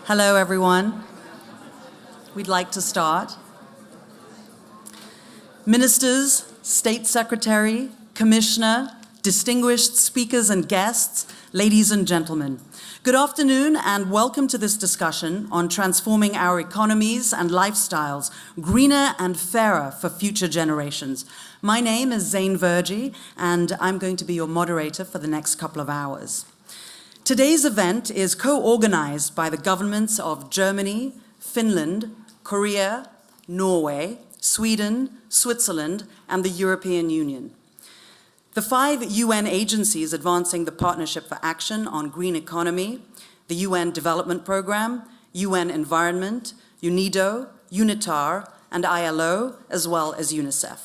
Hello, everyone. We'd like to start. Ministers, State Secretary, Commissioner, distinguished speakers and guests, ladies and gentlemen, good afternoon and welcome to this discussion on transforming our economies and lifestyles greener and fairer for future generations. My name is Zain Verji and I'm going to be your moderator for the next couple of hours. Today's event is co-organized by the governments of Germany, Finland, Korea, Norway, Sweden, Switzerland, and the European Union. The 5 UN agencies advancing the Partnership for Action on Green Economy, the UN Development Programme, UN Environment, UNIDO, UNITAR, and ILO, as well as UNICEF.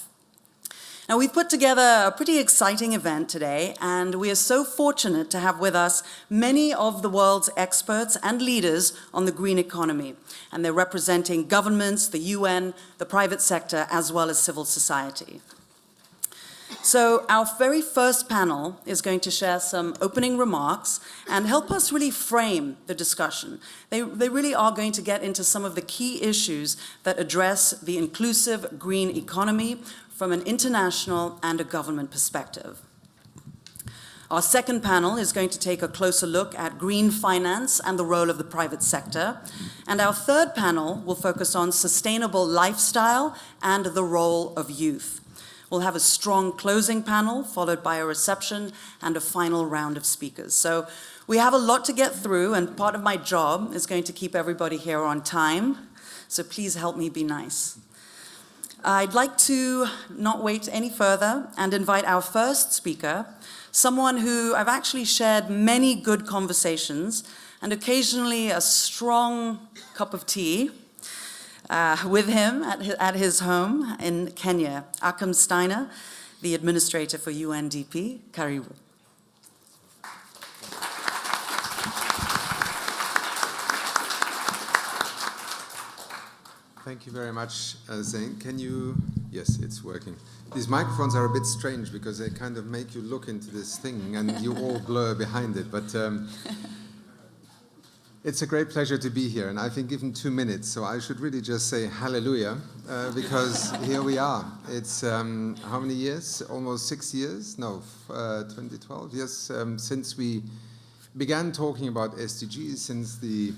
Now, we've put together a pretty exciting event today, and we are so fortunate to have with us many of the world's experts and leaders on the green economy. And they're representing governments, the UN, the private sector, as well as civil society. So our very first panel is going to share some opening remarks and help us really frame the discussion. They really are going to get into some of the key issues that address the inclusive green economy from an international and a government perspective. Our second panel is going to take a closer look at green finance and the role of the private sector. And our third panel will focus on sustainable lifestyle and the role of youth. We'll have a strong closing panel, followed by a reception and a final round of speakers. So we have a lot to get through, and part of my job is going to keep everybody here on time. So please help me be nice. I'd like to not wait any further and invite our first speaker, someone who I've actually shared many good conversations and occasionally a strong cup of tea with him at his home in Kenya. Arkham Steiner, the administrator for Undp. Karibu. Thank you very much, Zain. Can you... Yes, it's working. These microphones are a bit strange because they kind of make you look into this thing and you all blur behind it. But it's a great pleasure to be here. And I've been given 2 minutes, so I should really just say hallelujah because here we are. It's how many years? Almost 6 years? No, 2012. Yes, since we began talking about SDGs, since the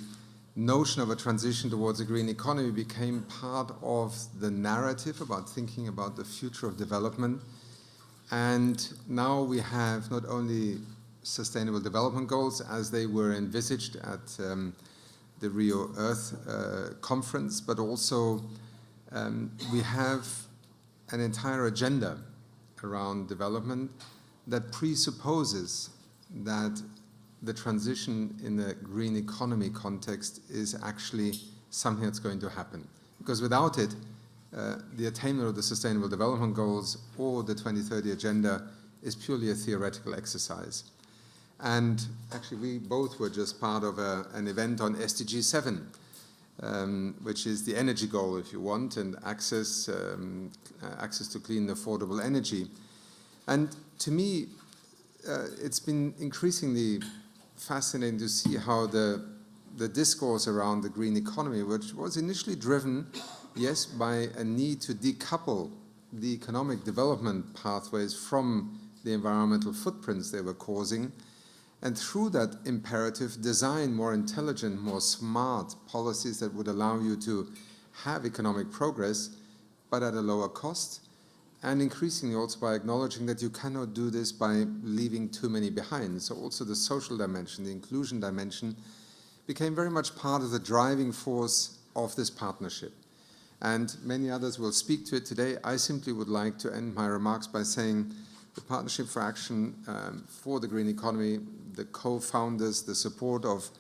notion of a transition towards a green economy became part of the narrative about thinking about the future of development. And now we have not only Sustainable Development Goals as they were envisaged at the Rio Earth conference, but also we have an entire agenda around development that presupposes that the transition in the green economy context is actually something that's going to happen. Because without it, the attainment of the Sustainable Development Goals or the 2030 Agenda is purely a theoretical exercise. And actually, we both were just part of an event on SDG 7, which is the energy goal, if you want, and access to clean, affordable energy. And to me, it's been increasingly fascinating to see how the discourse around the green economy, which was initially driven, yes, by a need to decouple the economic development pathways from the environmental footprints they were causing, and through that imperative, design more intelligent, more smart policies that would allow you to have economic progress, but at a lower cost, and increasingly also by acknowledging that you cannot do this by leaving too many behind. So also the social dimension, the inclusion dimension, became very much part of the driving force of this partnership. And many others will speak to it today. I simply would like to end my remarks by saying the Partnership for Action for the Green Economy, the co-founders, the support of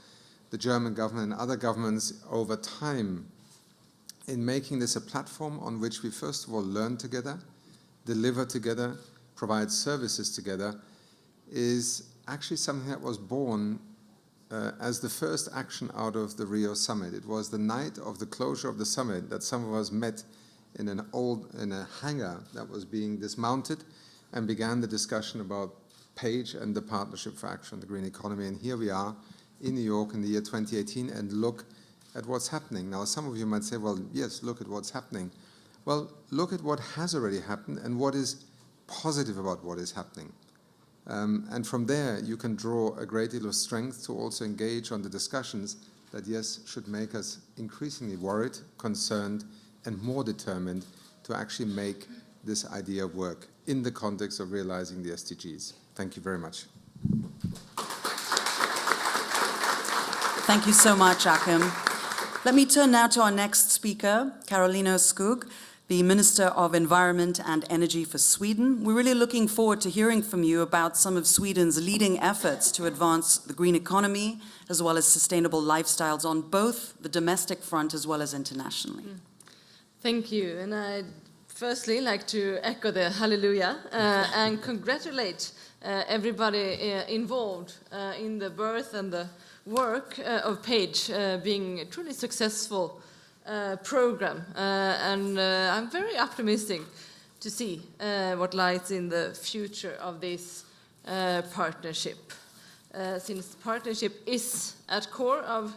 the German government and other governments over time in making this a platform on which we first of all learn together, deliver together, provide services together, is actually something that was born as the first action out of the Rio summit. It was the night of the closure of the summit that some of us met in a hangar that was being dismounted and began the discussion about PAGE and the Partnership for Action on the Green Economy. And here we are in New York in the year 2018, and look at what's happening. Now, some of you might say, well, yes, look at what's happening. Well, look at what has already happened and what is positive about what is happening. And from there, you can draw a great deal of strength to also engage on the discussions that, yes, should make us increasingly worried, concerned, and more determined to actually make this idea work in the context of realizing the SDGs. Thank you very much. Thank you so much, Arkham. Let me turn now to our next speaker, Carolina Skog, the Minister of Environment and Energy for Sweden. We're really looking forward to hearing from you about some of Sweden's leading efforts to advance the green economy, as well as sustainable lifestyles on both the domestic front as well as internationally. Thank you. And I'd firstly like to echo the hallelujah and congratulate everybody involved in the birth and the work of PAGE being a truly successful program. And I'm very optimistic to see what lies in the future of this partnership. Since partnership is at core of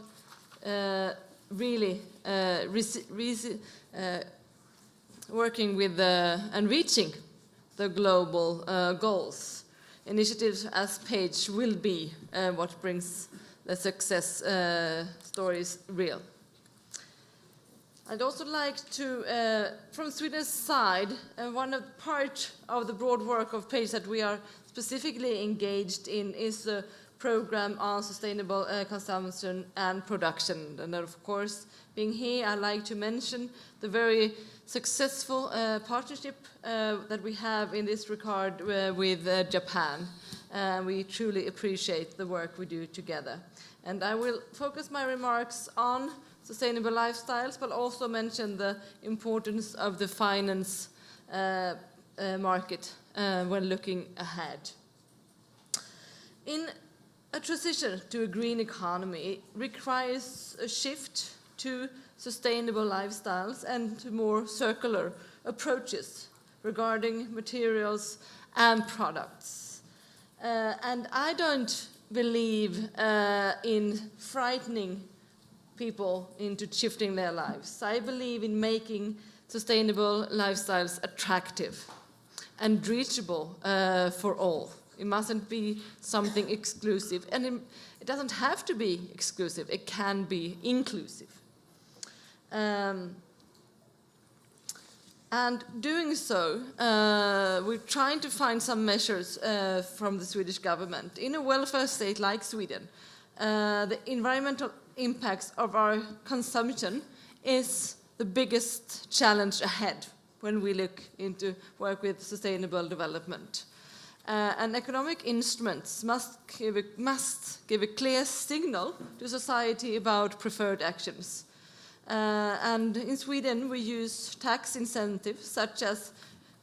really working with and reaching the global goals. Initiatives as PAGE will be what brings the success stories real. I'd also like to, from Sweden's side, part of the broad work of PAGE that we are specifically engaged in is a program on sustainable consumption and production. And of course, being here, I'd like to mention the very successful partnership that we have in this regard with Japan. We truly appreciate the work we do together. And I will focus my remarks on sustainable lifestyles, but also mention the importance of the finance market when looking ahead. In a transition to a green economy, it requires a shift to sustainable lifestyles and to more circular approaches regarding materials and products. And I don't believe in frightening people into shifting their lives. I believe in making sustainable lifestyles attractive and reachable for all. It mustn't be something exclusive, and it doesn't have to be exclusive. It can be inclusive. And doing so, we're trying to find some measures from the Swedish government. In a welfare state like Sweden, the environmental impacts of our consumption is the biggest challenge ahead when we look into work with sustainable development. And economic instruments must give a clear signal to society about preferred actions. And in Sweden, we use tax incentives such as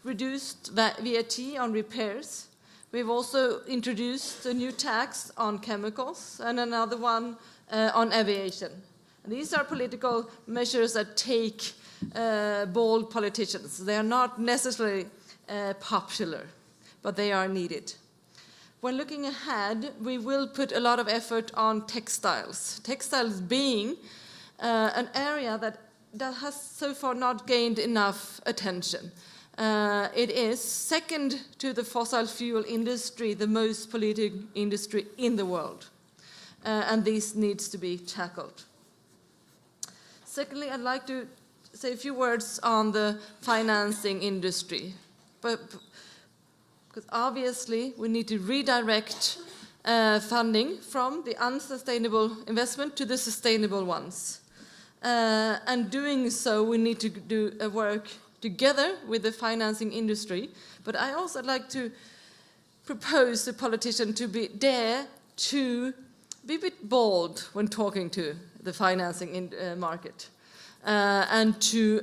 reduced VAT on repairs. We've also introduced a new tax on chemicals and another one on aviation. And these are political measures that take bold politicians. They are not necessarily popular, but they are needed. When looking ahead, we will put a lot of effort on textiles. Textiles being an area that has so far not gained enough attention. It is, second to the fossil fuel industry, the most polluting industry in the world. And this needs to be tackled. Secondly, I'd like to say a few words on the financing industry. Because obviously we need to redirect funding from the unsustainable investment to the sustainable ones. And doing so, we need to do a work together with the financing industry. But I also like to propose the politician to dare to be a bit bold when talking to the financing market and to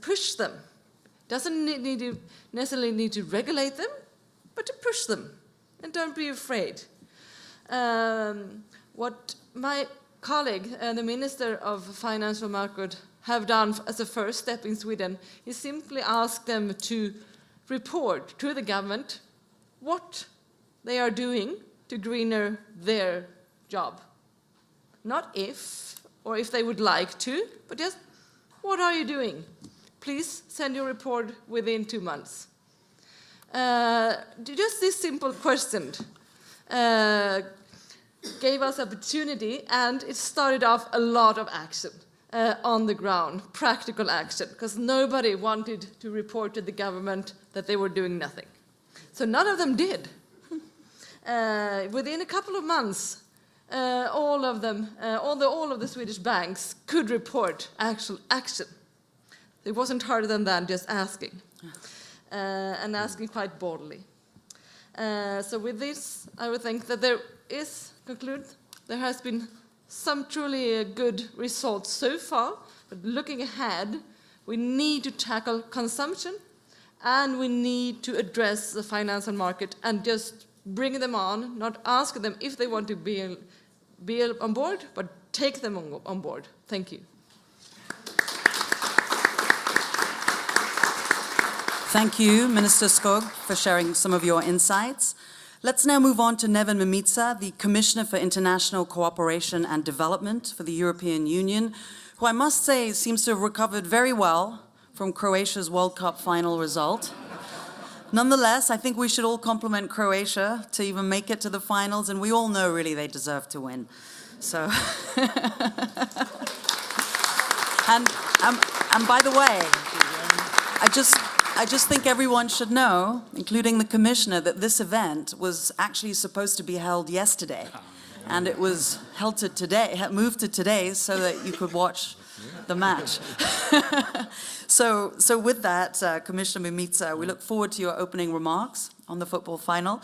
push them. Doesn't necessarily need to regulate them, but to push them. And don't be afraid. What my colleague, the Minister of Financial Market, have done as a first step in Sweden is simply ask them to report to the government what they are doing to greener their job. Not if or if they would like to, but just, what are you doing? Please send your report within 2 months. Just this simple question gave us opportunity, and it started off a lot of action on the ground, practical action, because nobody wanted to report to the government that they were doing nothing. So none of them did. Within a couple of months, all of the Swedish banks could report actual action. It wasn't harder than that, just asking, and asking quite boldly. So with this, I would think that there has been some truly good results so far, but looking ahead, we need to tackle consumption, and we need to address the financial market and just bring them on, not ask them if they want to be on board, but take them on board. Thank you. Thank you, Minister Skog, for sharing some of your insights. Let's now move on to Neven Mimica, the Commissioner for International Cooperation and Development for the European Union, who I must say seems to have recovered very well from Croatia's World Cup final result. Nonetheless, I think we should all compliment Croatia to even make it to the finals, and we all know really they deserve to win. So, and by the way, I just think everyone should know, including the Commissioner, that this event was actually supposed to be held yesterday, and it was moved to today so that you could watch the match. So with that, Commissioner Mimica, we look forward to your opening remarks on the football final.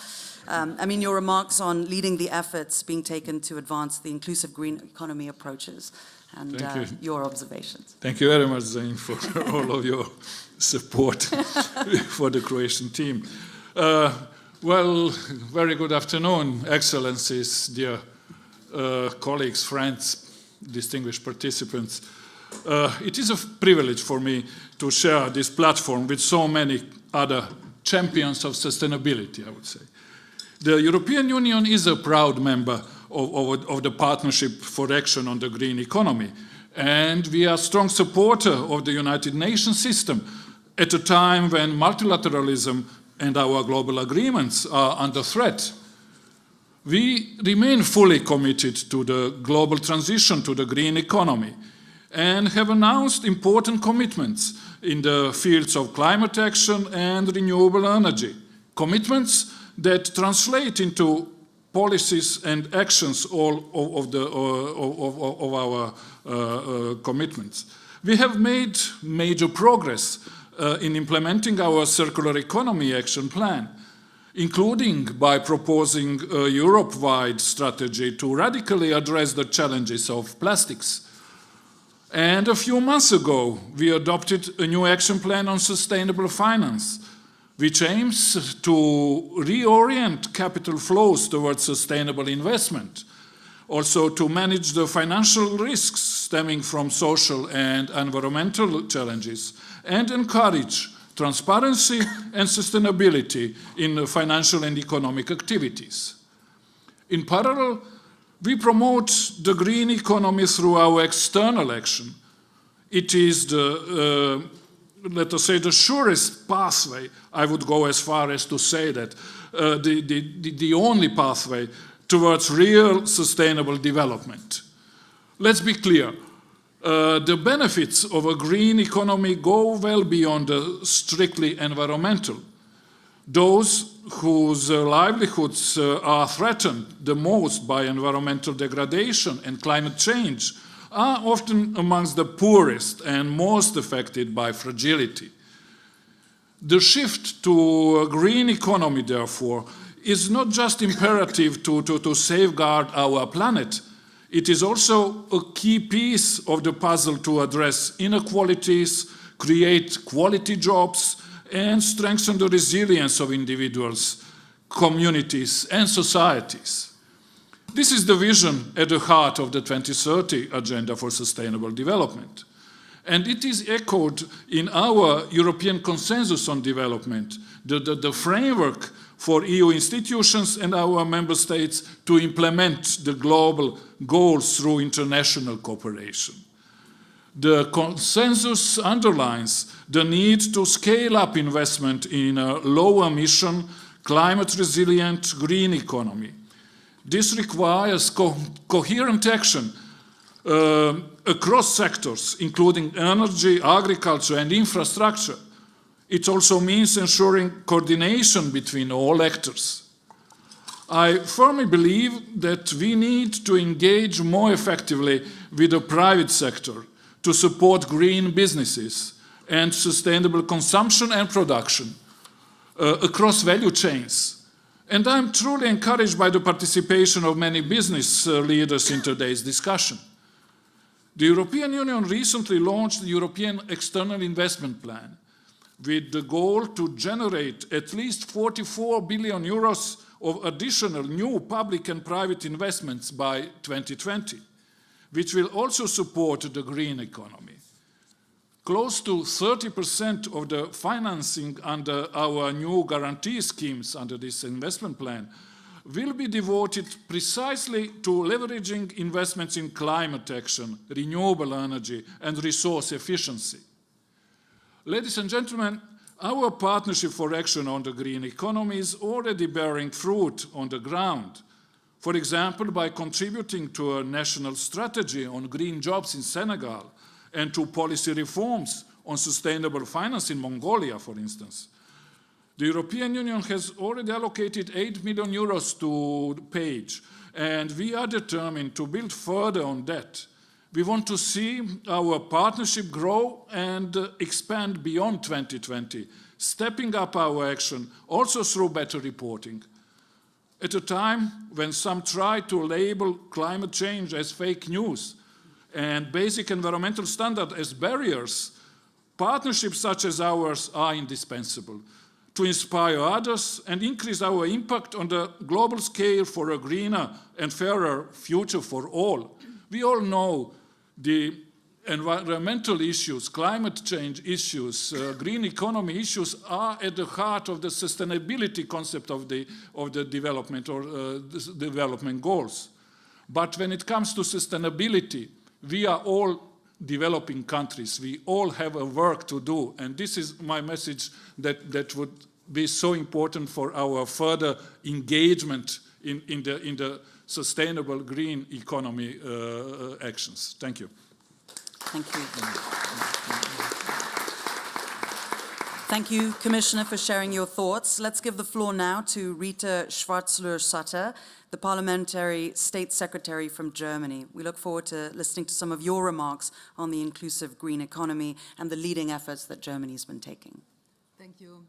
Your remarks on leading the efforts being taken to advance the inclusive green economy approaches, and your observations. Thank you very much, Zane, for all of your support for the Croatian team. Well, very good afternoon, Excellencies, dear colleagues, friends, distinguished participants. It is a privilege for me to share this platform with so many other champions of sustainability, I would say. The European Union is a proud member of the Partnership for Action on the Green Economy, and we are a strong supporter of the United Nations system at a time when multilateralism and our global agreements are under threat. We remain fully committed to the global transition to the green economy and have announced important commitments in the fields of climate action and renewable energy, commitments that translate into policies and actions of our commitments. We have made major progress in implementing our circular economy action plan, including by proposing a Europe-wide strategy to radically address the challenges of plastics. And a few months ago, we adopted a new action plan on sustainable finance, which aims to reorient capital flows towards sustainable investment, also to manage the financial risks stemming from social and environmental challenges, and encourage transparency and sustainability in financial and economic activities. In parallel, we promote the green economy through our external action. It is let us say, the surest pathway, I would go as far as to say that, the only pathway towards real sustainable development. Let's be clear. The benefits of a green economy go well beyond the strictly environmental. Those whose livelihoods are threatened the most by environmental degradation and climate change are often amongst the poorest and most affected by fragility. The shift to a green economy, therefore, is not just imperative to safeguard our planet. It is also a key piece of the puzzle to address inequalities, create quality jobs, and strengthen the resilience of individuals, communities, and societies. This is the vision at the heart of the 2030 Agenda for Sustainable Development. And it is echoed in our European consensus on development, the framework for EU institutions and our member states to implement the global goals through international cooperation. The consensus underlines the need to scale up investment in a low-emission, climate-resilient green economy. This requires coherent action across sectors, including energy, agriculture, and infrastructure. It also means ensuring coordination between all actors. I firmly believe that we need to engage more effectively with the private sector to support green businesses and sustainable consumption and production across value chains. And I'm truly encouraged by the participation of many business leaders in today's discussion. The European Union recently launched the European External Investment Plan with the goal to generate at least 44 billion euros of additional new public and private investments by 2020, which will also support the green economy. Close to 30% of the financing under our new guarantee schemes under this investment plan will be devoted precisely to leveraging investments in climate action, renewable energy, and resource efficiency. Ladies and gentlemen, our partnership for action on the green economy is already bearing fruit on the ground. For example, by contributing to a national strategy on green jobs in Senegal and to policy reforms on sustainable finance in Mongolia, for instance. The European Union has already allocated 8 million euros to the page, and we are determined to build further on that. We want to see our partnership grow and expand beyond 2020, stepping up our action also through better reporting. At a time when some try to label climate change as fake news and basic environmental standards as barriers, partnerships such as ours are indispensable to inspire others and increase our impact on the global scale for a greener and fairer future for all. We all know the environmental issues, climate change issues, green economy issues are at the heart of the sustainability concept of the development or the development goals. But when it comes to sustainability, we are all developing countries. We all have a work to do, and this is my message that would be so important for our further engagement in the sustainable green economy actions. Thank you. Thank you. Thank you, Commissioner, for sharing your thoughts. Let's give the floor now to Rita Schwarzler-Sutter, the Parliamentary State Secretary from Germany. We look forward to listening to some of your remarks on the inclusive green economy and the leading efforts that Germany's been taking. Thank you.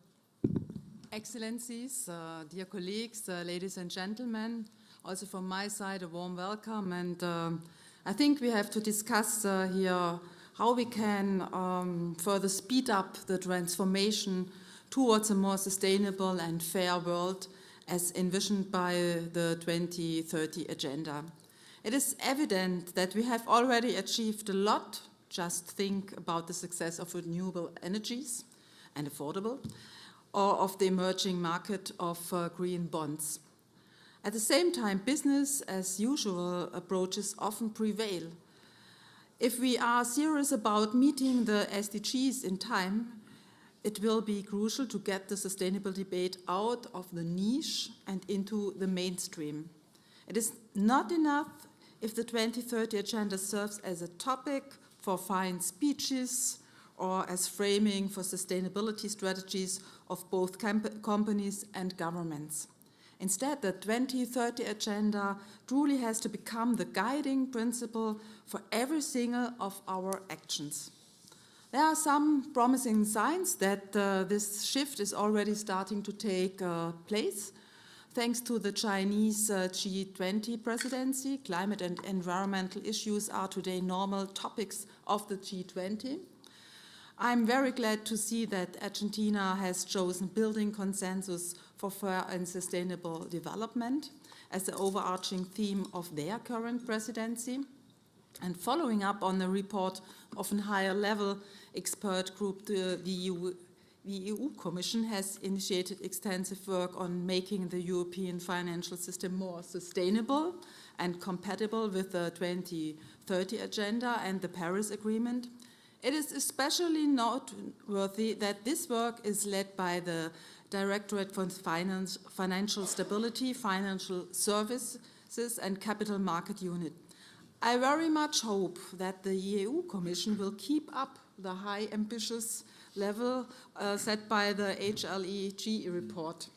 Excellencies, dear colleagues, ladies and gentlemen, also from my side a warm welcome, and I think we have to discuss here how we can further speed up the transformation towards a more sustainable and fair world as envisioned by the 2030 agenda. It is evident that we have already achieved a lot. Just think about the success of renewable energies and affordable, or of the emerging market of green bonds. At the same time, business as usual approaches often prevail. If we are serious about meeting the SDGs in time, it will be crucial to get the sustainable debate out of the niche and into the mainstream. It is not enough if the 2030 agenda serves as a topic for fine speeches or as framing for sustainability strategies of both companies and governments. Instead, the 2030 agenda truly has to become the guiding principle for every single of our actions. There are some promising signs that this shift is already starting to take place. Thanks to the Chinese G20 presidency, climate and environmental issues are today normal topics of the G20. I'm very glad to see that Argentina has chosen building consensus for fair and sustainable development as the overarching theme of their current presidency. And following up on the report of a higher level expert group, the EU Commission has initiated extensive work on making the European financial system more sustainable and compatible with the 2030 Agenda and the Paris Agreement. It is especially noteworthy that this work is led by the Directorate for Financial Stability, Financial Services and Capital Market Unit. I very much hope that the EU Commission will keep up the high ambitious level set by the HLEG report.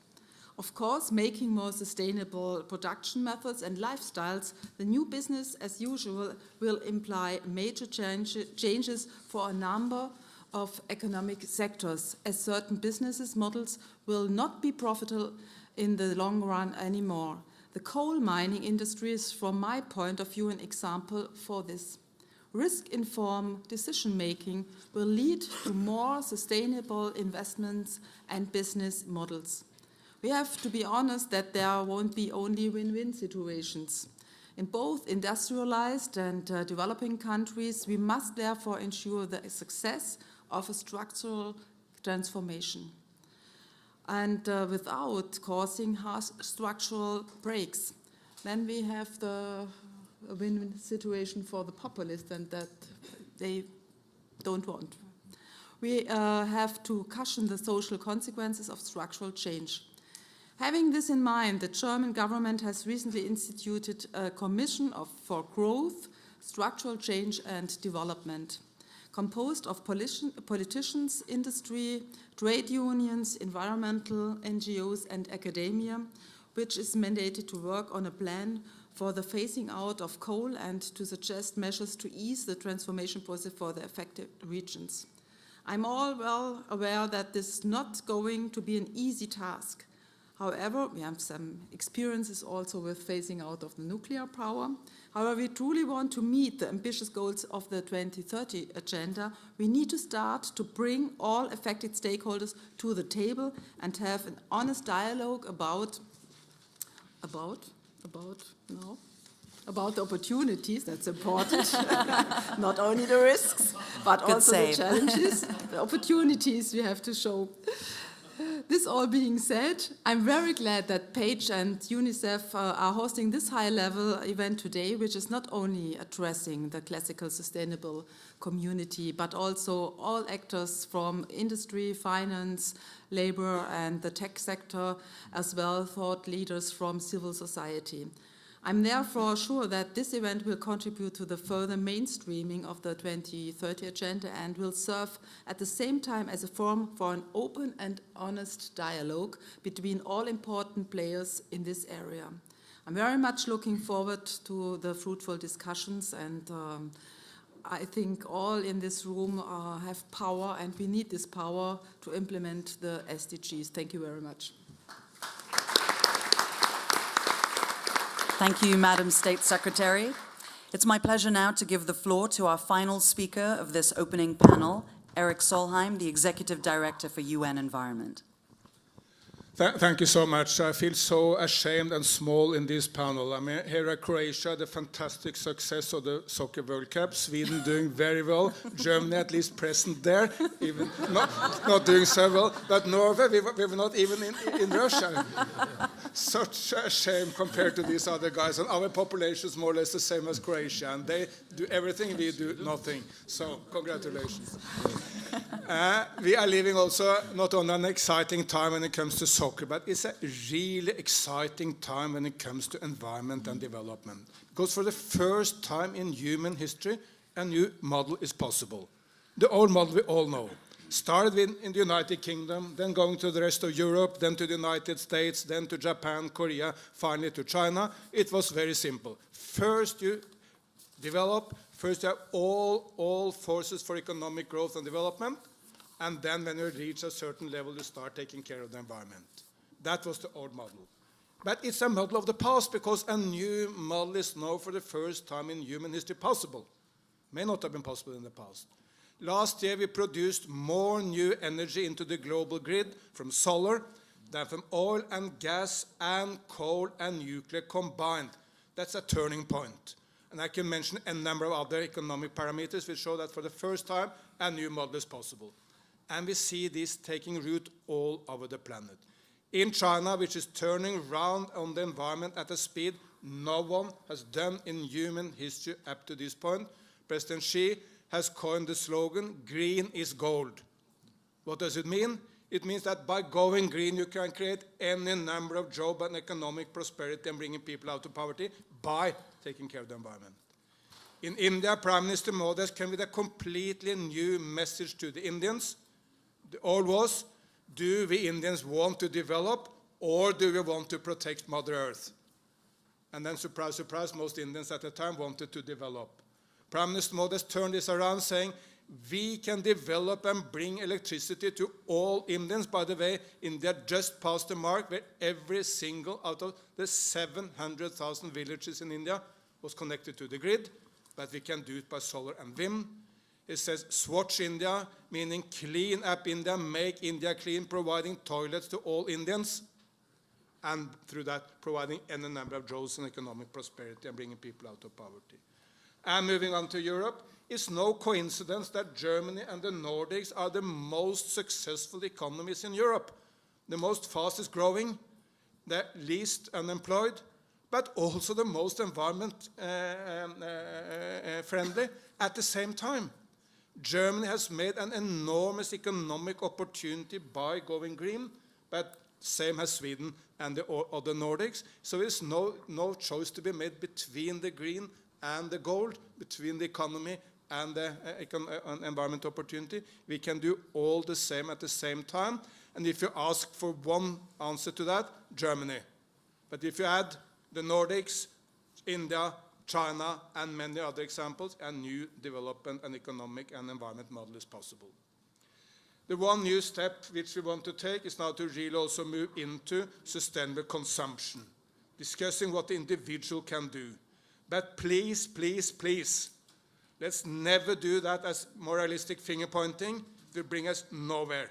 Of course, making more sustainable production methods and lifestyles, the new business as usual will imply major changes for a number of economic sectors, as certain business models will not be profitable in the long run anymore. The coal mining industry is, from my point of view, an example for this. Risk-informed decision-making will lead to more sustainable investments and business models. We have to be honest that there won't be only win-win situations. In both industrialized and developing countries, we must therefore ensure the success of a structural transformation and without causing harsh structural breaks. Then we have the win-win situation for the populists, and that they don't want. We have to cushion the social consequences of structural change. Having this in mind, the German government has recently instituted a Commission for Growth, Structural Change and Development, composed of politicians, industry, trade unions, environmental NGOs and academia, which is mandated to work on a plan for the phasing out of coal and to suggest measures to ease the transformation process for the affected regions. I'm all well aware that this is not going to be an easy task. However, we have some experiences also with phasing out of the nuclear power. However, we truly want to meet the ambitious goals of the 2030 Agenda. We need to start to bring all affected stakeholders to the table and have an honest dialogue about the opportunities, that's important, not only the risks, but Good also save. the challenges, the opportunities we have to show. This all being said, I'm very glad that Page and UNICEF are hosting this high-level event today, which is not only addressing the classical sustainable community, but also all actors from industry, finance, labor, and the tech sector, as well as thought leaders from civil society. I'm therefore sure that this event will contribute to the further mainstreaming of the 2030 Agenda and will serve at the same time as a forum for an open and honest dialogue between all important players in this area. I'm very much looking forward to the fruitful discussions, and I think all in this room have power, and we need this power to implement the SDGs. Thank you very much. Thank you, Madam State Secretary. It's my pleasure now to give the floor to our final speaker of this opening panel, Eric Solheim, the Executive Director for UN Environment. Thank you so much. I feel so ashamed and small in this panel. I mean, here at Croatia, the fantastic success of the Soccer World Cup, Sweden doing very well, Germany at least present there, even not doing so well, but Norway, we were not even in Russia. Such a shame compared to these other guys. And our population is more or less the same as Croatia, and they do everything, we do nothing. So, congratulations. We are living also not only an exciting time when it comes to soccer, but it's a really exciting time when it comes to environment and development. Because for the first time in human history, a new model is possible. The old model we all know. Started in the United Kingdom, then going to the rest of Europe, then to the United States, then to Japan, Korea, finally to China. It was very simple. First you develop, first you have all forces for economic growth and development, and then when you reach a certain level, you start taking care of the environment. That was the old model. But it's a model of the past, because a new model is now for the first time in human history possible. May not have been possible in the past. Last year, we produced more new energy into the global grid from solar than from oil and gas and coal and nuclear combined. That's a turning point. And I can mention a number of other economic parameters which show that for the first time, a new model is possible. And we see this taking root all over the planet. In China, which is turning around on the environment at a speed no one has done in human history up to this point, President Xi has coined the slogan, "Green is gold." What does it mean? It means that by going green, you can create any number of jobs and economic prosperity and bringing people out of poverty by taking care of the environment. In India, Prime Minister Modi has come with a completely new message to the Indians. The old was, do we Indians want to develop or do we want to protect Mother Earth? And then, surprise, surprise, most Indians at the time wanted to develop. Prime Minister Modi has turned this around saying, we can develop and bring electricity to all Indians. By the way, India just passed the mark where every single out of the 700,000 villages in India was connected to the grid, but we can do it by solar and wind. It says Swatch India, meaning clean up India, make India clean, providing toilets to all Indians, and through that providing any number of jobs and economic prosperity and bringing people out of poverty. And moving on to Europe, it's no coincidence that Germany and the Nordics are the most successful economies in Europe, the most fastest growing, the least unemployed, but also the most environment friendly at the same time. Germany has made an enormous economic opportunity by going green, but same as Sweden and the other Nordics. So there's no choice to be made between the green and the gold, between the economy and the environment opportunity. We can do all the same at the same time. And if you ask for one answer to that, Germany. But if you add the Nordics, India, China, and many other examples, a new development and economic and environment model is possible. The one new step which we want to take is now to really also move into sustainable consumption, discussing what the individual can do. But please, please, please, let's never do that as moralistic finger-pointing. It will bring us nowhere.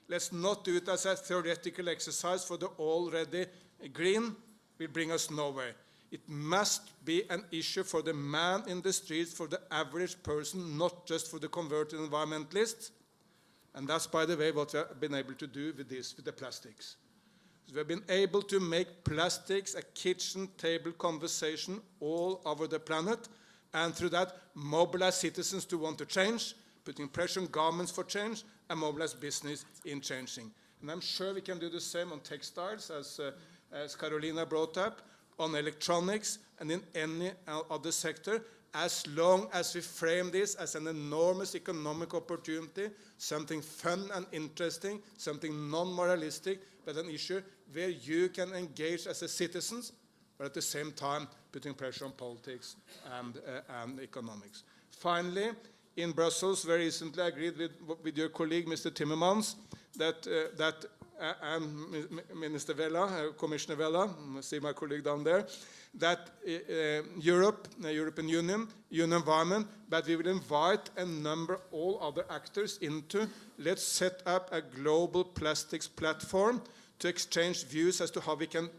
Let's not do it as a theoretical exercise for the already green. It will bring us nowhere. It must be an issue for the man in the streets, for the average person, not just for the converted environmentalists. And that's, by the way, what we have been able to do with this, with the plastics. So we've been able to make plastics a kitchen table conversation all over the planet, and through that mobilize citizens to want to change, putting pressure on governments for change, and mobilize business in changing. And I'm sure we can do the same on textiles, as Carolina brought up, on electronics, and in any other sector, as long as we frame this as an enormous economic opportunity, something fun and interesting, something non-moralistic, but an issue where you can engage as a citizen, but at the same time putting pressure on politics and economics. Finally, in Brussels, very recently I agreed with your colleague, Mr. Timmermans, that Minister Vella, Commissioner Vella, I see my colleague down there, that Europe, the European Union, environment, but we will invite a number of all other actors into, let's set up a global plastics platform to exchange views as to how we can,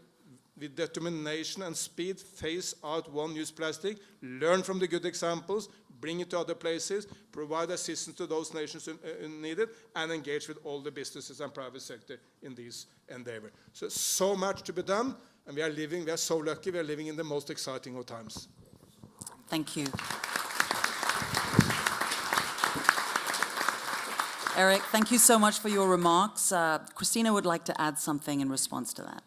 with determination and speed, phase out one-use plastic, learn from the good examples, bring it to other places, provide assistance to those nations who need it, and engage with all the businesses and private sector in these endeavors. So much to be done, and we are so lucky, we are living in the most exciting of times. Thank you. Eric, thank you so much for your remarks. Christina would like to add something in response to that.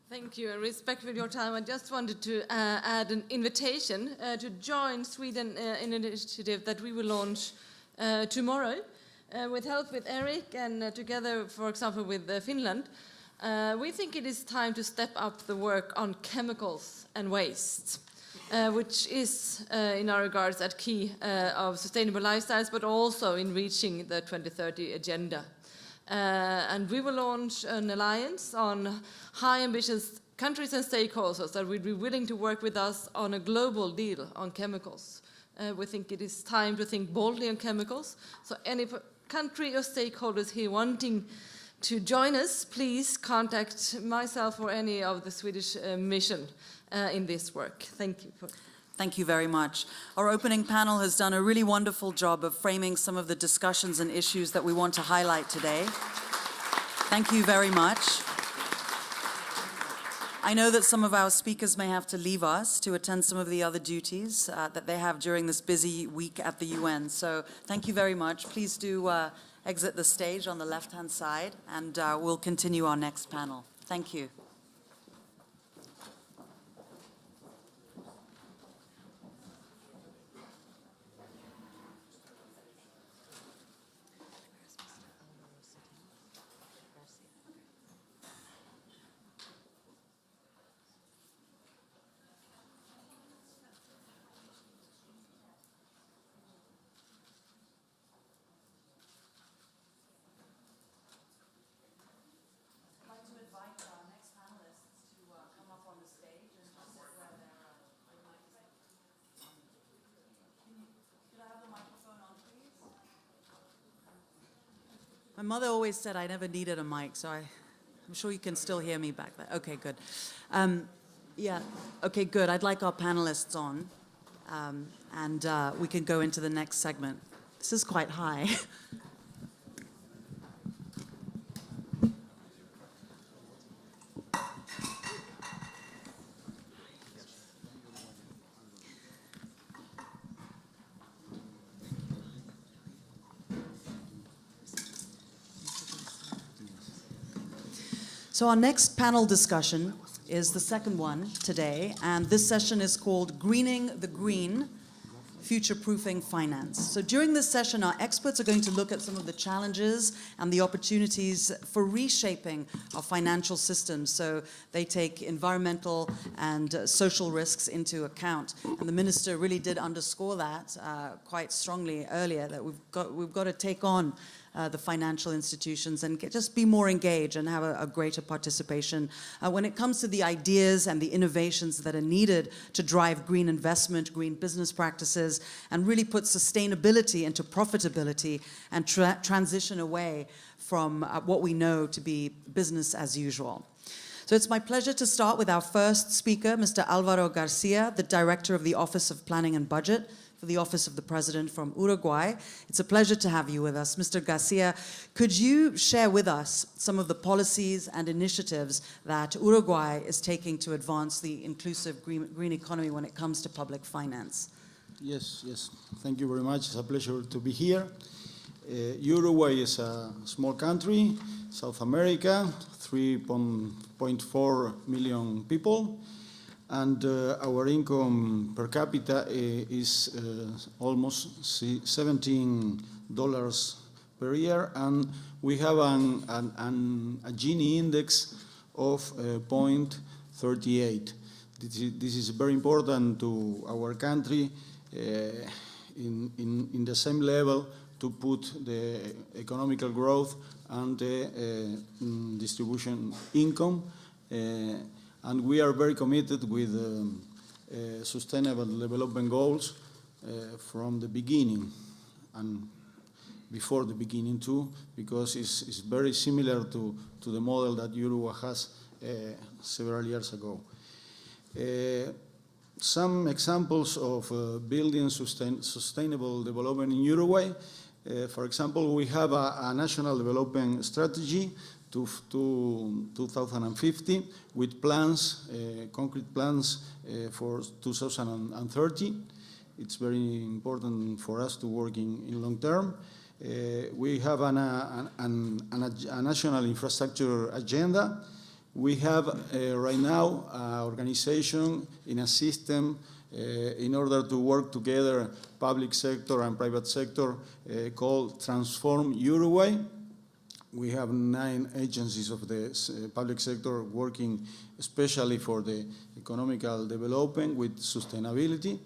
Thank you. In respect for your time, I just wanted to add an invitation to join Sweden in an initiative that we will launch tomorrow with help with Eric and together, for example, with Finland. We think it is time to step up the work on chemicals and waste, which is, in our regards, at key of sustainable lifestyles, but also in reaching the 2030 agenda. And we will launch an alliance on high ambitious countries and stakeholders that would be willing to work with us on a global deal on chemicals. We think it is time to think boldly on chemicals. So any country or stakeholders here wanting to join us, please contact myself or any of the Swedish mission in this work. Thank you. Thank you very much. Our opening panel has done a really wonderful job of framing some of the discussions and issues that we want to highlight today. Thank you very much. I know that some of our speakers may have to leave us to attend some of the other duties that they have during this busy week at the UN. So thank you very much. Please do exit the stage on the left-hand side, and we'll continue our next panel. Thank you. My mother always said I never needed a mic, so I'm sure you can still hear me back there. Okay, good. Yeah, okay, good. I'd like our panelists on, and we can go into the next segment. This is quite high. So our next panel discussion is the second one today, and this session is called Greening the Green, Future-Proofing Finance. So during this session, our experts are going to look at some of the challenges and the opportunities for reshaping our financial systems so they take environmental and social risks into account. And the minister really did underscore that quite strongly earlier, that we've got to take on the financial institutions and just be more engaged and have a greater participation when it comes to the ideas and the innovations that are needed to drive green investment, green business practices, and really put sustainability into profitability and transition away from what we know to be business as usual. So it's my pleasure to start with our first speaker, Mr. Alvaro Garcia, the Director of the Office of Planning and Budget for the Office of the President from Uruguay. It's a pleasure to have you with us. Mr. Garcia, could you share with us some of the policies and initiatives that Uruguay is taking to advance the inclusive green economy when it comes to public finance? Yes. Thank you very much. It's a pleasure to be here. Uruguay is a small country, South America, 3.4 million people. And our income per capita is almost $17 per year, and we have a Gini index of 0.38. This is very important to our country in the same level to put the economical growth and the distribution income. And we are very committed with sustainable development goals from the beginning and before the beginning too, because it's very similar to the model that Uruguay has several years ago. Some examples of building sustainable development in Uruguay. For example, we have a national development strategy to 2050 with plans, concrete plans for 2030. It's very important for us to work in long term. We have a national infrastructure agenda. We have right now an organization in a system in order to work together, public sector and private sector, called Transform Uruguay. We have 9 agencies of the public sector working especially for the economical development with sustainability.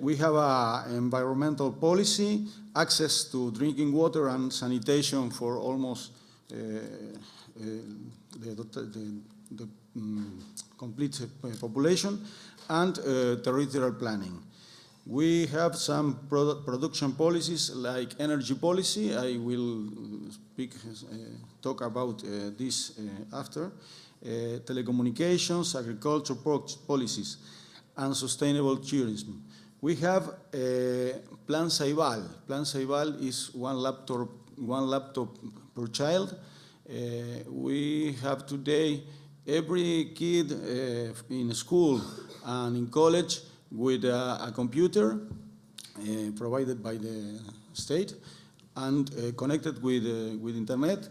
We have an environmental policy, access to drinking water and sanitation for almost the complete population, and territorial planning. We have some production policies like energy policy. I will talk about this after. Telecommunications, agriculture policies. and sustainable tourism. We have Plan Ceibal. Plan Ceibal is one laptop per child. We have today every kid in school and in college with a computer provided by the state and connected with internet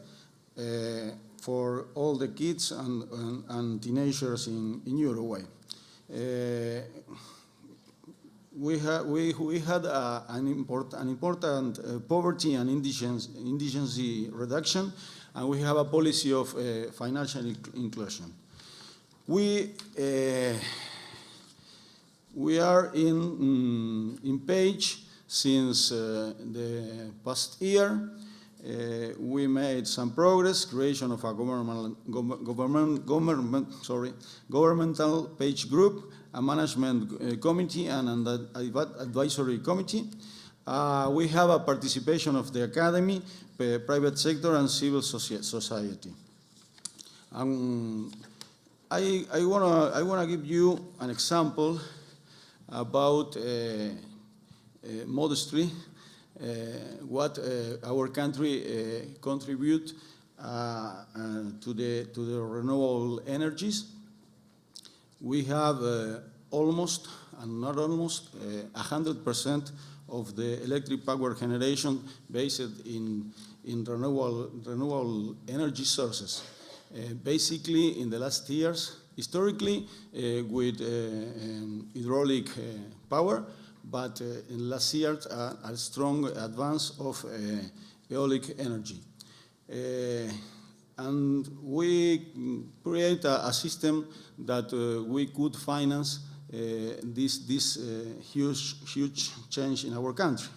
for all the kids and teenagers in Uruguay. We had an important poverty and indigency reduction, and we have a policy of financial inclusion. We are in page since the past year. We made some progress, creation of a governmental page group, a management committee, and an advisory committee. We have a participation of the academy, private sector, and civil society. I wanna give you an example about modestly what our country contribute to the renewable energies. We have almost, and not almost, 100% of the electric power generation based in renewable energy sources. Basically, in the last years, historically, with hydraulic power, but in last years, a strong advance of eolic energy. And we create a system that we could finance this huge change in our country.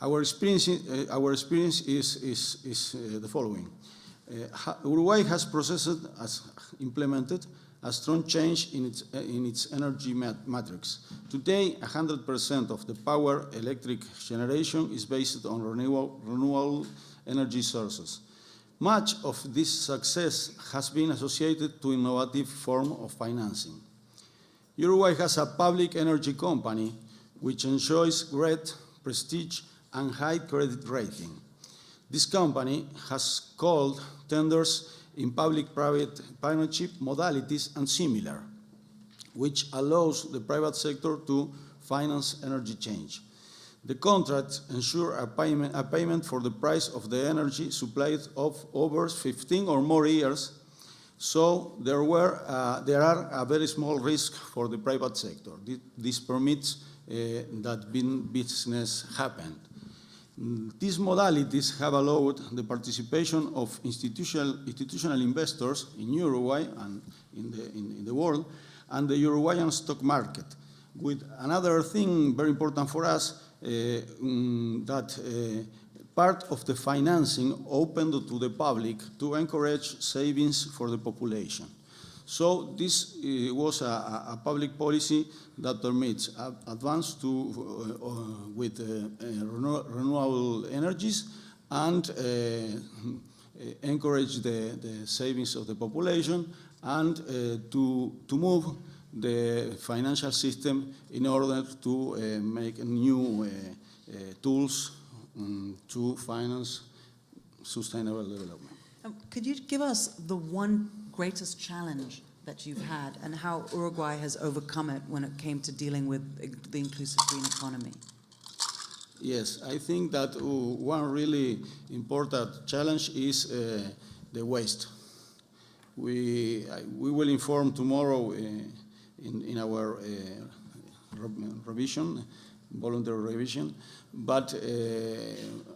Our experience is the following. Uruguay has implemented a strong change in its energy matrix. Today, 100% of the electric generation is based on renewable energy sources. Much of this success has been associated to innovative form of financing. Uruguay has a public energy company which enjoys great prestige and high credit rating. This company has called tenders in public-private partnership modalities and similar, which allows the private sector to finance energy change. The contracts ensure a payment for the price of the energy supplied of over 15 or more years, so there are a very small risk for the private sector. This permits that business happen. These modalities have allowed the participation of institutional investors in Uruguay and in the world, and the Uruguayan stock market. With another thing very important for us, that part of the financing opened to the public to encourage savings for the population. So this was a public policy that permits advance with renewable energies and encourage the savings of the population and to move the financial system in order to make new tools to finance sustainable development. Could you give us the one greatest challenge that you've had and how Uruguay has overcome it when it came to dealing with the inclusive green economy? Yes, I think that one really important challenge is the waste. We will inform tomorrow in our revision, voluntary revision, but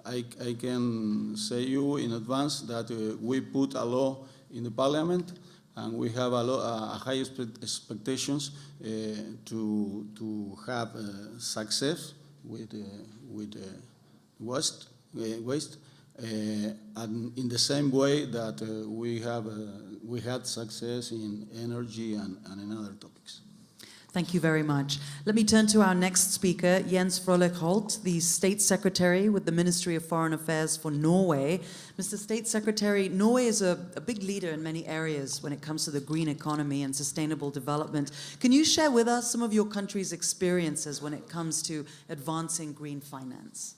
I can say you in advance that we put a law in the parliament and we have high expectations to have success with waste, and in the same way that we had success in energy and in other topics. Thank you very much. Let me turn to our next speaker, Jens Frølich-Holt, the State Secretary with the Ministry of Foreign Affairs for Norway. Mr. State Secretary, Norway is a big leader in many areas when it comes to the green economy and sustainable development. Can you share with us some of your country's experiences when it comes to advancing green finance?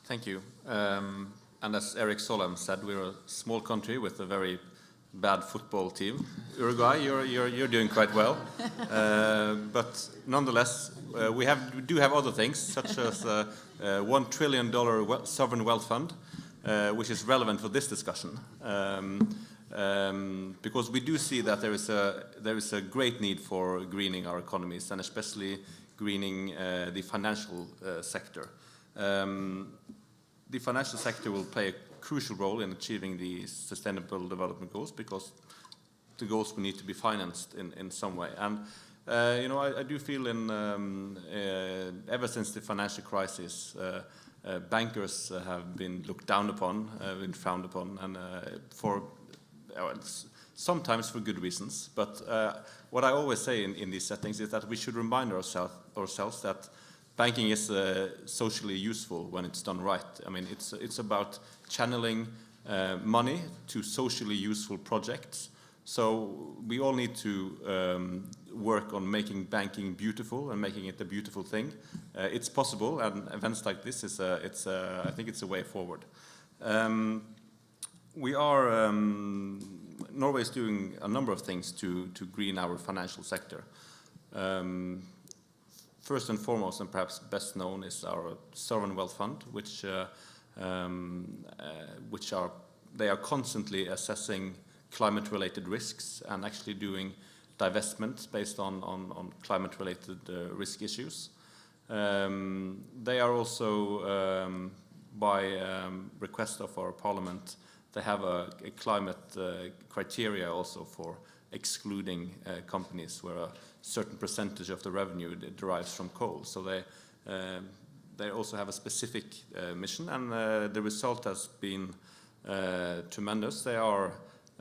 Thank you. And as Eric Solheim said, we're a small country with a very bad football team. Uruguay, you're doing quite well, but nonetheless, we do have other things such as $1 trillion sovereign wealth fund, which is relevant for this discussion, because we do see that there is a great need for greening our economies and especially greening the financial sector. The financial sector will play a crucial role in achieving the Sustainable Development Goals because the goals will need to be financed in some way. And you know, I do feel ever since the financial crisis, bankers have been looked down upon, been frowned upon, and sometimes for good reasons. But what I always say in these settings is that we should remind ourselves that banking is socially useful when it's done right. I mean, it's about channeling money to socially useful projects. So we all need to work on making banking beautiful and making it a beautiful thing. It's possible, and events like this I think it's a way forward. Norway is doing a number of things to green our financial sector. First and foremost, and perhaps best known, is our sovereign wealth fund, which they are constantly assessing climate-related risks and actually doing divestments based on climate-related risk issues. They are also, by request of our parliament, they have a climate criteria also for excluding companies where a certain percentage of the revenue derives from coal. So they also have a specific mission, and the result has been tremendous. They are,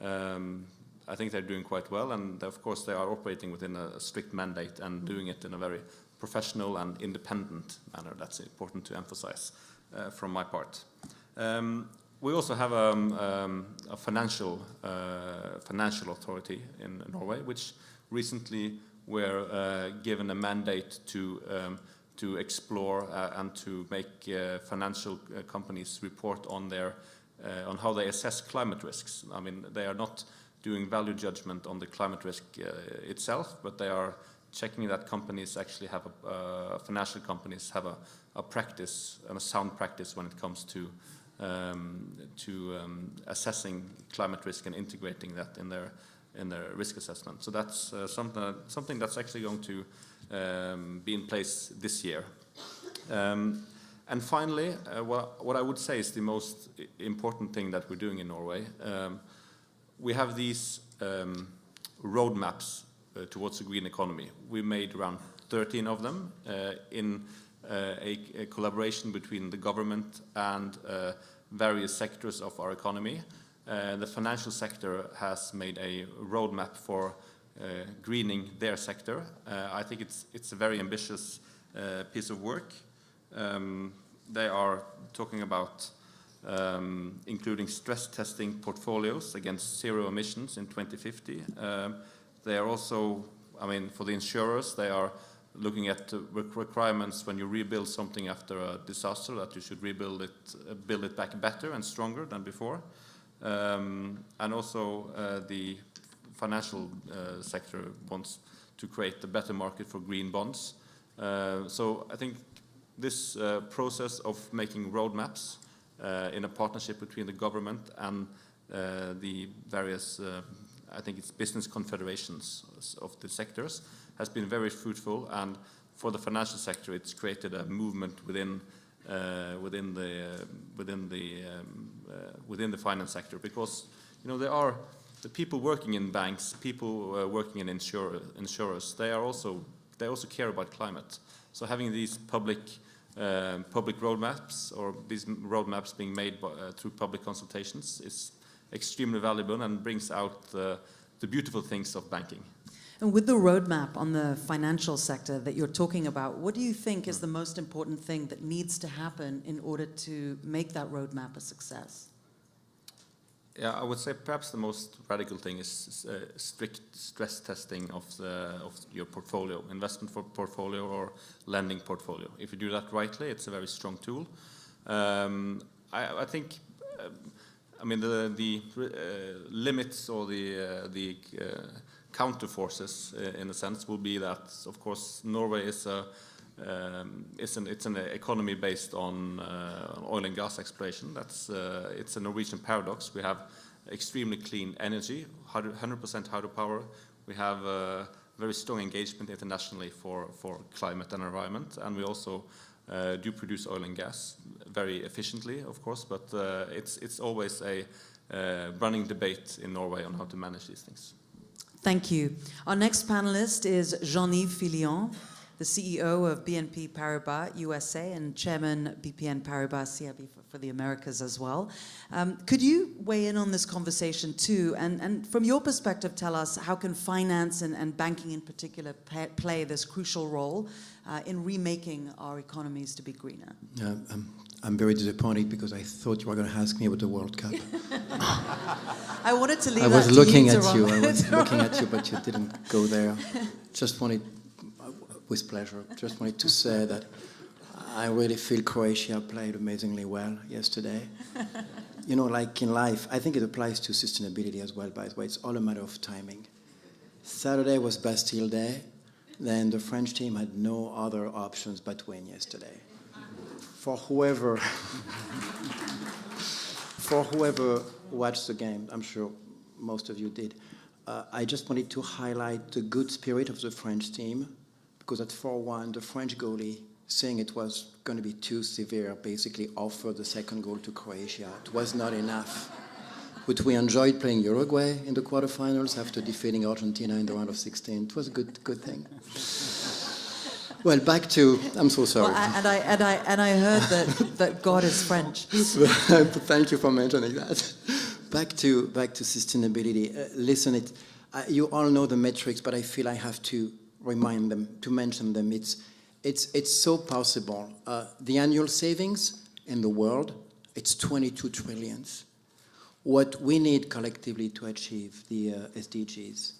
I think they're doing quite well, and of course they are operating within a strict mandate and doing it in a very professional and independent manner. That's important to emphasize from my part. We also have a financial authority in Norway, which recently were given a mandate to explore and to make financial companies report on how they assess climate risks. I mean, they are not doing value judgment on the climate risk itself, but they are checking that companies actually have financial companies have a practice and a sound practice when it comes to assessing climate risk and integrating that in their risk assessment. So that's something that's actually going to be in place this year. And finally, what I would say is the most important thing that we're doing in Norway. We have these roadmaps towards a green economy. We made around 13 of them in a collaboration between the government and various sectors of our economy. The financial sector has made a roadmap for greening their sector. I think it's a very ambitious piece of work. They are talking about including stress testing portfolios against zero emissions in 2050. They are also, I mean, for the insurers, they are looking at requirements when you rebuild something after a disaster, that you should build it back better and stronger than before. And also the financial sector wants to create a better market for green bonds. So I think this process of making roadmaps in a partnership between the government and the various, I think it's business confederations of the sectors, has been very fruitful, and for the financial sector, it's created a movement within the finance sector, because there are the people working in banks, people working in insurers. They also care about climate. So having these public roadmaps, or these roadmaps being made through public consultations, is extremely valuable and brings out the beautiful things of banking. And with the roadmap on the financial sector that you're talking about, what do you think is the most important thing that needs to happen in order to make that roadmap a success? Yeah, I would say perhaps the most radical thing is strict stress testing of your portfolio, investment portfolio or lending portfolio. If you do that rightly, it's a very strong tool. I think, I mean, the limits or the counter forces, in a sense, will be that, of course, Norway is it's an economy based on oil and gas exploration. It's a Norwegian paradox. We have extremely clean energy, 100% hydropower. We have very strong engagement internationally for climate and environment, and we also do produce oil and gas very efficiently, of course. But it's always a running debate in Norway on how to manage these things. Thank you. Our next panelist is Jean-Yves Fillion, the CEO of BNP Paribas USA and Chairman BPN Paribas CIB for the Americas as well. Could you weigh in on this conversation too? And from your perspective, tell us how can finance and banking in particular play this crucial role in remaking our economies to be greener? I'm very disappointed because I thought you were going to ask me about the World Cup. I wanted to leave I that was to looking you at to you. run. I was looking at you, but you didn't go there. Just wanted, with pleasure, just wanted to say that I really feel Croatia played amazingly well yesterday. You know, like in life, I think it applies to sustainability as well, by the way. It's all a matter of timing. Saturday was Bastille Day. Then the French team had no other options but win yesterday. For whoever watched the game, I'm sure most of you did, I just wanted to highlight the good spirit of the French team, because at 4-1, the French goalie, saying it was going to be too severe, basically offered the second goal to Croatia. It was not enough. But we enjoyed playing Uruguay in the quarterfinals after defeating Argentina in the round of 16. It was a good thing. Well, back to, I'm so sorry. Well, and I heard that God is French. Thank you for mentioning that. Back to sustainability. Listen, you all know the metrics, but I feel I have to remind them, to mention them. It's so possible. The annual savings in the world, it's 22 trillions. What we need collectively to achieve the SDGs,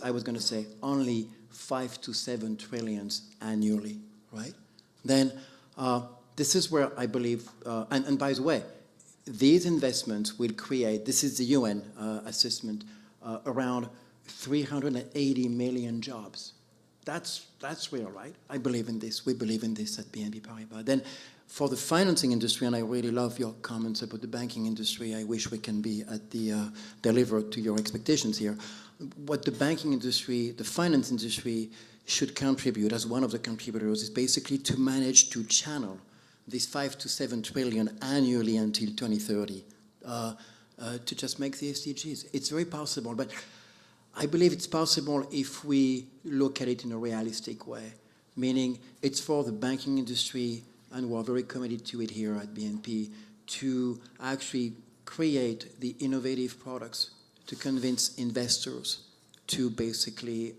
I was going to say, only 5 to 7 trillions annually, right? Then this is where I believe, and by the way, these investments will create, this is the UN assessment, around 380 million jobs. That's real, right? I believe in this. We believe in this at BNP Paribas. Then for the financing industry, and I really love your comments about the banking industry, I wish we can be at the deliver to your expectations here. What the banking industry, the finance industry should contribute as one of the contributors is basically to manage to channel this 5 to 7 trillion annually until 2030 to just make the SDGs. It's very possible, but I believe it's possible if we look at it in a realistic way, meaning it's for the banking industry, and we're very committed to it here at BNP, to actually create the innovative products to convince investors to basically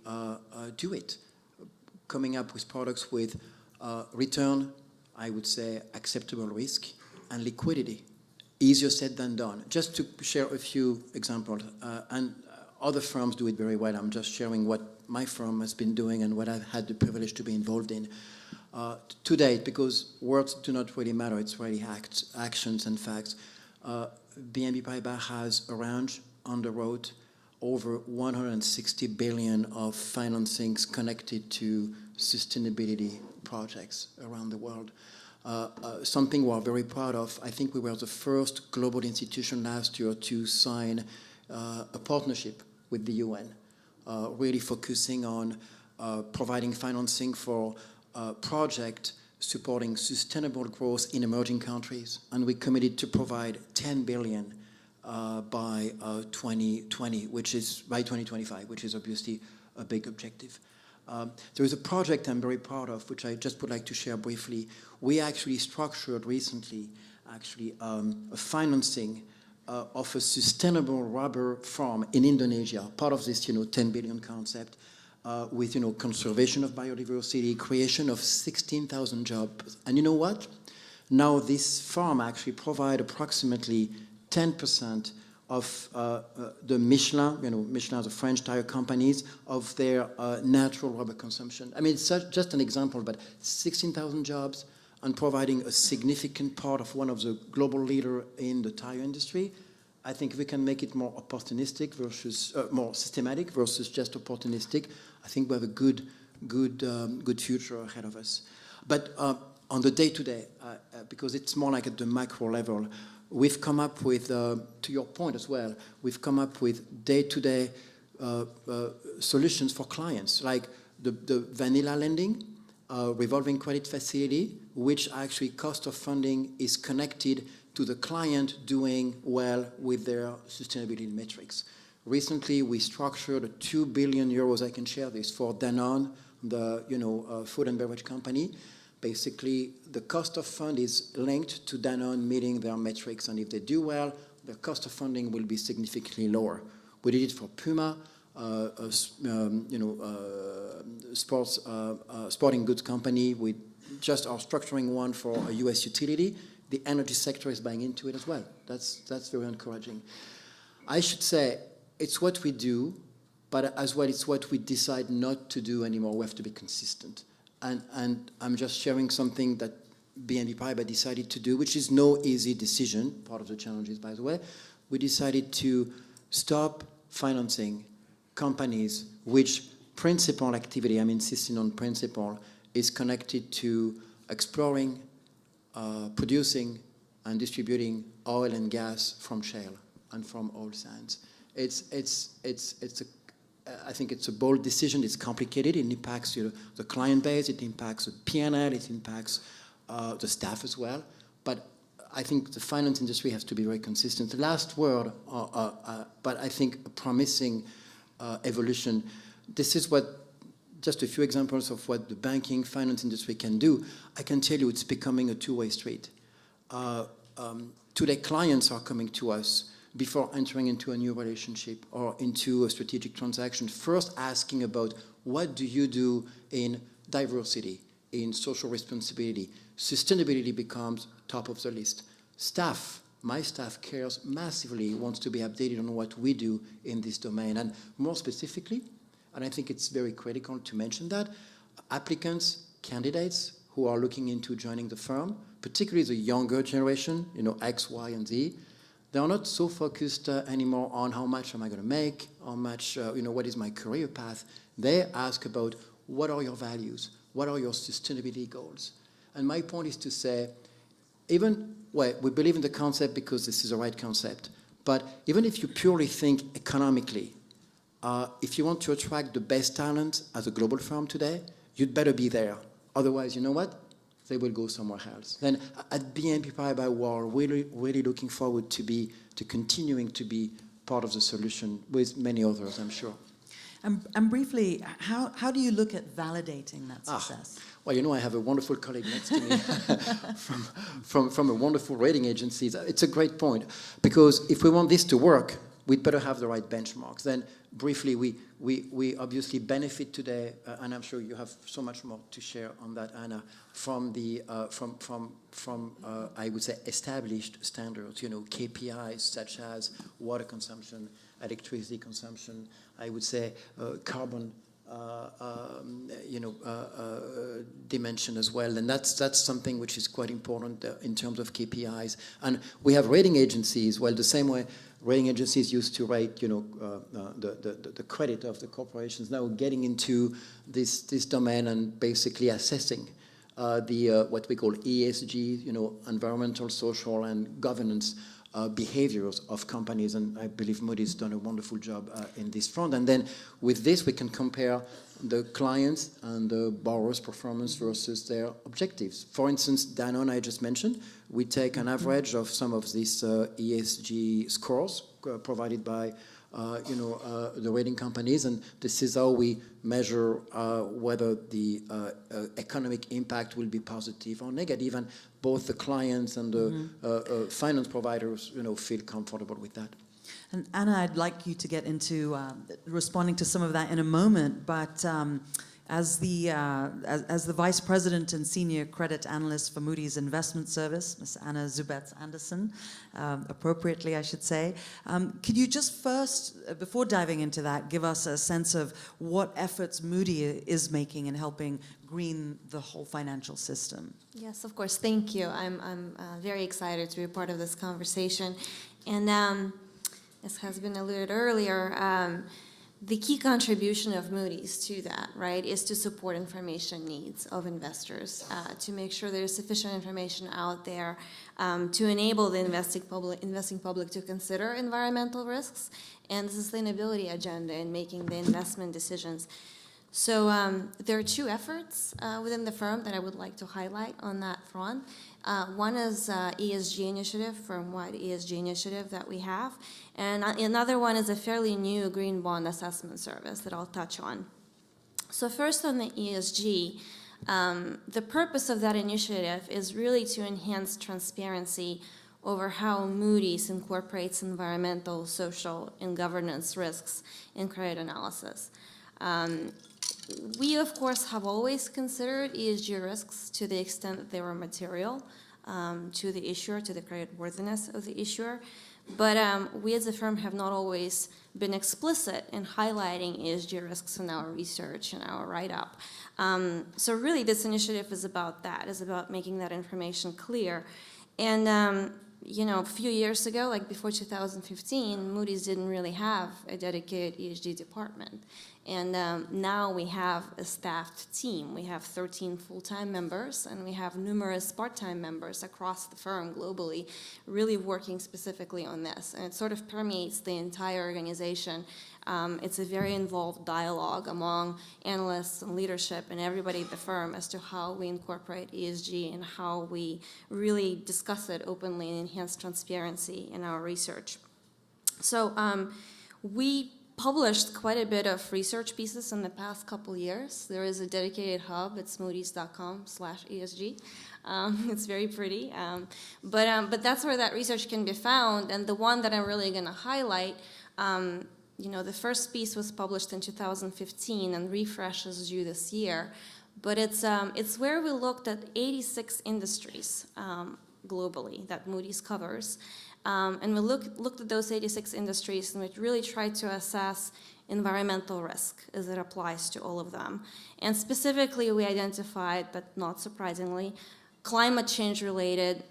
do it, coming up with products with return, I would say, acceptable risk, and liquidity. Easier said than done. Just to share a few examples, and other firms do it very well. I'm just sharing what my firm has been doing and what I've had the privilege to be involved in to date, because words do not really matter. It's really actions and facts. BNP Paribas has arranged on the road over 160 billion of financings connected to sustainability projects around the world. Something we're very proud of. I think we were the first global institution last year to sign a partnership with the UN, really focusing on providing financing for projects supporting sustainable growth in emerging countries. And we committed to provide 10 billion by 2020, which is by 2025, which is obviously a big objective. There is a project I'm very proud of, which I just would like to share briefly. We actually structured recently, a financing of a sustainable rubber farm in Indonesia, part of this 10 billion concept, with conservation of biodiversity, creation of 16,000 jobs. And you know what? Now this farm actually provides approximately 10% of the Michelin, Michelin is a French tire companies, of their natural rubber consumption. I mean, it's just an example, but 16,000 jobs and providing a significant part of one of the global leader in the tire industry. I think we can make it more opportunistic versus more systematic versus just opportunistic. I think we have a good future ahead of us. But on the day-to-day, because it's more like at the macro level, we've come up with, to your point as well, we've come up with day-to-day solutions for clients, like the vanilla lending, revolving credit facility, which actually cost of funding is connected to the client doing well with their sustainability metrics. Recently, we structured a 2 billion euros, I can share this, for Danone, the food and beverage company. Basically, the cost of fund is linked to Danone meeting their metrics, and if they do well, their cost of funding will be significantly lower. We did it for Puma, sporting goods company. We just are structuring one for a US utility. The energy sector is buying into it as well. That's very encouraging. I should say it's what we do, but as well it's what we decide not to do anymore. We have to be consistent. And I'm just sharing something that BNP Paribas decided to do, which is no easy decision, part of the challenges, by the way. We decided to stop financing companies which principal activity, I'm insisting on principle, is connected to exploring, producing, and distributing oil and gas from shale and from oil sands. I think it's a bold decision. It's complicated. It impacts the client base. It impacts the P&L. It impacts the staff as well. But I think the finance industry has to be very consistent. The last word, but I think a promising evolution. This is just a few examples of what the banking finance industry can do. I can tell you it's becoming a two-way street. Today, clients are coming to us before entering into a new relationship or into a strategic transaction, first asking about what do you do in diversity, in social responsibility. Sustainability becomes top of the list. Staff, my staff cares massively, wants to be updated on what we do in this domain. And more specifically, and I think it's very critical to mention that, applicants, candidates who are looking into joining the firm, particularly the younger generation, X, Y, and Z, they are not so focused anymore on how much am I going to make, how much, what is my career path. They ask about what are your values, what are your sustainability goals. And my point is to say, we believe in the concept because this is the right concept, but even if you purely think economically, if you want to attract the best talent as a global firm today, you'd better be there. Otherwise, you know what? They will go somewhere else. Then at BNP Paribas, we're really looking forward to continuing to be part of the solution with many others, I'm sure. And briefly, how do you look at validating that success? Well, I have a wonderful colleague next to me from a wonderful rating agency. It's a great point, because if we want this to work, we'd better have the right benchmarks. Then briefly, we obviously benefit today, and I'm sure you have so much more to share on that, Anna, from the I would say established standards, KPIs such as water consumption, electricity consumption, I would say carbon dimension as well, and that's something which is quite important in terms of KPIs. And we have rating agencies. Well, the same way rating agencies used to rate, the credit of the corporations. Now getting into this domain and basically assessing what we call ESG, environmental, social, and governance behaviors of companies, and I believe Moody's done a wonderful job in this front. And then with this, we can compare the clients and the borrowers' performance versus their objectives. For instance, Danone, I just mentioned, we take an average of some of these ESG scores provided by the rating companies, and this is how we measure whether the economic impact will be positive or negative, and both the clients and the finance providers, feel comfortable with that. And Anna, I'd like you to get into responding to some of that in a moment, but as the Vice President and Senior Credit Analyst for Moody's Investment Service, Ms. Anna Zubets-Andersen, appropriately I should say, could you just first, before diving into that, give us a sense of what efforts Moody is making in helping green the whole financial system? Yes, of course, thank you. I'm very excited to be a part of this conversation. And as has been alluded earlier, the key contribution of Moody's to that, right, is to support information needs of investors, to make sure there's sufficient information out there to enable the investing public to consider environmental risks and the sustainability agenda in making the investment decisions. So there are two efforts within the firm that I would like to highlight on that front. One is Esg Initiative, firm-wide Esg Initiative that we have. And another one is a fairly new green bond assessment service that I'll touch on. So first on the ESG, the purpose of that initiative is really to enhance transparency over how Moody's incorporates environmental, social, and governance risks in credit analysis. We, of course, have always considered ESG risks to the extent that they were material to the issuer, to the creditworthiness of the issuer. But we as a firm have not always been explicit in highlighting ESG risks in our research and our write-up. So really this initiative is about that, is about making that information clear. And a few years ago, like before 2015, Moody's didn't really have a dedicated ESG department. And now we have a staffed team. We have 13 full-time members, and we have numerous part-time members across the firm globally really working specifically on this. And it sort of permeates the entire organization. It's a very involved dialogue among analysts and leadership and everybody at the firm as to how we incorporate ESG and how we really discuss it openly and enhance transparency in our research. So we published quite a bit of research pieces in the past couple years. There is a dedicated hub. It's moodys.com/ESG. It's very pretty. But that's where that research can be found. And the one that I'm really going to highlight, the first piece was published in 2015 and Refresh is due this year. But it's where we looked at 86 industries globally that Moody's covers. And we looked at those 86 industries and we really tried to assess environmental risk as it applies to all of them. And specifically we identified, but not surprisingly, climate change related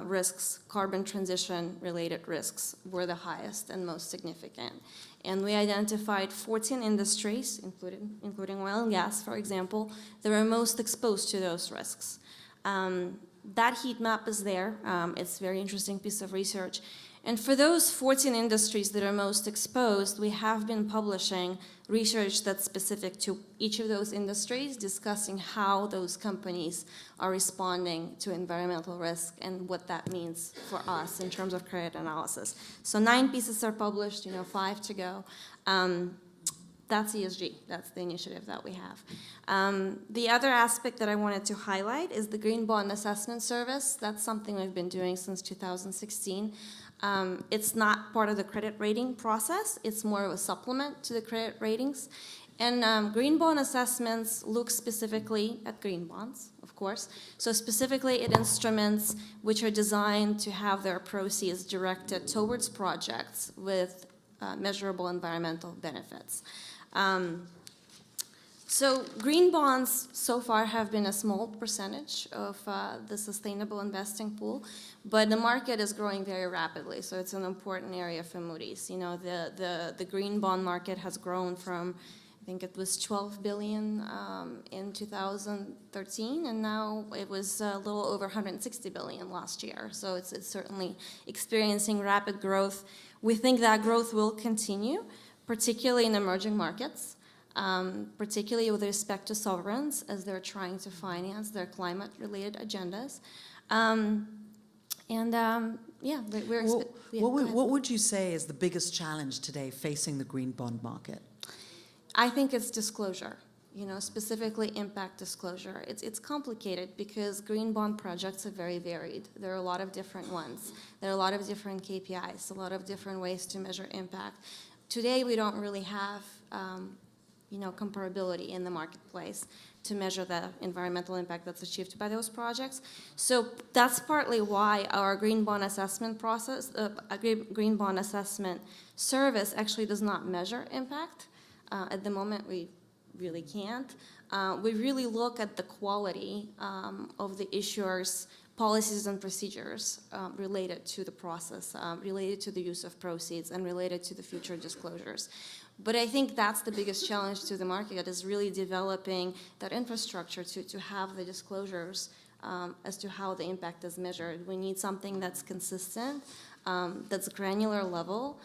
risks, carbon transition related risks were the highest and most significant. And we identified 14 industries, including oil and gas, for example, that were most exposed to those risks. That heat map is there. It's a very interesting piece of research. And for those 14 industries that are most exposed, we have been publishing research that's specific to each of those industries, discussing how those companies are responding to environmental risk and what that means for us in terms of credit analysis. So 9 pieces are published, 5 to go. That's ESG. That's the initiative that we have. The other aspect that I wanted to highlight is the Green Bond Assessment Service. That's something we've been doing since 2016. It's not part of the credit rating process. It's more of a supplement to the credit ratings. And green bond assessments look specifically at green bonds, of course. So specifically at instruments which are designed to have their proceeds directed towards projects with measurable environmental benefits. So green bonds so far have been a small percentage of the sustainable investing pool, but the market is growing very rapidly, so it's an important area for Moody's. The green bond market has grown from, I think it was 12 billion in 2013, and now it was a little over 160 billion last year. So it's certainly experiencing rapid growth. We think that growth will continue, particularly in emerging markets. Particularly with respect to sovereigns as they're trying to finance their climate-related agendas. yeah, we're What would you say is the biggest challenge today facing the green bond market? I think it's disclosure, specifically impact disclosure. It's complicated because green bond projects are very varied. There are a lot of different ones. There are a lot of different KPIs, a lot of different ways to measure impact. Today, we don't really have, comparability in the marketplace to measure the environmental impact that's achieved by those projects. So that's partly why our green bond assessment process, green bond assessment service actually does not measure impact. At the moment, we really can't. We really look at the quality of the issuer's policies and procedures related to the process, related to the use of proceeds, and related to the future disclosures. But I think that's the biggest challenge to the market, is really developing that infrastructure to have the disclosures as to how the impact is measured. We need something that's consistent, that's granular level,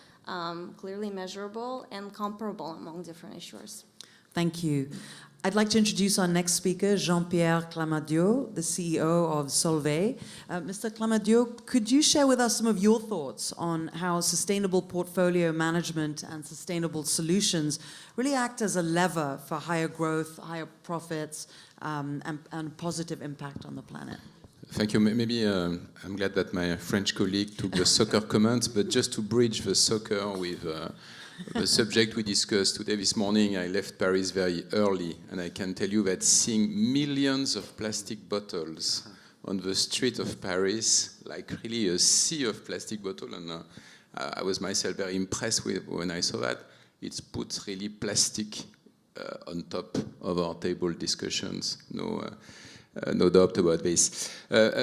clearly measurable, and comparable among different issuers. Thank you. I'd like to introduce our next speaker, Jean-Pierre Clamadieu, the CEO of Solvay. Mr. Clamadieu, could you share with us some of your thoughts on how sustainable portfolio management and sustainable solutions really act as a lever for higher growth, higher profits, and positive impact on the planet? Thank you. Maybe I'm glad that my French colleague took the soccer comments, but just to bridge the soccer with the subject we discussed today, this morning, I left Paris very early, and I can tell you that seeing millions of plastic bottles on the street of Paris, like really a sea of plastic bottles, and I was myself very impressed when I saw that. It puts really plastic on top of our table discussions. No doubt about this.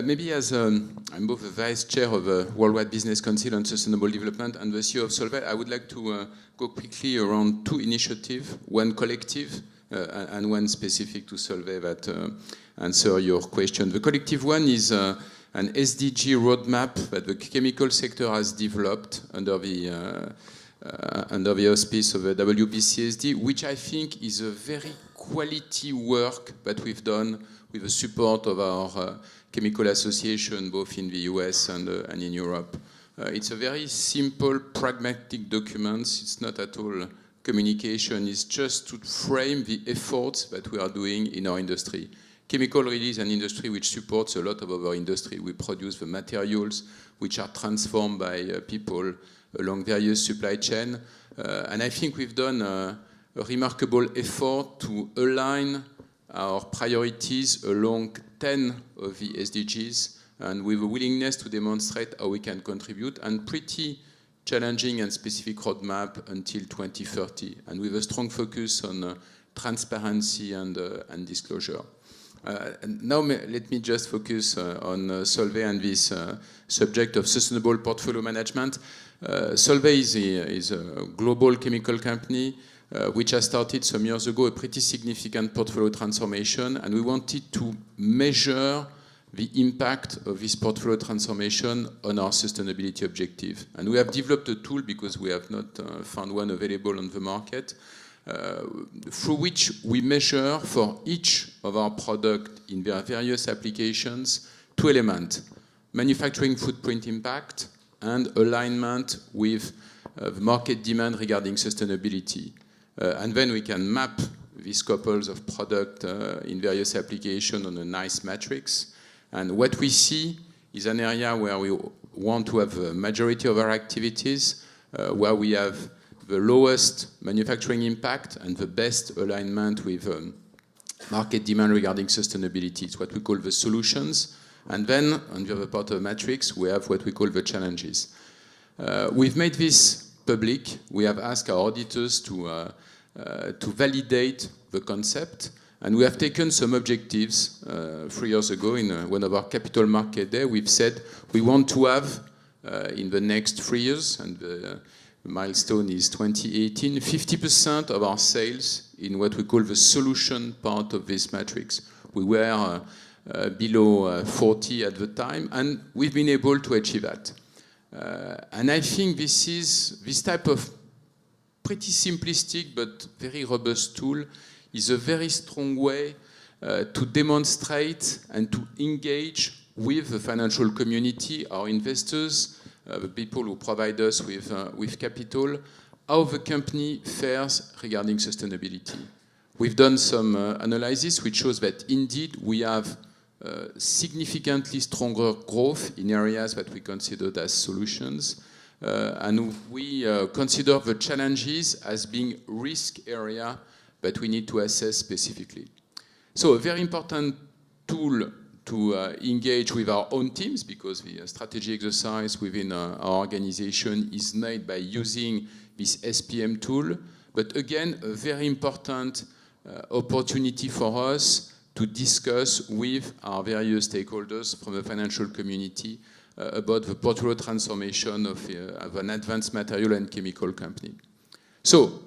Maybe as I'm both the Vice Chair of the Worldwide Business Council on Sustainable Development and the CEO of Solvay, I would like to go quickly around two initiatives, one collective and one specific to Solvay that answer your question. The collective one is an SDG roadmap that the chemical sector has developed under the auspice of the WBCSD, which I think is a very quality work that we've done with the support of our chemical association, both in the US and in Europe. It's a very simple, pragmatic document. It's not at all communication. It's just to frame the efforts that we are doing in our industry. Chemical really is an industry which supports a lot of our industry. We produce the materials which are transformed by people along various supply chains. And I think we've done a remarkable effort to align our priorities along 10 of the SDGs, and with a willingness to demonstrate how we can contribute, and pretty challenging and specific roadmap until 2030, and with a strong focus on transparency and disclosure. And now let me just focus on Solvay and this subject of sustainable portfolio management. Solvay is a global chemical company which has started some years ago a pretty significant portfolio transformation, and we wanted to measure the impact of this portfolio transformation on our sustainability objective. And we have developed a tool, because we have not found one available on the market, through which we measure for each of our products in their various applications two elements: manufacturing footprint impact and alignment with the market demand regarding sustainability. And then we can map these couples of products in various applications on a nice matrix. And what we see is an area where we want to have a majority of our activities, where we have the lowest manufacturing impact and the best alignment with market demand regarding sustainability. It's what we call the solutions. And then on the other part of the matrix, we have what we call the challenges. We've made this public. We have asked our auditors to validate the concept, and we have taken some objectives 3 years ago in one of our capital market day. We've said we want to have in the next 3 years, and the milestone is 2018, 50% of our sales in what we call the solution part of this matrix. We were below 40 at the time, and we've been able to achieve that. And I think this type of pretty simplistic but very robust tool is a very strong way to demonstrate and to engage with the financial community, our investors, the people who provide us with capital, how the company fares regarding sustainability. We've done some analysis which shows that indeed we have significantly stronger growth in areas that we considered as solutions. And we consider the challenges as being risk area that we need to assess specifically. So a very important tool to engage with our own teams, because the strategy exercise within our organization is made by using this SPM tool. But again, a very important opportunity for us to discuss with our various stakeholders from the financial community about the portfolio transformation of an advanced material and chemical company. So,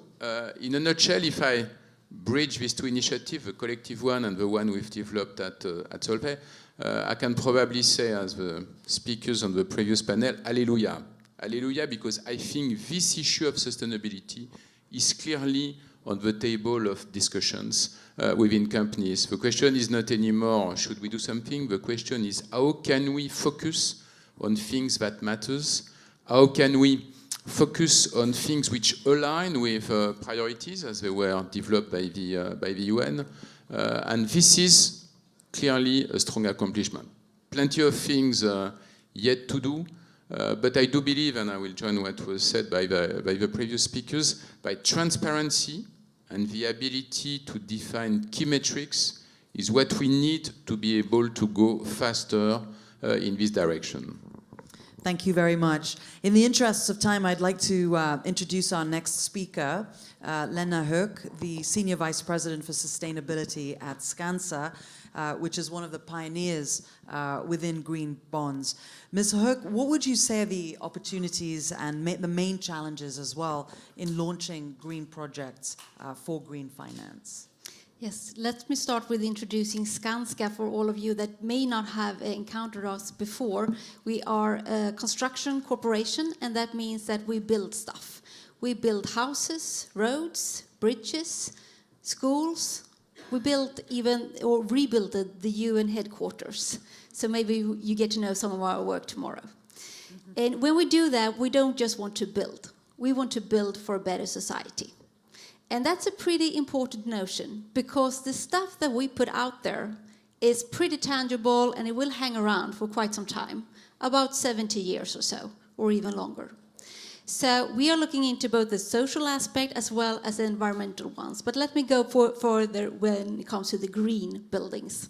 in a nutshell, if I bridge these two initiatives, the collective one and the one we've developed at Solheim, I can probably say, as the speakers on the previous panel, Alleluia. Alleluia, because I think this issue of sustainability is clearly on the table of discussions within companies. The question is not anymore, should we do something? The question is, how can we focus on things that matters? How can we focus on things which align with priorities as they were developed by the UN? And this is clearly a strong accomplishment. Plenty of things yet to do, but I do believe, and I will join what was said by the previous speakers, by transparency and the ability to define key metrics is what we need to be able to go faster in this direction. Thank you very much. In the interests of time, I'd like to introduce our next speaker, Lena Höök, the Senior Vice President for Sustainability at Skanska, which is one of the pioneers within green bonds. Ms. Höök, what would you say are the opportunities and the main challenges as well in launching green projects for green finance? Yes, let me start with introducing Skanska for all of you that may not have encountered us before. We are a construction corporation, and that means that we build stuff. We build houses, roads, bridges, schools. We built even, or rebuilt the UN headquarters. So maybe you get to know some of our work tomorrow. Mm-hmm. And when we do that, we don't just want to build. We want to build for a better society. And that's a pretty important notion, because the stuff that we put out there is pretty tangible, and it will hang around for quite some time, about 70 years or so, or even longer. So we are looking into both the social aspect as well as the environmental ones. But let me go further when it comes to the green buildings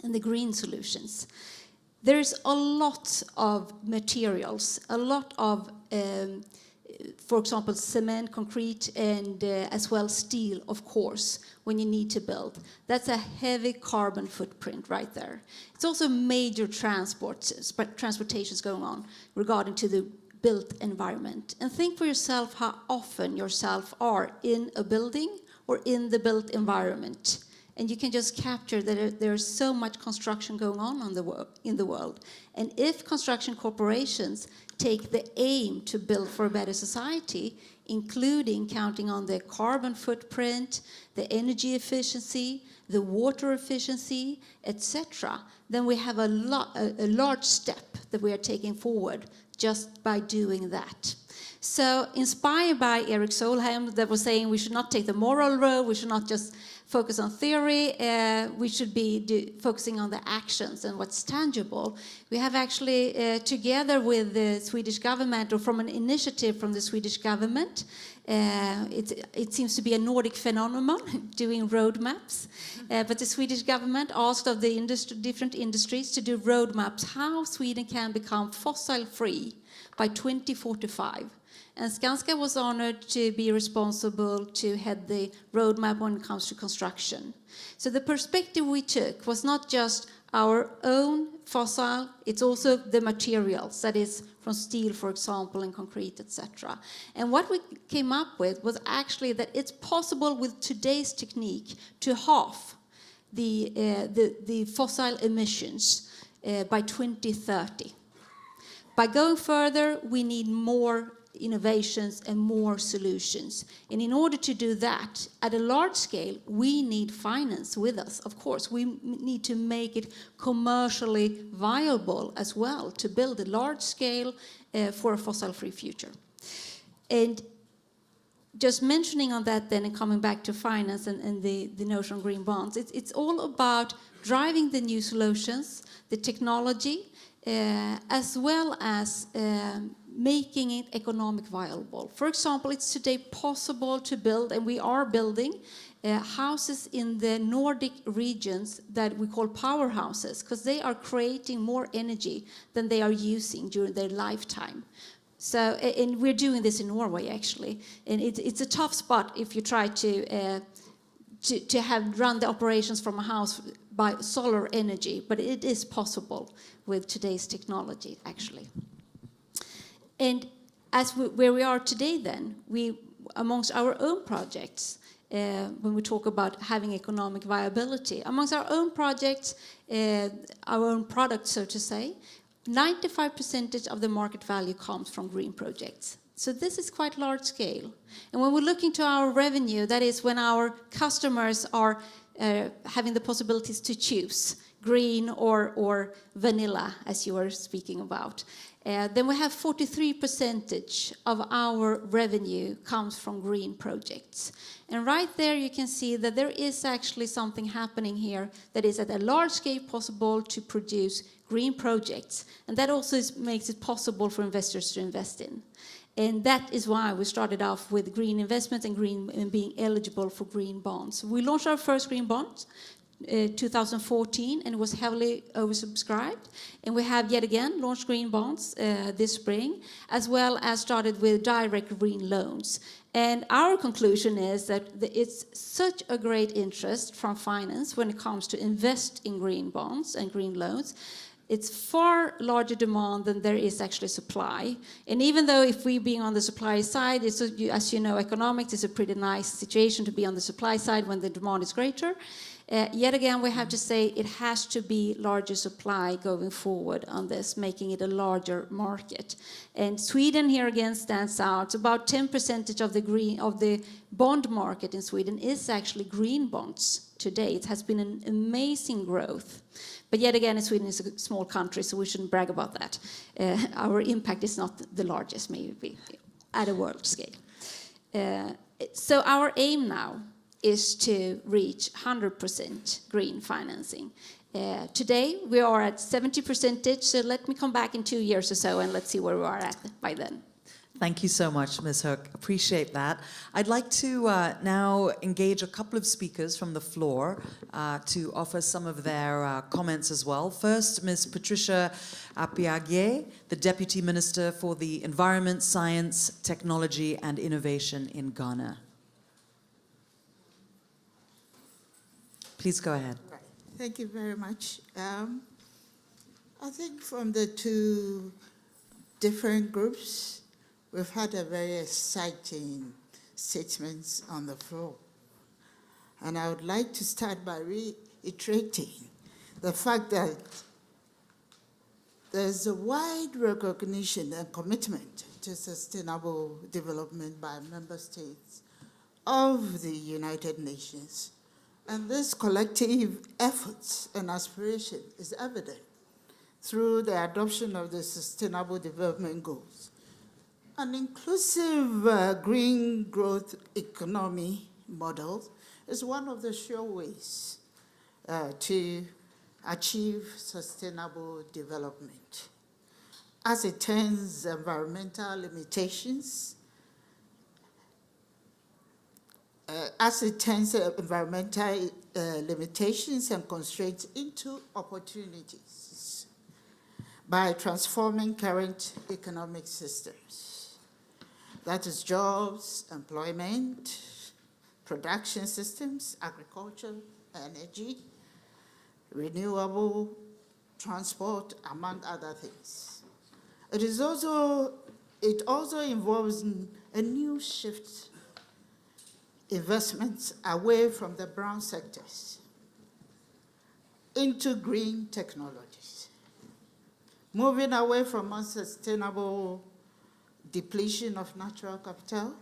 and the green solutions. There's a lot of materials, a lot of for example, cement, concrete, and as well steel, of course, when you need to build. That's a heavy carbon footprint right there. It's also major transportations going on regarding to the built environment. And think for yourself how often yourself are in a building or in the built environment. And you can just capture that there's so much construction going on in the world. And if construction corporations take the aim to build for a better society, including counting on the carbon footprint, the energy efficiency, the water efficiency, etc., then we have a large step that we are taking forward just by doing that. So inspired by Erik Solheim that was saying we should not take the moral road, we should not just focus on theory, we should be focusing on the actions and what's tangible. We have actually, together with the Swedish government, or from an initiative from the Swedish government, it seems to be a Nordic phenomenon, doing roadmaps. But the Swedish government asked of the different industries to do roadmaps, how Sweden can become fossil-free by 2045. And Skanska was honored to be responsible to head the roadmap when it comes to construction. So the perspective we took was not just our own fossil, it's also the materials, that is from steel, for example, and concrete, etc. And what we came up with was actually that it's possible with today's technique to halve the fossil emissions by 2030. By going further, we need more innovations and more solutions. And in order to do that at a large scale, we need finance with us, of course. We need to make it commercially viable as well to build a large scale for a fossil-free future. And just mentioning on that then and coming back to finance and the notion of green bonds, it's all about driving the new solutions, the technology, as well as making it economic viable. For example, it's today possible to build, and we are building, houses in the Nordic regions that we call powerhouses, because they are creating more energy than they are using during their lifetime. So, and we're doing this in Norway actually, and it's a tough spot if you try to run the operations from a house by solar energy, but it is possible with today's technology actually. And as where we are today then, we amongst our own projects, when we talk about having economic viability, amongst our own projects, our own products so to say, 95% of the market value comes from green projects. So this is quite large scale. And when we look into our revenue, that is when our customers are having the possibilities to choose green or vanilla, as you were speaking about, then we have 43% of our revenue comes from green projects. And right there you can see that there is actually something happening here that is at a large scale possible to produce green projects. And that also makes it possible for investors to invest in. And that is why we started off with green investment and being eligible for green bonds. We launched our first green bond 2014, and it was heavily oversubscribed. And we have yet again launched green bonds this spring, as well as started with direct green loans. And our conclusion is that it's such a great interest from finance when it comes to invest in green bonds and green loans. It's far larger demand than there is actually supply. And even though if we being on the supply side, as you know, economics is a pretty nice situation to be on the supply side when the demand is greater. Yet again, we have to say it has to be larger supply going forward on this, making it a larger market. And Sweden here again stands out. About 10% of the bond market in Sweden is actually green bonds today. It has been an amazing growth. But yet again, Sweden is a small country, so we shouldn't brag about that. Our impact is not the largest, maybe, at a world scale. So our aim now is to reach 100% green financing. Today, we are at 70%, so let me come back in 2 years or so, and let's see where we are at by then. Thank you so much, Ms. Hook. Appreciate that. I'd like to now engage a couple of speakers from the floor to offer some of their comments as well. First, Ms. Patricia Apiagie, the Deputy Minister for the Environment, Science, Technology and Innovation in Ghana. Please go ahead. Right. Thank you very much. I think from the two different groups, we've had a very exciting statements on the floor. And I would like to start by reiterating the fact that there's a wide recognition and commitment to sustainable development by member states of the United Nations. And this collective efforts and aspiration is evident through the adoption of the Sustainable Development Goals. An inclusive green growth economy model is one of the sure ways to achieve sustainable development. As it turns environmental limitations, limitations and constraints into opportunities by transforming current economic systems. That is jobs, employment, production systems, agriculture, energy, renewable transport, among other things. It also involves a new shift investments away from the brown sectors into green technologies, moving away from unsustainable depletion of natural capital,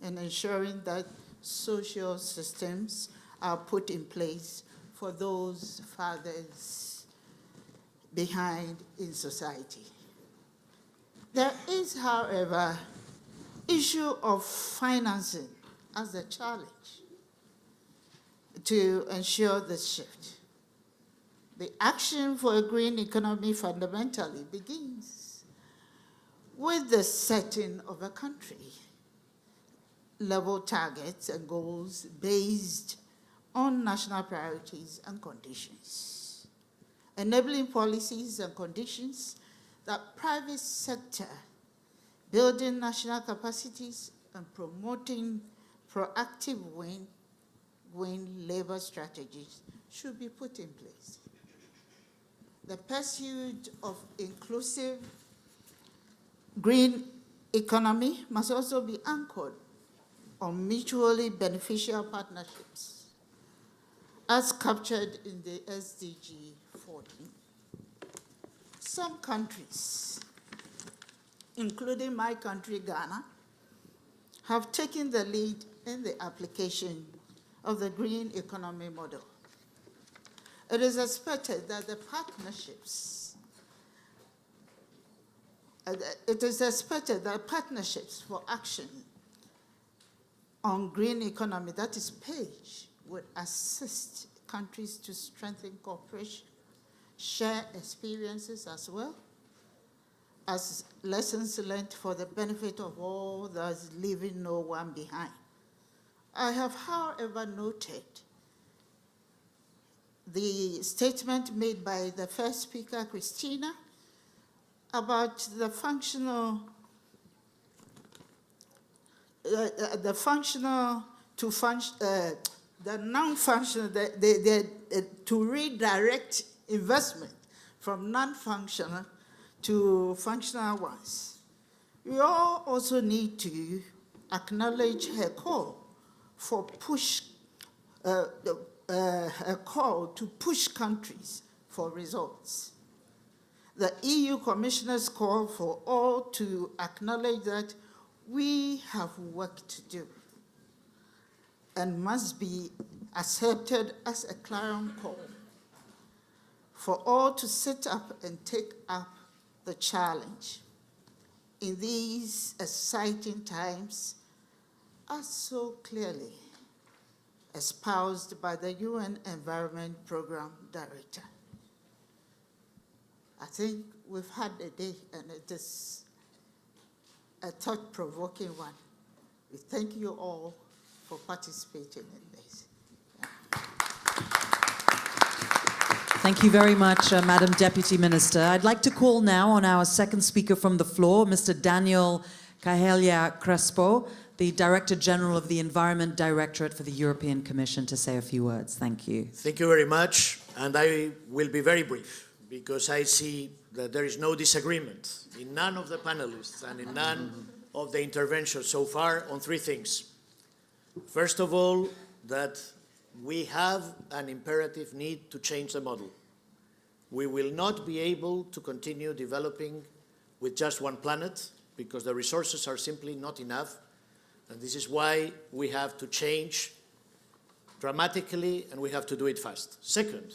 and ensuring that social systems are put in place for those fathers behind in society. There is, however, issue of financing as a challenge to ensure this shift. The action for a green economy fundamentally begins with the setting of a country-level targets and goals based on national priorities and conditions, enabling policies and conditions that private sector, building national capacities and promoting proactive win-win labor strategies should be put in place. The pursuit of inclusive green economy must also be anchored on mutually beneficial partnerships, as captured in the SDG 14. Some countries, including my country, Ghana, have taken the lead in the application of the green economy model. It is expected that the partnerships for action on green economy, that is PAGE, would assist countries to strengthen cooperation, share experiences as well as lessons learned for the benefit of all, thus leaving no one behind. I have, however, noted the statement made by the first speaker, Christina, about the non-functional, to redirect investment from non-functional to functional ones. We all also need to acknowledge her call for a call to push countries for results. The EU Commissioner's call for all to acknowledge that we have work to do and must be accepted as a clarion call for all to sit up and take up the challenge in these exciting times, as so clearly espoused by the UN Environment Program Director. I think we've had a day, and it is a thought-provoking one. We thank you all for participating in this. Thank you very much, Madam Deputy Minister. I'd like to call now on our second speaker from the floor, Mr. Daniel Cahelia Crespo, the Director General of the Environment Directorate for the European Commission, to say a few words. Thank you. Thank you very much, and I will be very brief, because I see that there is no disagreement in none of the panelists and in none of the interventions so far on three things. First of all, that we have an imperative need to change the model. We will not be able to continue developing with just one planet because the resources are simply not enough, and this is why we have to change dramatically, and we have to do it fast. Second,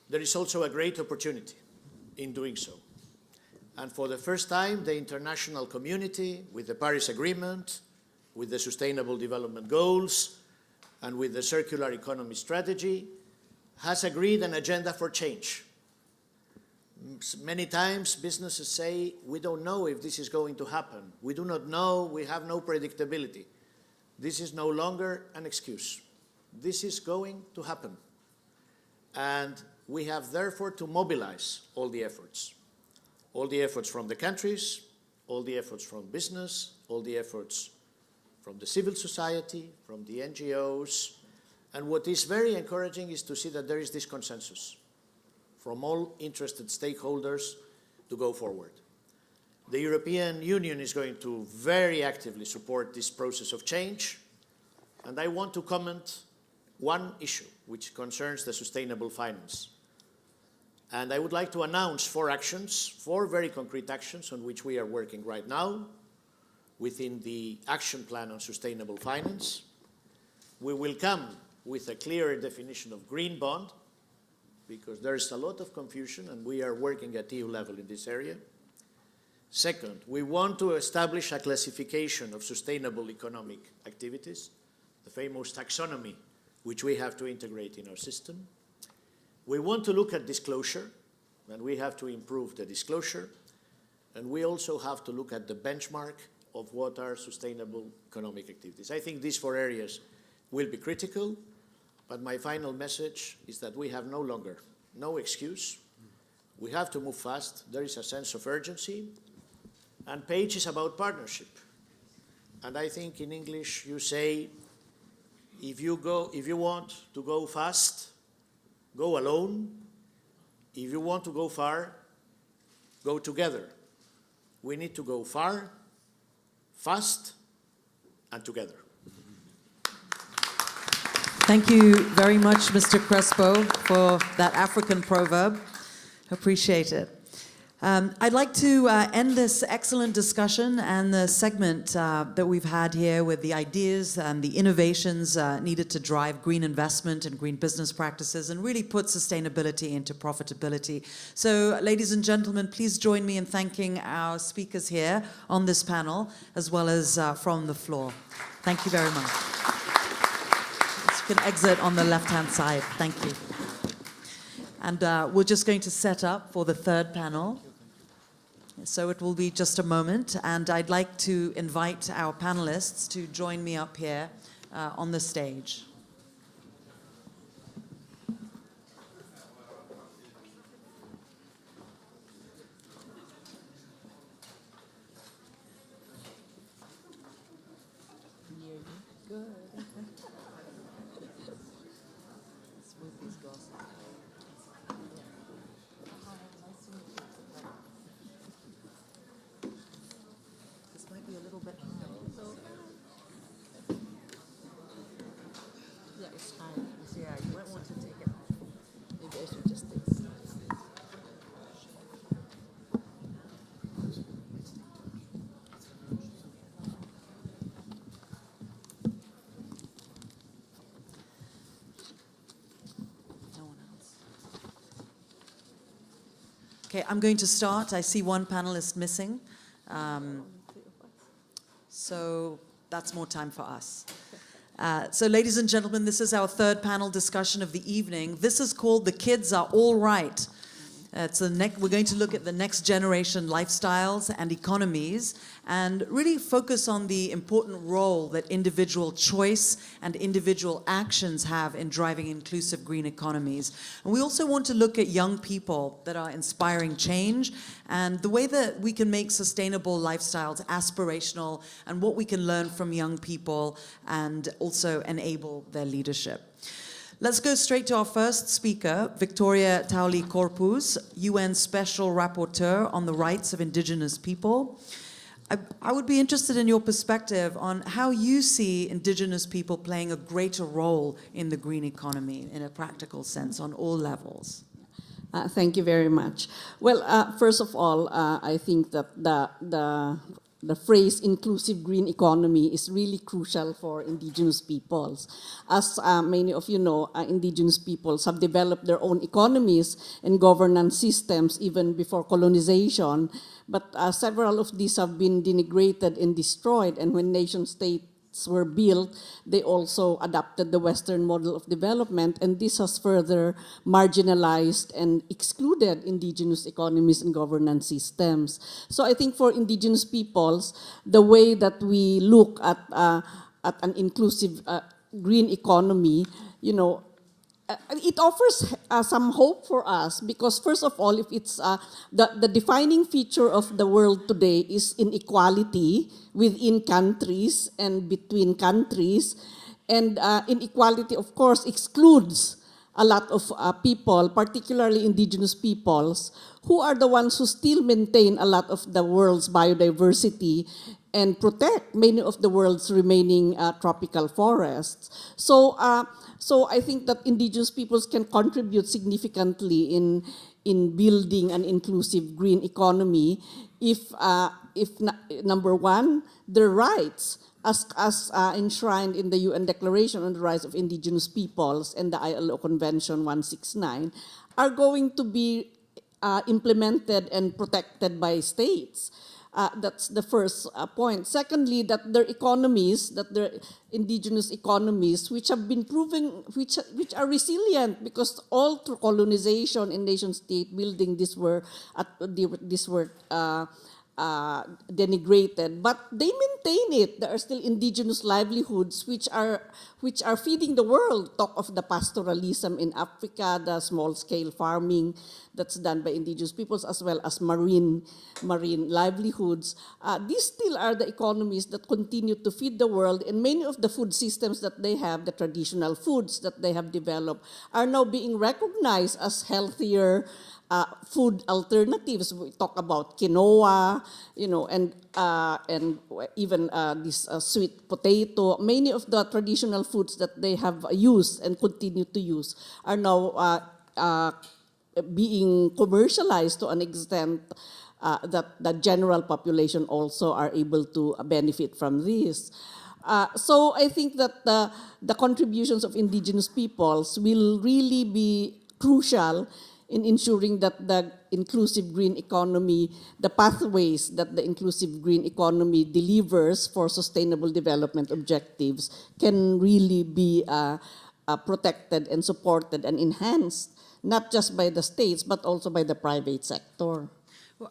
there is also a great opportunity in doing so. And for the first time, the international community, with the Paris Agreement, with the Sustainable Development Goals, and with the Circular Economy Strategy, has agreed an agenda for change. Many times, businesses say, we don't know if this is going to happen. We do not know, we have no predictability. This is no longer an excuse. This is going to happen. And we have therefore to mobilize all the efforts from the countries, all the efforts from business, all the efforts from the civil society, from the NGOs. And what is very encouraging is to see that there is this consensus from all interested stakeholders to go forward. The European Union is going to very actively support this process of change. And I want to comment one issue which concerns the sustainable finance. And I would like to announce 4 actions, 4 very concrete actions on which we are working right now within the Action Plan on Sustainable Finance. We will come with a clearer definition of green bond, because there is a lot of confusion and we are working at EU level in this area. Second, we want to establish a classification of sustainable economic activities, the famous taxonomy, which we have to integrate in our system. We want to look at disclosure, and we have to improve the disclosure. And we also have to look at the benchmark of what are sustainable economic activities. I think these 4 areas will be critical, but my final message is that we have no excuse. We have to move fast. There is a sense of urgency. And PAGE is about partnership. And I think in English you say, if you want to go fast, go alone. If you want to go far, go together. We need to go far, fast, and together. Thank you very much, Mr. Crespo, for that African proverb. Appreciate it. I'd like to end this excellent discussion and the segment that we've had here with the ideas and the innovations needed to drive green investment and green business practices and really put sustainability into profitability. So, ladies and gentlemen, please join me in thanking our speakers here on this panel, as well as from the floor. Thank you very much. You can exit on the left-hand side. Thank you. And we're just going to set up for the third panel. So it will be just a moment, and I'd like to invite our panelists to join me up here on the stage. Okay, I'm going to start. I see one panelist missing. So that's more time for us. So ladies and gentlemen, this is our third panel discussion of the evening. This is called The Kids Are All Right. We're going to look at the next generation lifestyles and economies and really focus on the important role that individual choice and individual actions have in driving inclusive green economies. And we also want to look at young people that are inspiring change and the way that we can make sustainable lifestyles aspirational and what we can learn from young people and also enable their leadership. Let's go straight to our first speaker, Victoria Tauli Corpuz, UN Special Rapporteur on the Rights of Indigenous People. I would be interested in your perspective on how you see Indigenous people playing a greater role in the green economy in a practical sense on all levels. Thank you very much. Well, first of all, I think that the phrase inclusive green economy is really crucial for indigenous peoples. As many of you know, indigenous peoples have developed their own economies and governance systems even before colonization, but several of these have been denigrated and destroyed, and when nation states were built, they also adopted the Western model of development, and this has further marginalized and excluded indigenous economies and governance systems. So I think for indigenous peoples, the way that we look at an inclusive green economy, it offers some hope for us because, first of all, if it's the defining feature of the world today is inequality within countries and between countries, and inequality, of course, excludes a lot of people, particularly indigenous peoples, who are the ones who still maintain a lot of the world's biodiversity and protect many of the world's remaining tropical forests. So I think that indigenous peoples can contribute significantly in building an inclusive green economy if number one, their rights as enshrined in the UN Declaration on the Rights of Indigenous Peoples and the ILO Convention 169 are going to be implemented and protected by states. That's the first point. Secondly, that their economies, that their indigenous economies, which have been proven, which are resilient, because all through colonization and nation-state building, these were denigrated, but they maintain it. There are still indigenous livelihoods which are feeding the world. Talk of the pastoralism in Africa, the small-scale farming that's done by indigenous peoples, as well as marine livelihoods. These still are the economies that continue to feed the world, and many of the food systems that they have, the traditional foods that they have developed, are now being recognized as healthier food alternatives. We talk about quinoa, and even this sweet potato. Many of the traditional foods that they have used and continue to use are now being commercialized to an extent that the general population also are able to benefit from this. So I think that the contributions of indigenous peoples will really be crucial in ensuring that the inclusive green economy, the pathways that the inclusive green economy delivers for sustainable development objectives can really be protected and supported and enhanced, not just by the states, but also by the private sector. Well,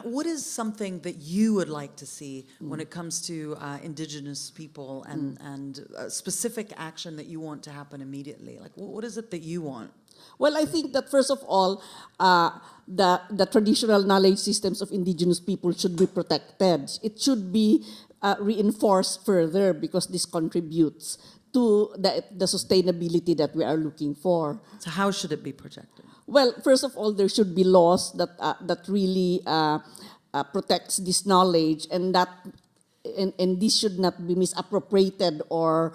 what is something that you would like to see when it comes to indigenous people and specific action that you want to happen immediately? Like, what is it that you want? Well, I think that first of all, the traditional knowledge systems of indigenous people should be protected. It should be reinforced further because this contributes to the sustainability that we are looking for. So how should it be protected? Well, first of all, there should be laws that really protects this knowledge, and this should not be misappropriated or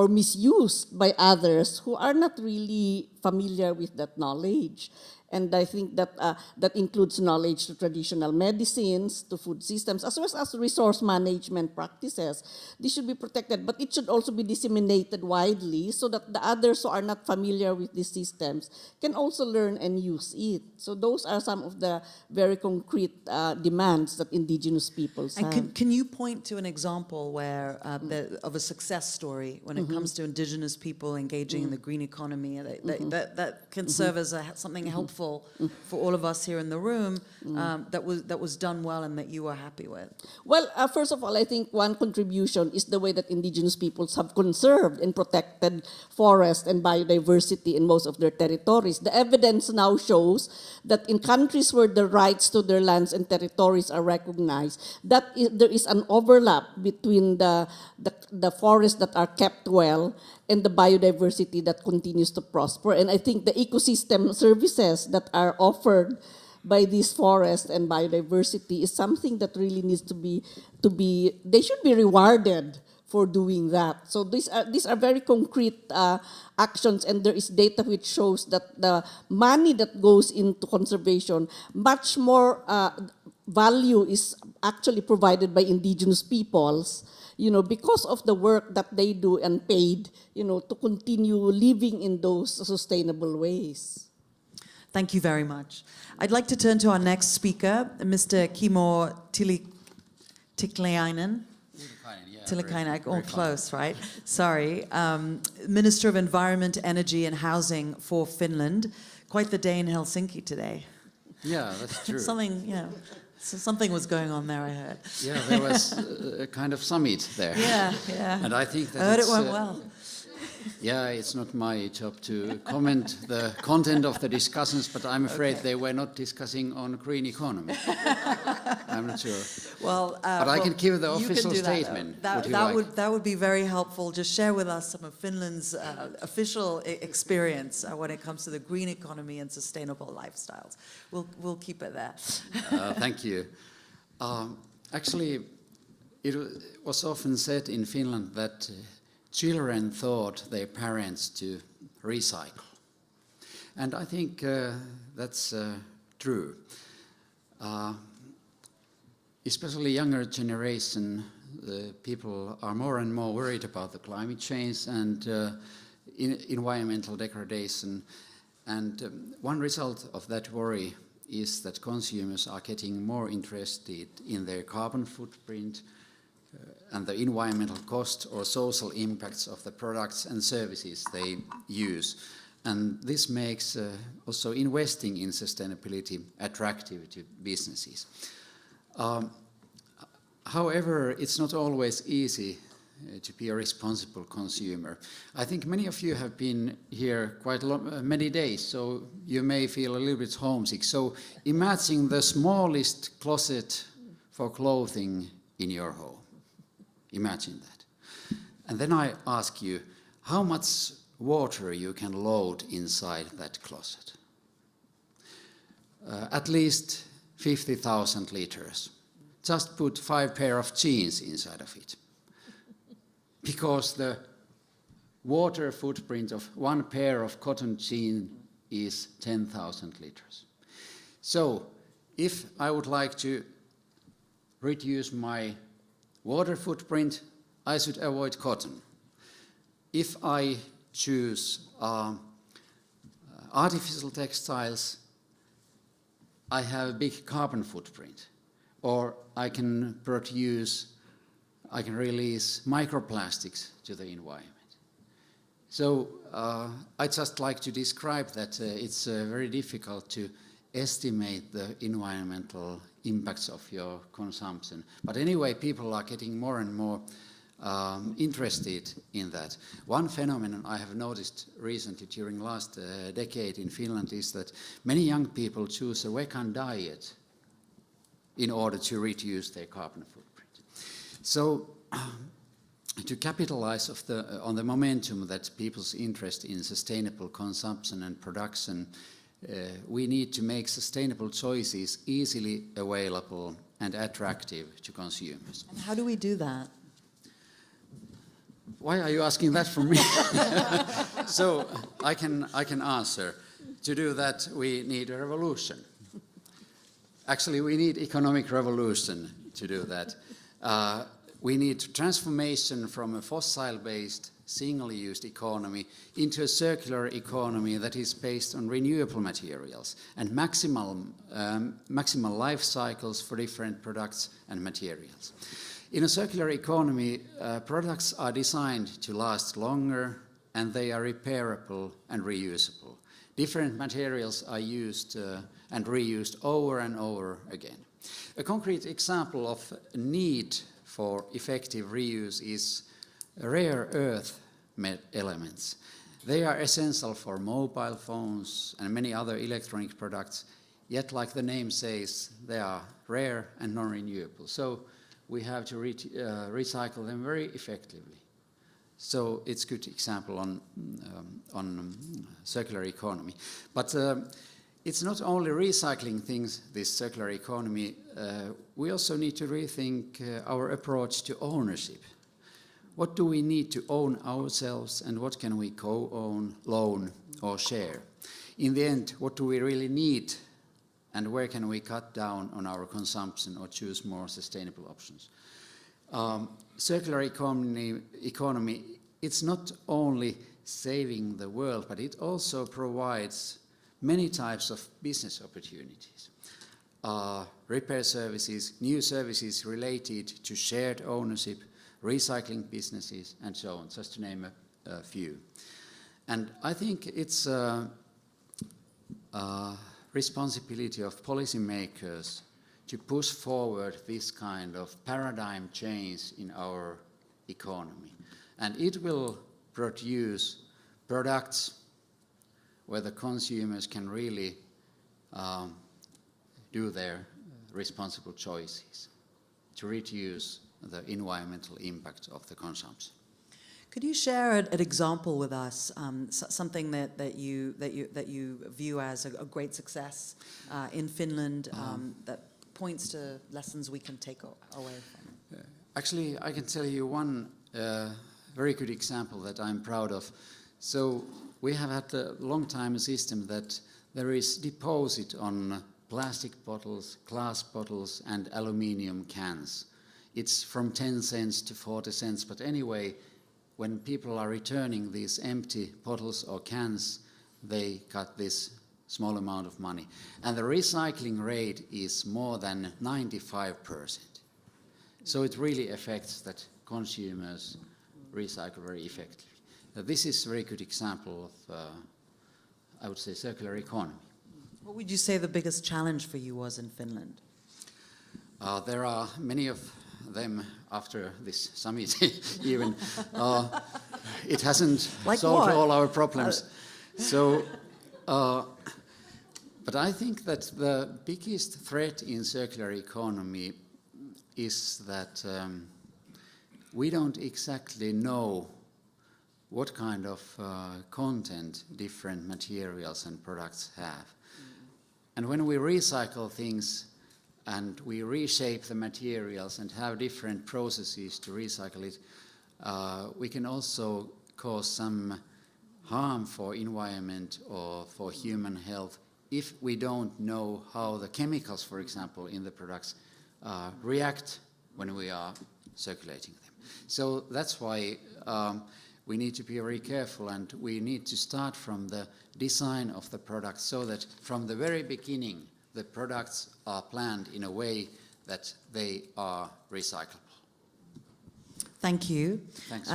misused by others who are not really familiar with that knowledge. And I think that that includes knowledge to traditional medicines, to food systems, as well as resource management practices. This should be protected, but it should also be disseminated widely so that the others who are not familiar with these systems can also learn and use it. So those are some of the very concrete demands that indigenous peoples have. And can you point to an example where of a success story when it comes to indigenous people engaging in the green economy that can serve as something helpful for all of us here in the room that was done well and that you were happy with? Well, first of all, I think one contribution is the way that indigenous peoples have conserved and protected forest and biodiversity in most of their territories. The evidence now shows that in countries where the rights to their lands and territories are recognized, there is an overlap between the forests that are kept well and the biodiversity that continues to prosper. And I think the ecosystem services that are offered by these forests and biodiversity is something that really needs to be they should be rewarded for doing that. So these are very concrete actions, and there is data which shows that the money that goes into conservation, much more value is actually provided by indigenous peoples, because of the work that they do and paid, to continue living in those sustainable ways. Thank you very much. I'd like to turn to our next speaker, Mr. Kimmo Tiilikainen. Tiilikainen, all close, right? Sorry. Minister of Environment, Energy and Housing for Finland. Quite the day in Helsinki today. Yeah, that's true. Something was going on there, I heard. Yeah, there was a kind of summit there. Yeah. And I think that I heard it went well. Yeah, it's not my job to comment the content of the discussions, but I'm afraid they were not discussing on green economy. I'm not sure. Well, but I can give the official statement. That would be very helpful. Just share with us some of Finland's official experience when it comes to the green economy and sustainable lifestyles. We'll keep it there. Thank you. Actually, it was often said in Finland that children taught their parents to recycle. And I think that's true. Especially younger generation, people are more and more worried about the climate change and environmental degradation. And one result of that worry is that consumers are getting more interested in their carbon footprint and the environmental cost or social impacts of the products and services they use. And this makes also investing in sustainability attractive to businesses. However, it's not always easy to be a responsible consumer. I think many of you have been here quite many days, so you may feel a little bit homesick. So imagine the smallest closet for clothing in your home. Imagine that. And then I ask you, how much water you can load inside that closet? At least 50,000 liters. Just put 5 pair of jeans inside of it. Because the water footprint of 1 pair of cotton jeans is 10,000 liters. So if I would like to reduce my water footprint, I should avoid cotton. If I choose artificial textiles, I have a big carbon footprint. Or I can release microplastics to the environment. So I just like to describe that it's very difficult to estimate the environmental impacts of your consumption. But anyway, people are getting more and more interested in that. One phenomenon I have noticed recently during last decade in Finland is that many young people choose a vegan diet in order to reduce their carbon footprint. So to capitalize on the momentum that people's interest in sustainable consumption and production, we need to make sustainable choices easily available and attractive to consumers. And how do we do that? Why are you asking that from me? So I can answer. To do that, we need a revolution. Actually, we need economic revolution to do that. We need transformation from a fossil-based, single-use economy into a circular economy that is based on renewable materials and maximal life cycles for different products and materials. In a circular economy, products are designed to last longer and they are repairable and reusable. Different materials are used and reused over and over again. A concrete example of need for effective reuse is rare earth elements. They are essential for mobile phones and many other electronic products, yet like the name says, they are rare and non-renewable. So we have to recycle them very effectively. So it's a good example on circular economy. But it's not only recycling things, this circular economy, we also need to rethink our approach to ownership. What do we need to own ourselves and what can we co-own, loan or share? In the end, what do we really need and where can we cut down on our consumption or choose more sustainable options? Circular economy, it's not only saving the world, but it also provides many types of business opportunities. Repair services, new services related to shared ownership, recycling businesses, and so on, just to name a few. And I think it's a responsibility of policymakers to push forward this kind of paradigm change in our economy. And it will produce products where the consumers can really do their responsible choices to reduce the environmental impact of the consumption. Could you share an example with us, something that you view as a great success in Finland that points to lessons we can take away from? Actually, I can tell you one very good example that I'm proud of. So we have had a long time a system that there is deposit on plastic bottles, glass bottles, and aluminium cans. It's from 10 cents to 40 cents, but anyway, when people are returning these empty bottles or cans, they got this small amount of money. And the recycling rate is more than 95%. So it really affects that consumers recycle very effectively. This is a very good example of, I would say, circular economy. What would you say the biggest challenge for you was in Finland? There are many of them after this summit even. It hasn't like solved what? all our problems. But I think that the biggest threat in circular economy is that we don't exactly know what kind of content different materials and products have. And when we recycle things and we reshape the materials and have different processes to recycle it, we can also cause some harm for environment or for human health if we don't know how the chemicals, for example, in the products react when we are circulating them. So that's why we need to be very careful, and we need to start from the design of the product so that from the very beginning the products are planned in a way that they are recyclable. Thank you. Thanks.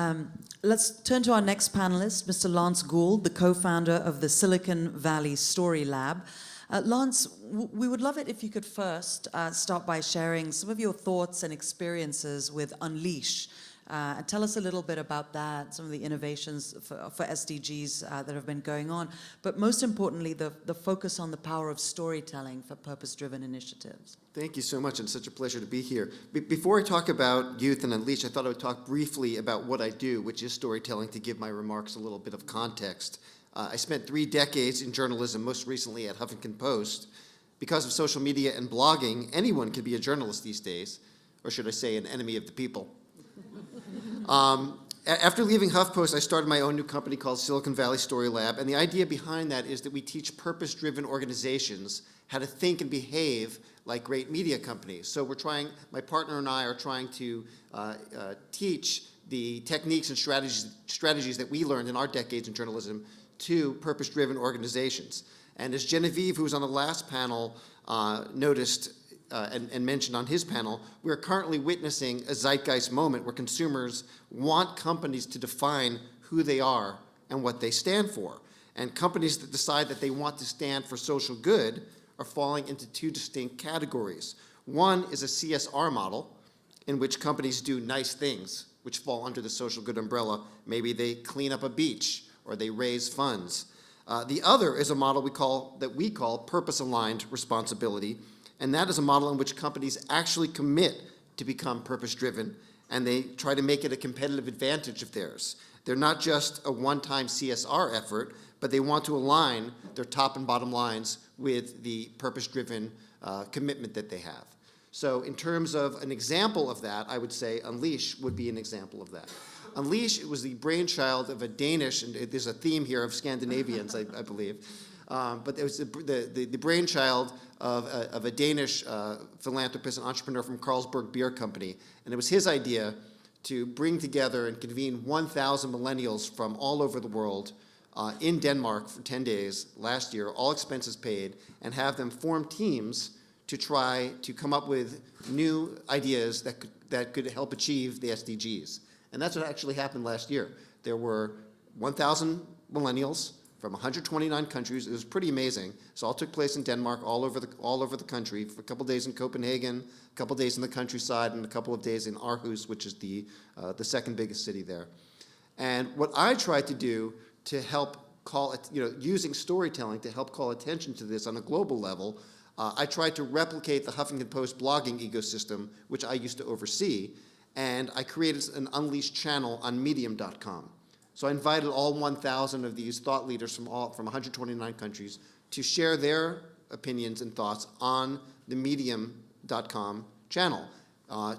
Let's turn to our next panelist, Mr. Lance Gould, the co-founder of the Silicon Valley Story Lab. Lance, we would love it if you could first start by sharing some of your thoughts and experiences with Unleash. And tell us a little bit about that, some of the innovations for SDGs that have been going on, but most importantly, the focus on the power of storytelling for purpose-driven initiatives. Thank you so much. It's such a pleasure to be here. Before I talk about Youth and Unleash, I thought I would talk briefly about what I do, which is storytelling, to give my remarks a little bit of context. I spent 3 decades in journalism, most recently at Huffington Post. Because of social media and blogging, anyone can be a journalist these days, or should I say an enemy of the people. After leaving HuffPost, I started my own new company called Silicon Valley Story Lab, and the idea behind that is that we teach purpose-driven organizations how to think and behave like great media companies. So we're trying, my partner and I are trying to teach the techniques and strategies that we learned in our decades in journalism to purpose-driven organizations. And as Genevieve, who was on the last panel, noticed and mentioned on his panel, we're currently witnessing a zeitgeist moment where consumers want companies to define who they are and what they stand for. And companies that decide that they want to stand for social good are falling into 2 distinct categories. One is a CSR model, in which companies do nice things, which fall under the social good umbrella. Maybe they clean up a beach, or they raise funds. The other is a model that we call purpose-aligned responsibility, and that is a model in which companies actually commit to become purpose-driven, and they try to make it a competitive advantage of theirs. They're not just a one-time CSR effort, but they want to align their top and bottom lines with the purpose-driven commitment that they have. So in terms of an example of that, I would say Unleash would be an example of that. Unleash was the brainchild of a Danish, and there's a theme here of Scandinavians, I believe, but it was the brainchild of a Danish philanthropist and entrepreneur from Carlsberg Beer Company. And it was his idea to bring together and convene 1,000 millennials from all over the world in Denmark for 10 days last year, all expenses paid, and have them form teams to try to come up with new ideas that could help achieve the SDGs. And that's what actually happened last year. There were 1,000 millennials from 129 countries. It was pretty amazing. This all took place in Denmark, all over the country, for a couple days in Copenhagen, a couple days in the countryside, and a couple of days in Aarhus, which is the second biggest city there. And what I tried to do to help call it, using storytelling to help call attention to this on a global level, I tried to replicate the Huffington Post blogging ecosystem, which I used to oversee, and I created an Unleashed channel on medium.com. So I invited all 1,000 of these thought leaders from 129 countries to share their opinions and thoughts on the medium.com channel.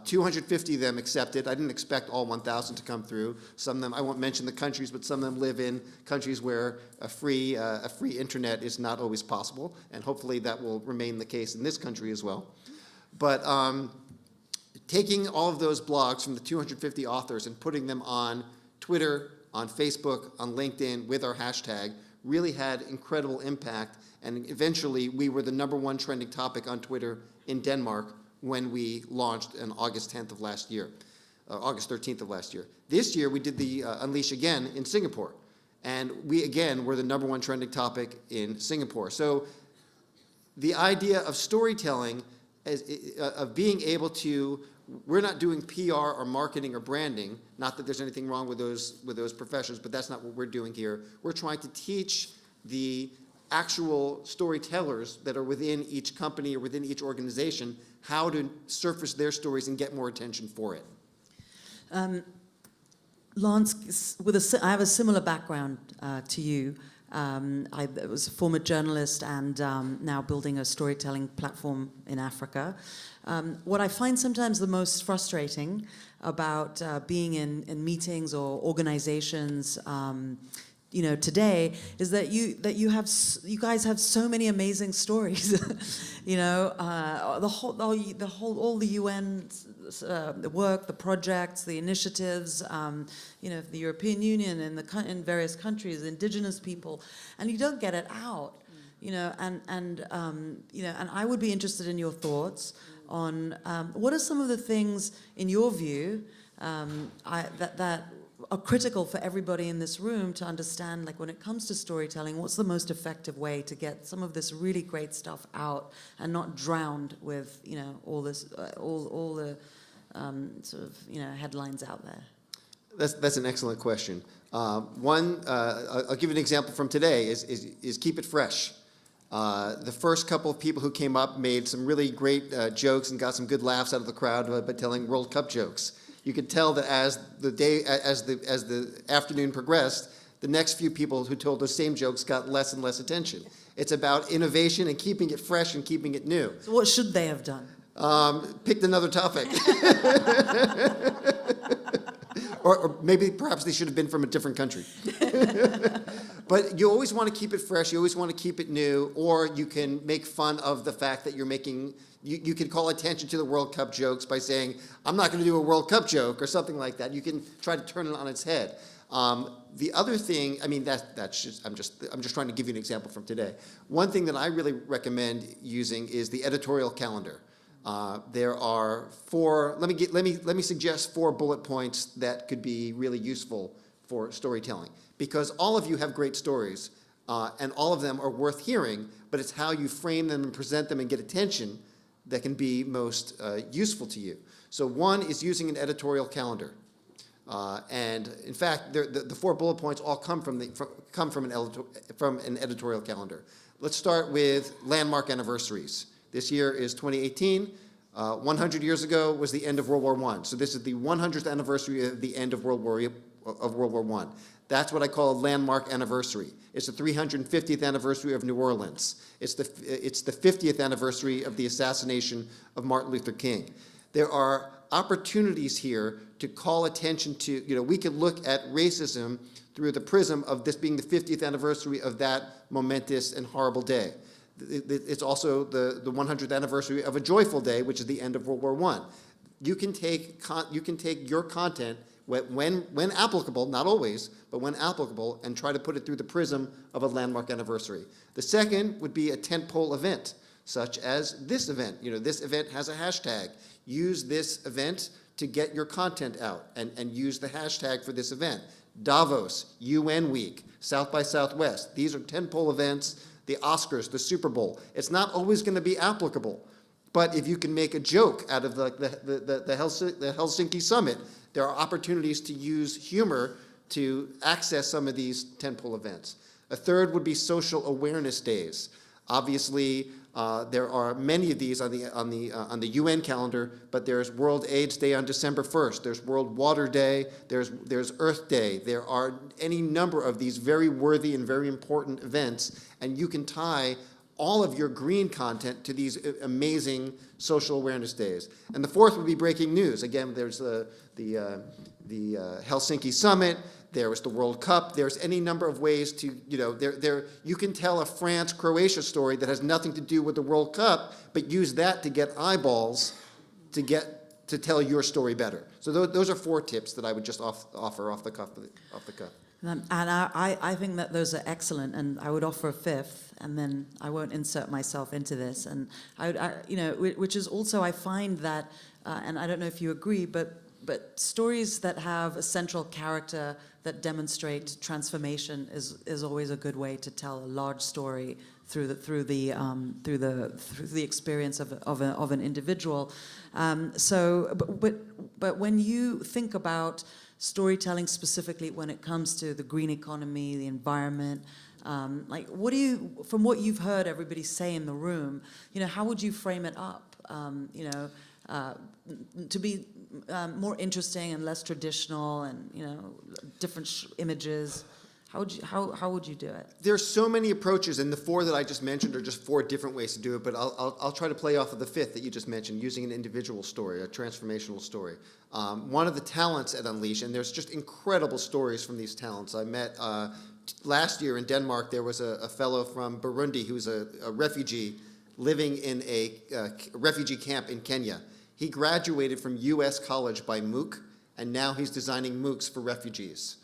250 of them accepted. I didn't expect all 1,000 to come through. Some of them, I won't mention the countries, but some of them live in countries where a free internet is not always possible, and hopefully that will remain the case in this country as well. But taking all of those blogs from the 250 authors and putting them on Twitter, on Facebook, on LinkedIn with our hashtag really had incredible impact, and eventually we were the #1 trending topic on Twitter in Denmark when we launched on August 10th of last year, August 13th of last year. This year we did the Unleash again in Singapore, and we again were the #1 trending topic in Singapore. So the idea of storytelling, of being able to, we're not doing PR or marketing or branding, not that there's anything wrong with those professions, but that's not what we're doing here. We're trying to teach the actual storytellers that are within each company or within each organization how to surface their stories and get more attention for it. Lance, I have a similar background to you. I was a former journalist and now building a storytelling platform in Africa. What I find sometimes the most frustrating about being in meetings or organizations today is that you guys have so many amazing stories. All the UN the work, the projects, the initiatives, the European Union in various countries, indigenous people, and you don't get it out. And I would be interested in your thoughts on what are some of the things, in your view, that are critical for everybody in this room to understand, like when it comes to storytelling, what's the most effective way to get some of this really great stuff out and not drowned with, all this, all the headlines out there? That's an excellent question. One, I'll give you an example from today, is keep it fresh. The first couple of people who came up made some really great jokes and got some good laughs out of the crowd by telling World Cup jokes. You could tell that as the afternoon progressed, the next few people who told those same jokes got less and less attention. It's about innovation and keeping it fresh and keeping it new. So what should they have done? Picked another topic. Or maybe perhaps they should have been from a different country. But you always want to keep it fresh, you always want to keep it new, or you can make fun of the fact that you're making, you can call attention to the World Cup jokes by saying, I'm not going to do a World Cup joke, or something like that. You can try to turn it on its head. The other thing, I mean, that's just, I'm just trying to give you an example from today. One thing that I really recommend using is the editorial calendar. There are let me suggest 4 bullet points that could be really useful for storytelling, because all of you have great stories, and all of them are worth hearing, but it's how you frame them and present them and get attention that can be most useful to you. So one is using an editorial calendar. And in fact, the 4 bullet points all come from an editorial calendar. Let's start with landmark anniversaries. This year is 2018. 100 years ago was the end of World War I. So this is the 100th anniversary of the end of World War I. That's what I call a landmark anniversary. It's the 350th anniversary of New Orleans. It's the 50th anniversary of the assassination of Martin Luther King. There are opportunities here to call attention to, we could look at racism through the prism of this being the 50th anniversary of that momentous and horrible day. It's also the 100th anniversary of a joyful day, which is the end of World War I. You can take your content when applicable, not always, but when applicable, and try to put it through the prism of a landmark anniversary. The second would be a tentpole event, such as this event. This event has a hashtag. Use this event to get your content out, and use the hashtag for this event. Davos, UN Week, South by Southwest. These are tentpole events. The Oscars, the Super Bowl. It's not always going to be applicable, but if you can make a joke out of the Helsinki summit, there are opportunities to use humor to access some of these tentpole events. A third would be social awareness days. Obviously, there are many of these on the UN calendar, but there's World AIDS Day on December 1st. There's World Water Day. There's Earth Day. There are any number of these very worthy and very important events, and you can tie all of your green content to these amazing social awareness days. And the fourth would be breaking news. Again, there's the Helsinki Summit, there was the World Cup, there's any number of ways to, you can tell a France-Croatia story that has nothing to do with the World Cup, but use that to get eyeballs to tell your story better. So those are 4 tips that I would just offer off the cuff. And I think that those are excellent, and I would offer a 5th, and then I won't insert myself into this. And which is also, I find that, and I don't know if you agree, but stories that have a central character that demonstrate transformation is always a good way to tell a large story through the experience of an individual. But when you think about storytelling specifically when it comes to the green economy, the environment, from what you've heard everybody say in the room, how would you frame it up? To be more interesting and less traditional, and different images. How would you do it? There's so many approaches, and the 4 that I just mentioned are just 4 different ways to do it. But I'll try to play off of the 5th that you just mentioned, using an individual story, a transformational story. One of the talents at Unleash, and there's just incredible stories from these talents. I met last year in Denmark. There was a fellow from Burundi who's a refugee living in a refugee camp in Kenya. He graduated from U.S. college by MOOC, and now he's designing MOOCs for refugees.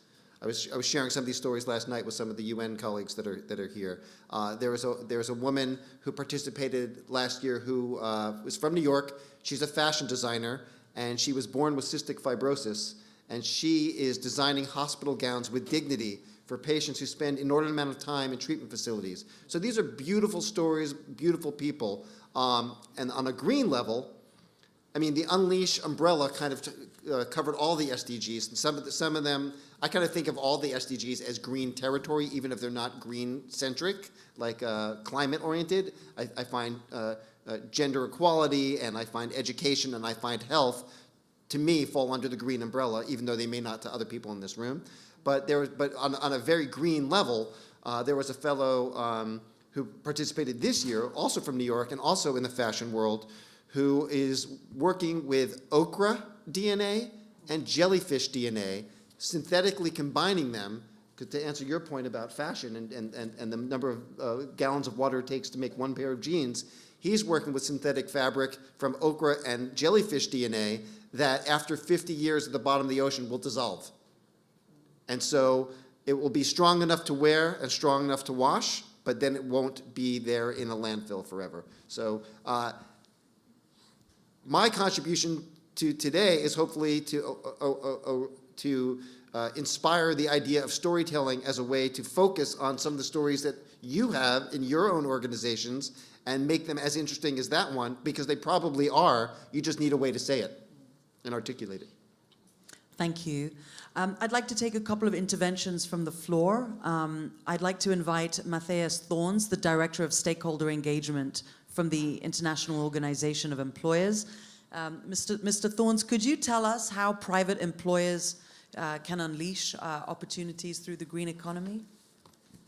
I was sharing some of these stories last night with some of the UN colleagues that are here. There was a woman who participated last year who was from New York. She's a fashion designer, and she was born with cystic fibrosis, and she is designing hospital gowns with dignity for patients who spend inordinate amount of time in treatment facilities. So these are beautiful stories, beautiful people. And on a green level, I mean, the Unleash umbrella kind of covered all the SDGs. And some of them, I kind of think of all the SDGs as green territory, even if they're not green-centric, like climate-oriented. I find gender equality, and I find education, and I find health, to me, fall under the green umbrella, even though they may not to other people in this room. But on a very green level, there was a fellow who participated this year, also from New York, and also in the fashion world, who is working with okra DNA and jellyfish DNA, synthetically combining them, to answer your point about fashion and the number of gallons of water it takes to make 1 pair of jeans. He's working with synthetic fabric from okra and jellyfish DNA that after 50 years at the bottom of the ocean will dissolve. And so it will be strong enough to wear and strong enough to wash, but then it won't be there in a landfill forever. So my contribution to today is hopefully to inspire the idea of storytelling as a way to focus on some of the stories that you have in your own organizations and make them as interesting as that one, because they probably are. You just need a way to say it and articulate it. Thank you. I'd like to take a couple of interventions from the floor. I'd like to invite Matthias Thorns, the Director of Stakeholder Engagement from the International Organization of Employers. Mr. Thorns, could you tell us how private employers can unleash opportunities through the green economy?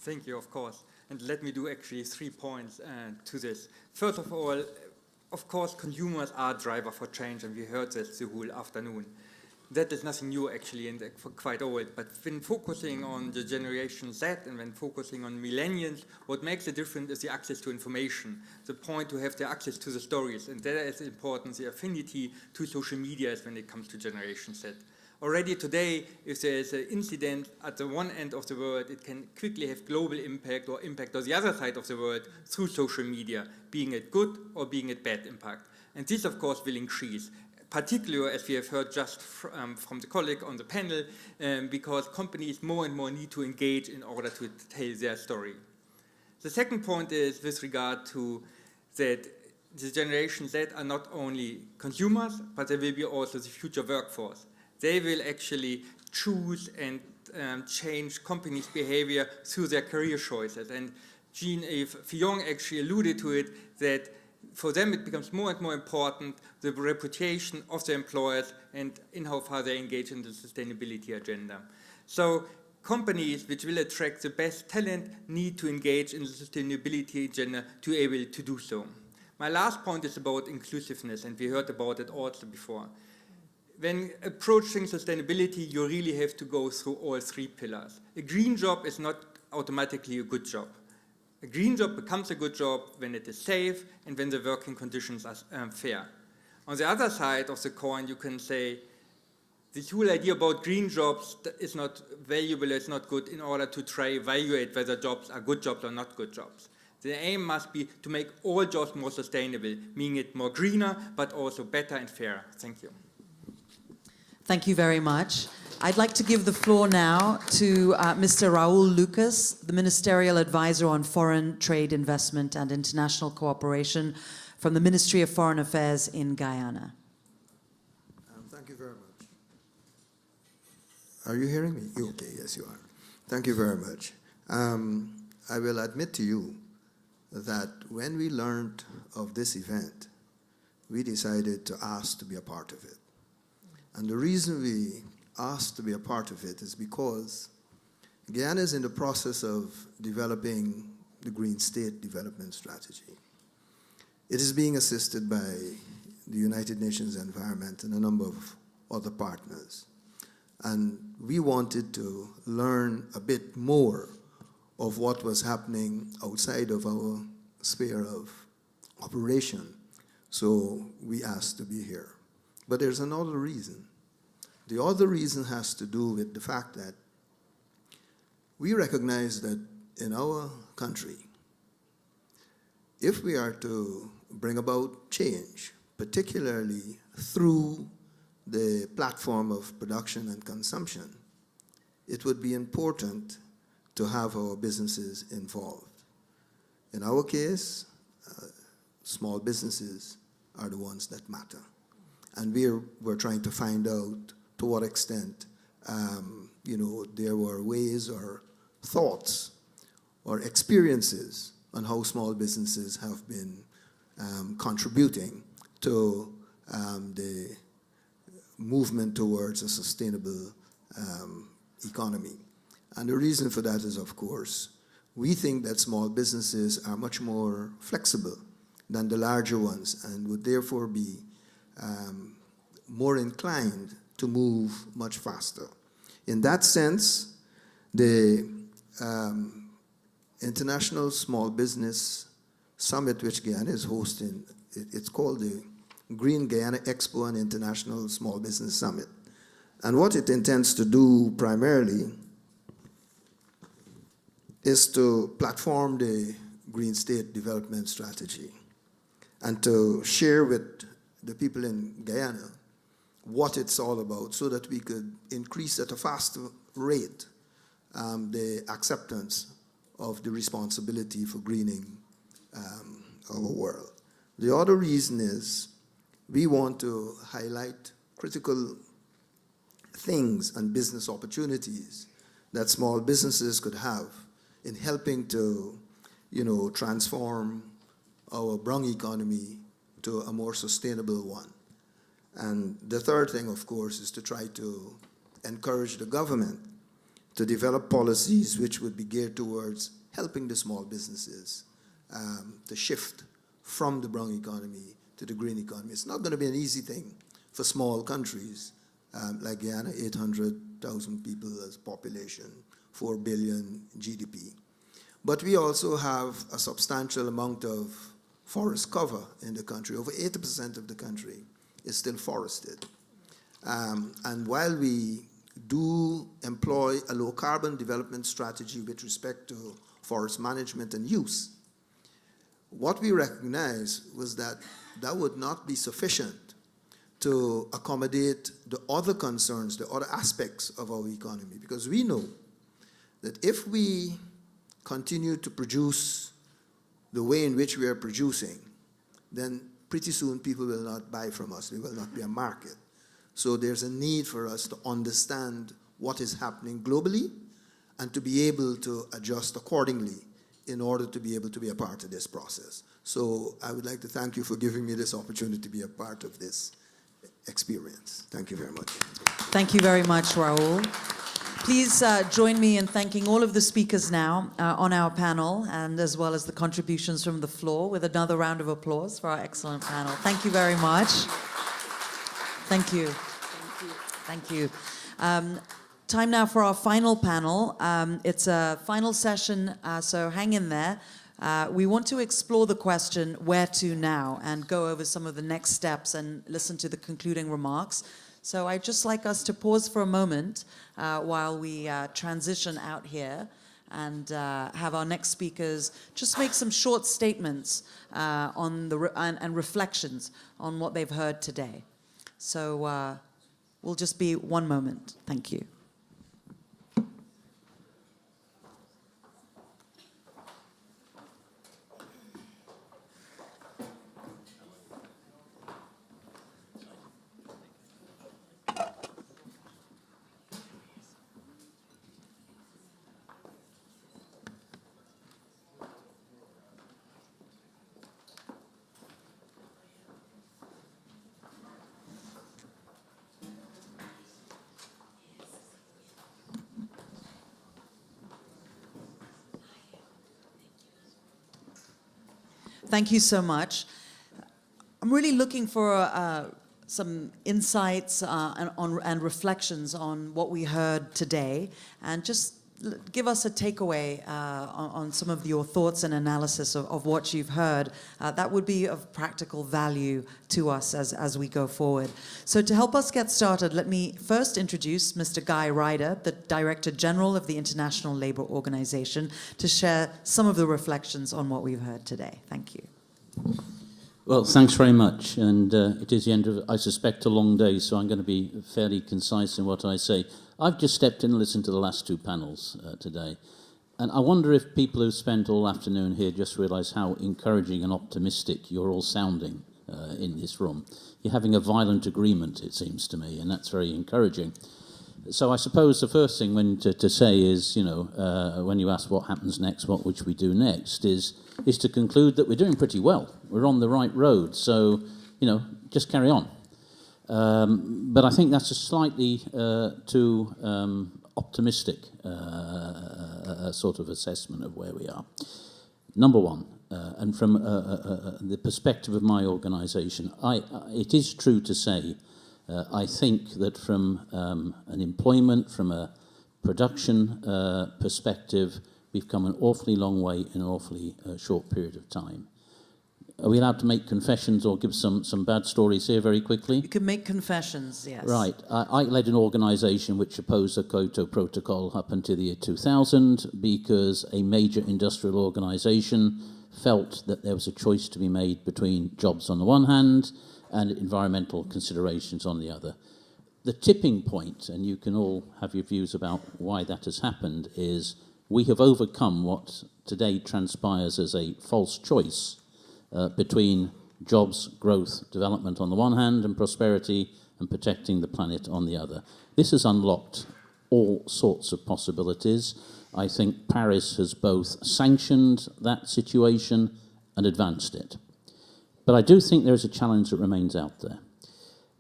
Thank you, of course. And let me do actually 3 points to this. First of all, of course, consumers are a driver for change, and we heard this the whole afternoon. That is nothing new, actually, and quite old. But when focusing on the Generation Z and when focusing on millennials, what makes a difference is the access to information, the point to have the access to the stories. And that is important, the affinity to social media when it comes to Generation Z. Already today, if there is an incident at the one end of the world, it can quickly have global impact or impact on the other side of the world through social media, being it good or being it bad impact. And this, of course, will increase, particularly as we have heard just from the colleague on the panel, because companies more and more need to engage in order to tell their story. The second point is with regard to that the Generation Z are not only consumers, but they will be also the future workforce. They will actually choose and change companies' behavior through their career choices. And Jean-Yves Fillon actually alluded to it, that for them it becomes more and more important the reputation of the employers and in how far they engage in the sustainability agenda. So companies which will attract the best talent need to engage in the sustainability agenda to be able to do so. My last point is about inclusiveness, and we heard about it also before. When approaching sustainability, you really have to go through all three pillars. A green job is not automatically a good job. A green job becomes a good job when it is safe and when the working conditions are fair. On the other side of the coin, you can say this whole idea about green jobs is not valuable, it's not good in order to try evaluate whether jobs are good jobs or not good jobs. The aim must be to make all jobs more sustainable, meaning it more greener, but also better and fairer. Thank you. Thank you very much. I'd like to give the floor now to Mr. Raul Lucas, the Ministerial Advisor on Foreign Trade, Investment and International Cooperation from the Ministry of Foreign Affairs in Guyana. Thank you very much. Are you hearing me? Okay, yes you are. Thank you very much. I will admit to you that when we learned of this event, we decided to ask to be a part of it. And the reason we asked to be a part of it is because Guyana is in the process of developing the Green State Development Strategy. It is being assisted by the United Nations Environment and a number of other partners. And we wanted to learn a bit more of what was happening outside of our sphere of operation. So we asked to be here. But there's another reason. The other reason has to do with the fact that we recognize that in our country, if we are to bring about change, particularly through the platform of production and consumption, it would be important to have our businesses involved. In our case, small businesses are the ones that matter. And we're trying to find out to what extent there were ways or thoughts or experiences on how small businesses have been contributing to the movement towards a sustainable economy. And the reason for that is, of course, we think that small businesses are much more flexible than the larger ones and would therefore be more inclined to move much faster. In that sense, the International Small Business Summit, which Guyana is hosting, it's called the Green Guyana Expo and International Small Business Summit. And what it intends to do primarily is to platform the Green State Development Strategy and to share with the people in Guyana what it's all about so that we could increase at a faster rate the acceptance of the responsibility for greening our world. The other reason is we want to highlight critical things and business opportunities that small businesses could have in helping to, transform our brown economy to a more sustainable one. And the third thing, of course, is to try to encourage the government to develop policies which would be geared towards helping the small businesses to shift from the brown economy to the green economy. It's not going to be an easy thing for small countries like Guyana, 800,000 people as population, 4 billion GDP. But we also have a substantial amount of forest cover in the country. Over 80% of the country is still forested. And while we do employ a low carbon development strategy with respect to forest management and use, what we recognized was that that would not be sufficient to accommodate the other concerns, the other aspects of our economy, because we know that if we continue to produce the way in which we are producing, then pretty soon people will not buy from us. There will not be a market. So there's a need for us to understand what is happening globally and to be able to adjust accordingly in order to be able to be a part of this process. So I would like to thank you for giving me this opportunity to be a part of this experience. Thank you very much. Thank you very much, Raul. Please join me in thanking all of the speakers now on our panel, and as well as the contributions from the floor, with another round of applause for our excellent panel. Thank you very much. Thank you. Thank you. Time now for our final panel. It's a final session, so hang in there. We want to explore the question, where to now, and go over some of the next steps and listen to the concluding remarks. So I'd just like us to pause for a moment while we transition out here and have our next speakers just make some short statements on and reflections on what they've heard today. So we'll just be one moment. Thank you. Thank you so much. I'm really looking for some insights and reflections on what we heard today, and just give us a takeaway on some of your thoughts and analysis of what you've heard. That would be of practical value to us as we go forward. So to help us get started, let me first introduce Mr. Guy Ryder, the Director General of the International Labour Organization, to share some of the reflections on what we've heard today. Thank you. Well, thanks very much. And it is the end of, I suspect, a long day, so I'm going to be fairly concise in what I say. I've just stepped in and listened to the last two panels today. And I wonder if people who've spent all afternoon here just realise how encouraging and optimistic you're all sounding in this room. You're having a violent agreement, it seems to me, and that's very encouraging. So I suppose the first thing to say is, you know, when you ask what happens next, what would we do next, is to conclude that we're doing pretty well. We're on the right road, so, you know, just carry on. But I think that's a slightly too optimistic sort of assessment of where we are. Number one, and from the perspective of my organisation, it is true to say, I think that from an employment, from a production perspective, we've come an awfully long way in an awfully short period of time. Are we allowed to make confessions or give some bad stories here very quickly? You can make confessions, yes. Right. I led an organisation which opposed the Kyoto Protocol up until the year 2000 because a major industrial organisation felt that there was a choice to be made between jobs on the one hand and environmental considerations on the other. The tipping point, and you can all have your views about why that has happened, is we have overcome what today transpires as a false choice between jobs, growth, development on the one hand, and prosperity and protecting the planet on the other. This has unlocked all sorts of possibilities. I think Paris has both sanctioned that situation and advanced it. But I do think there is a challenge that remains out there.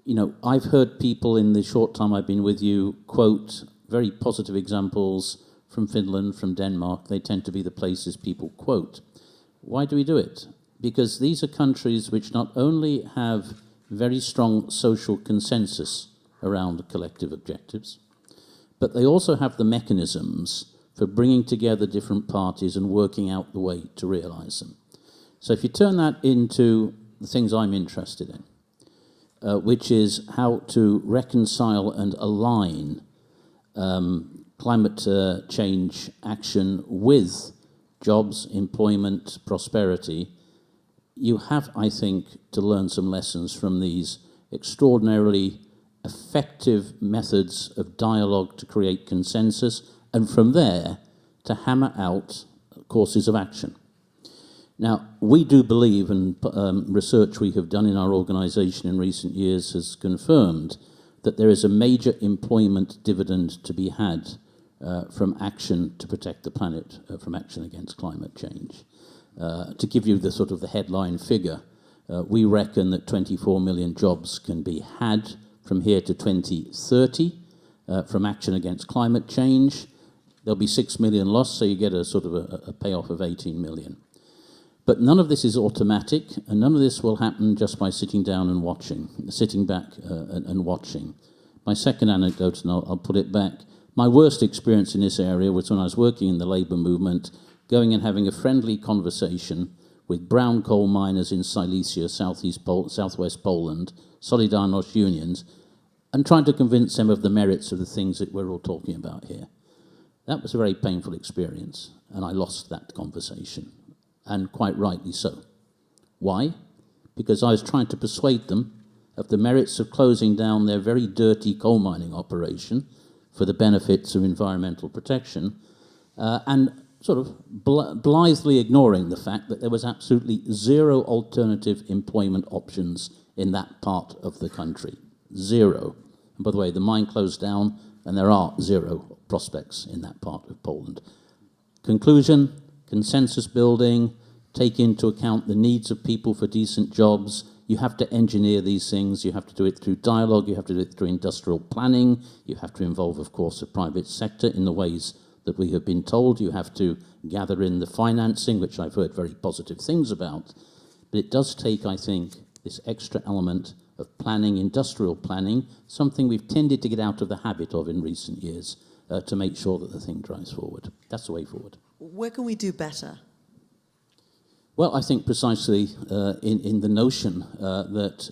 You know, I've heard people in the short time I've been with you quote very positive examples from Finland, from Denmark. They tend to be the places people quote. Why do we do it? Because these are countries which not only have very strong social consensus around collective objectives, but they also have the mechanisms for bringing together different parties and working out the way to realise them. So if you turn that into the things I'm interested in, which is how to reconcile and align climate change action with jobs, employment, prosperity, you have, I think, to learn some lessons from these extraordinarily effective methods of dialogue to create consensus, and from there to hammer out courses of action. Now, we do believe, and research we have done in our organisation in recent years has confirmed, that there is a major employment dividend to be had from action to protect the planet, from action against climate change. To give you the sort of the headline figure, we reckon that 24 million jobs can be had from here to 2030 from action against climate change. There'll be 6 million lost, so you get a sort of a payoff of 18 million. But none of this is automatic, and none of this will happen just by sitting down and watching, sitting back and watching. My second anecdote, and I'll put it back, my worst experience in this area was when I was working in the labour movement, going and having a friendly conversation with brown coal miners in Silesia, southwest Poland, Solidarność unions, and trying to convince them of the merits of the things that we're all talking about here. That was a very painful experience, and I lost that conversation, and quite rightly so. Why? Because I was trying to persuade them of the merits of closing down their very dirty coal mining operation for the benefits of environmental protection, and sort of blithely ignoring the fact that there was absolutely zero alternative employment options in that part of the country. Zero. And by the way, the mine closed down, and there are zero prospects in that part of Poland. Conclusion, consensus building, take into account the needs of people for decent jobs. You have to engineer these things. You have to do it through dialogue. You have to do it through industrial planning. You have to involve, of course, the private sector in the ways that we have been told. You have to gather in the financing, which I've heard very positive things about. But it does take, I think, this extra element of planning, industrial planning, something we've tended to get out of the habit of in recent years, to make sure that the thing drives forward. That's the way forward. Where can we do better? Well, I think precisely in the notion that,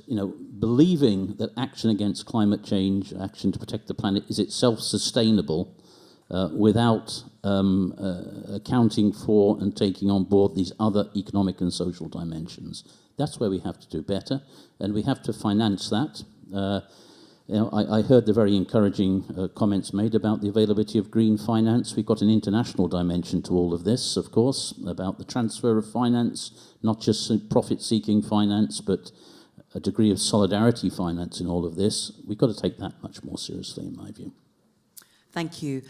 believing that action against climate change, action to protect the planet, is itself sustainable without accounting for and taking on board these other economic and social dimensions. That's where we have to do better, and we have to finance that. I heard the very encouraging comments made about the availability of green finance. We've got an international dimension to all of this, of course, about the transfer of finance, not just profit-seeking finance, but a degree of solidarity finance in all of this. We've got to take that much more seriously, in my view. Thank you.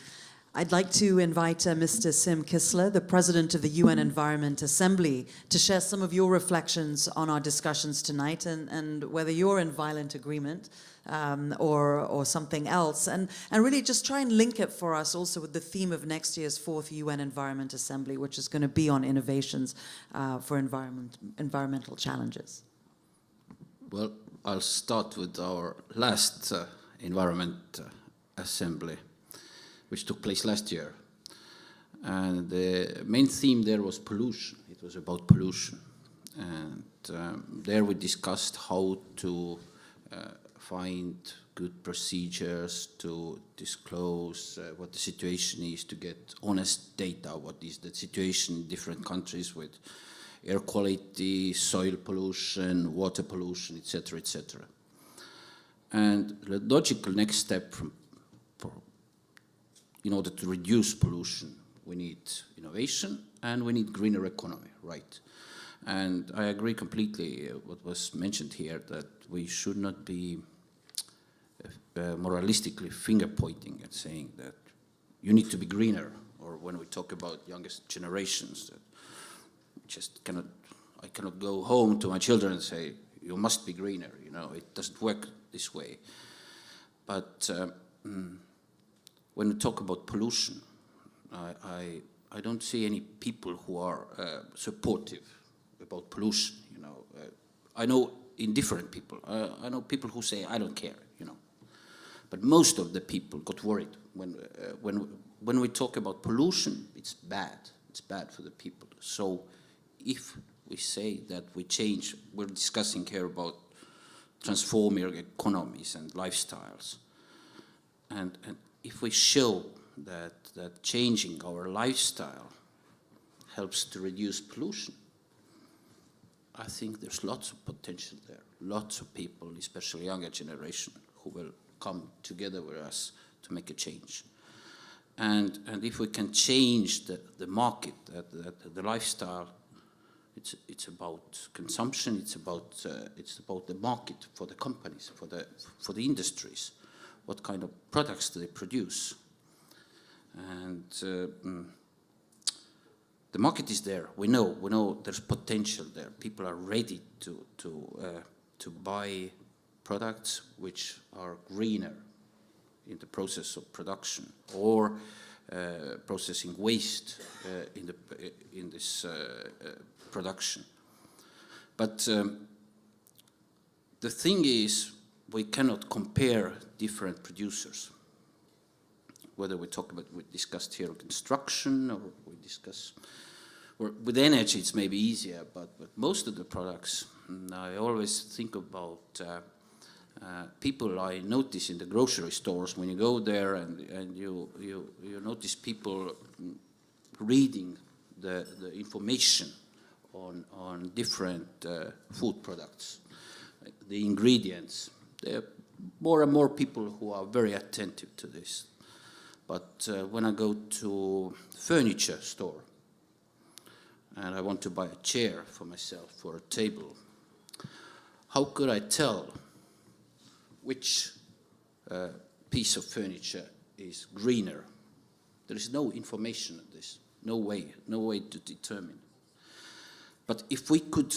I'd like to invite Mr. Sim Kistler, the President of the UN Environment Assembly, to share some of your reflections on our discussions tonight, and whether you're in violent agreement or something else, and really just try and link it for us also with the theme of next year's 4th UN Environment Assembly, which is going to be on innovations for environmental challenges. Well, I'll start with our last Environment Assembly, which took place last year. And the main theme there was pollution. It was about pollution. And there we discussed how to find good procedures to disclose what the situation is, to get honest data, what is the situation in different countries with air quality, soil pollution, water pollution, etc., etc. And the logical next step in order to reduce pollution, we need innovation and we need greener economy, right? And I agree completely what was mentioned here, that we should not be moralistically finger-pointing and saying that you need to be greener, or when we talk about youngest generations, that I cannot go home to my children and say, you must be greener, it doesn't work this way. But when we talk about pollution, I don't see any people who are supportive about pollution. I know indifferent people. I know people who say, I don't care. But most of the people got worried when we talk about pollution. It's bad. It's bad for the people. So if we say that we're discussing here about transforming economies and lifestyles, and if we show that changing our lifestyle helps to reduce pollution, I think there's lots of potential there. Lots of people, especially younger generation, who will come together with us to make a change. And if we can change the market, the lifestyle, it's about consumption. It's about the market for the companies, for the industries. What kind of products do they produce? And the market is there. We know there's potential there. People are ready to buy products which are greener in the process of production, or processing waste in this production. But the thing is, we cannot compare different producers. Whether we discussed here construction, or we discuss, or with energy, it's maybe easier, but most of the products, I always think about people I notice in the grocery stores when you go there, and you notice people reading the information on different food products, the ingredients. There are more and more people who are very attentive to this. But when I go to furniture store and I want to buy a chair for myself, for a table, how could I tell which piece of furniture is greener? There is no information on this, no way to determine. But if we could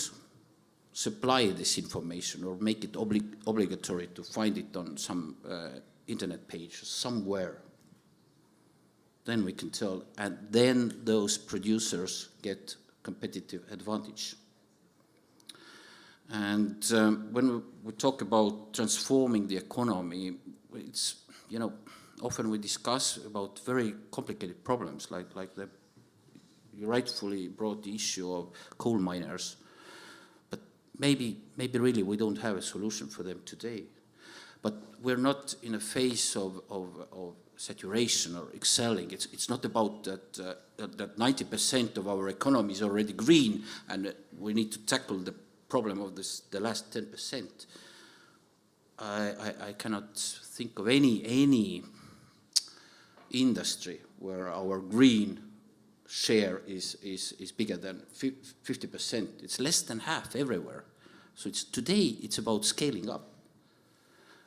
supply this information or make it obligatory to find it on some internet page somewhere, then we can tell, and then those producers get competitive advantage. And when we talk about transforming the economy, it's, often we discuss about very complicated problems, like you rightfully brought the issue of coal miners, but maybe really we don't have a solution for them today. But we're not in a phase of saturation or excelling. It's not about that 90% of our economy is already green and we need to tackle the problem of the last 10%. I cannot think of any industry where our green share is bigger than 50%. It's less than half everywhere. So today it's about scaling up.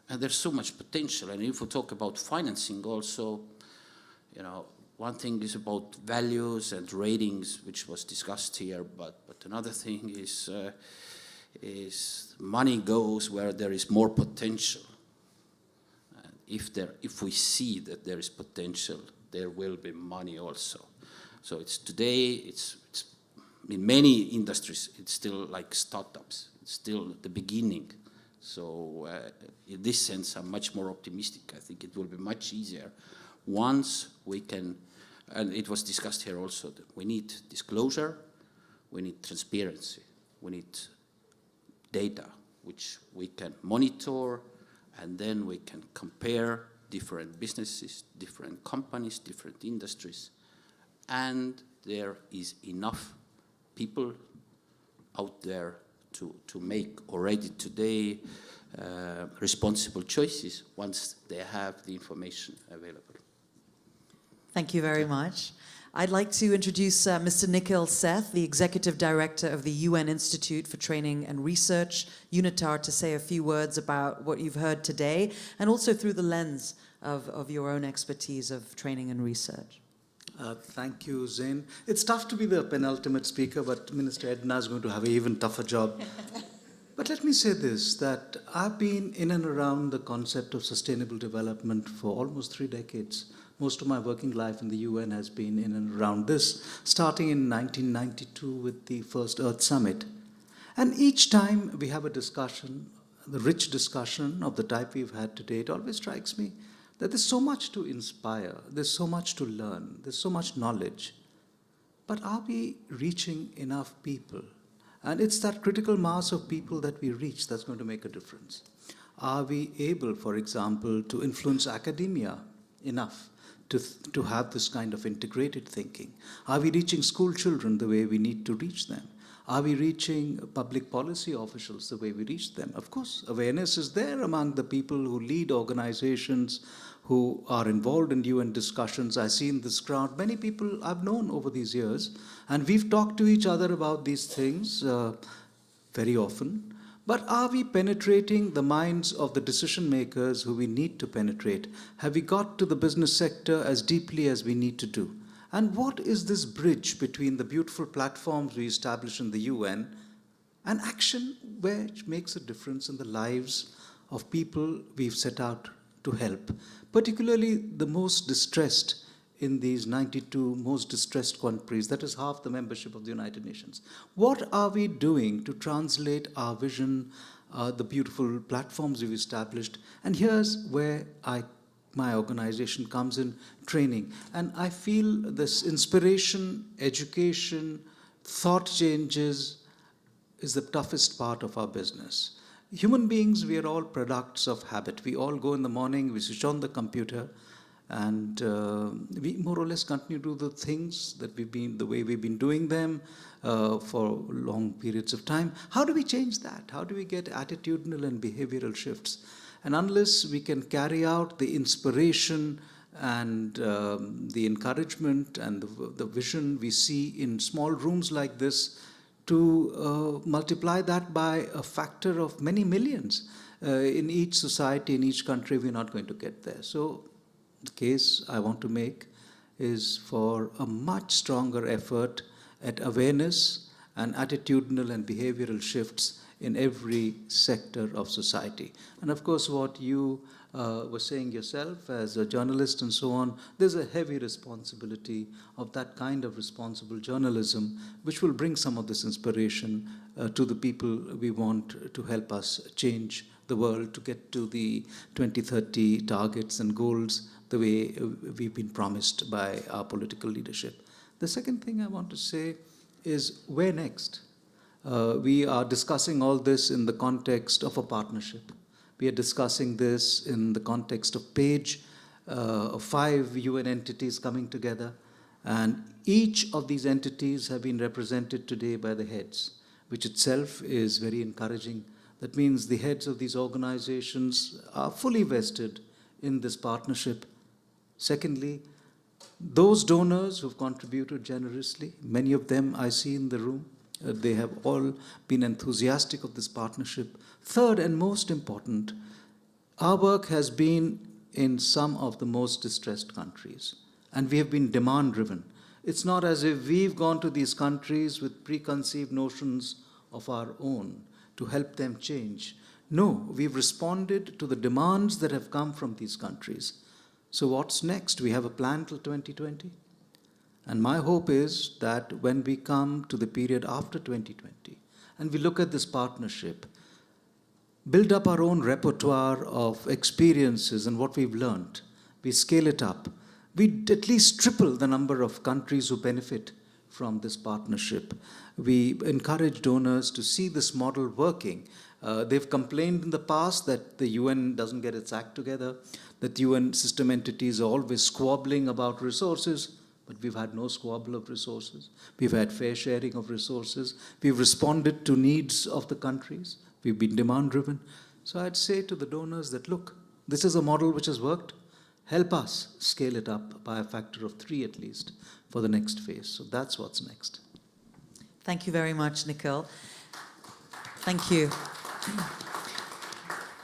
And there's so much potential. And if we talk about financing also, one thing is about values and ratings, which was discussed here, but another thing is money goes where there is more potential. And if we see that there is potential, there will be money also. So today, in many industries, it's still like startups. It's still the beginning. So in this sense, I'm much more optimistic. I think it will be much easier once we can, and it was discussed here also, that we need disclosure, we need transparency, we need data, which we can monitor, and then we can compare different businesses, different companies, different industries, and there is enough people out there to make already today responsible choices once they have the information available. Thank you very much. I'd like to introduce Mr. Nikhil Seth, the Executive Director of the UN Institute for Training and Research, UNITAR, to say a few words about what you've heard today, and also through the lens of your own expertise of training and research. Thank you, Zain. It's tough to be the penultimate speaker, but Minister Edna is going to have an even tougher job. But let me say this, that I've been in and around the concept of sustainable development for almost 3 decades. Most of my working life in the UN has been in and around this, starting in 1992 with the first Earth Summit. And each time we have a discussion, the rich discussion of the type we've had today, it always strikes me that there's so much to inspire, there's so much to learn, there's so much knowledge. But are we reaching enough people? And it's that critical mass of people that we reach that's going to make a difference. Are we able, for example, to influence academia enough to have this kind of integrated thinking? Are we reaching school children the way we need to reach them? Are we reaching public policy officials the way we reach them? Of course, awareness is there among the people who lead organizations, who are involved in UN discussions. I see in this crowd many people I've known over these years, and we've talked to each other about these things very often. But are we penetrating the minds of the decision makers who we need to penetrate? Have we got to the business sector as deeply as we need to do? And what is this bridge between the beautiful platforms we establish in the UN and action which makes a difference in the lives of people we've set out to help, particularly the most distressed in these 92 most distressed countries. That is half the membership of the United Nations. What are we doing to translate our vision, the beautiful platforms we've established? And here's where my organization comes in, training. And I feel this inspiration, education, thought changes is the toughest part of our business. Human beings, we are all products of habit. We all go in the morning, we switch on the computer, and we more or less continue to do the things that the way we've been doing them for long periods of time. How do we change that? How do we get attitudinal and behavioral shifts? And unless we can carry out the inspiration and the encouragement and the vision we see in small rooms like this, to multiply that by a factor of many millions in each society, in each country, we're not going to get there. So the case I want to make is for a much stronger effort at awareness and attitudinal and behavioral shifts in every sector of society. And of course, what you were saying yourself as a journalist and so on, there's a heavy responsibility of that kind of responsible journalism, which will bring some of this inspiration to the people we want to help us change the world to get to the 2030 targets and goals the way we've been promised by our political leadership. The second thing I want to say is, where next? We are discussing all this in the context of a partnership. We are discussing this in the context of PAGE, 5 UN entities coming together, and each of these entities have been represented today by the heads, which itself is very encouraging. That means the heads of these organizations are fully vested in this partnership. Secondly, those donors who've contributed generously, many of them I see in the room, they have all been enthusiastic of this partnership. Third, and most important, our work has been in some of the most distressed countries, and we have been demand-driven. It's not as if we've gone to these countries with preconceived notions of our own to help them change. No, we've responded to the demands that have come from these countries. So what's next? We have a plan till 2020. And my hope is that when we come to the period after 2020, and we look at this partnership, build up our own repertoire of experiences and what we've learned, we scale it up, we at least triple the number of countries who benefit from this partnership. We encourage donors to see this model working. They've complained in the past that the UN doesn't get its act together, that UN system entities are always squabbling about resources, but we've had no squabble of resources. We've had fair sharing of resources. We've responded to needs of the countries. We've been demand-driven. So I'd say to the donors that, look, this is a model which has worked. Help us scale it up by a factor of 3 at least for the next phase. So that's what's next. Thank you very much, Nikhil. Thank you.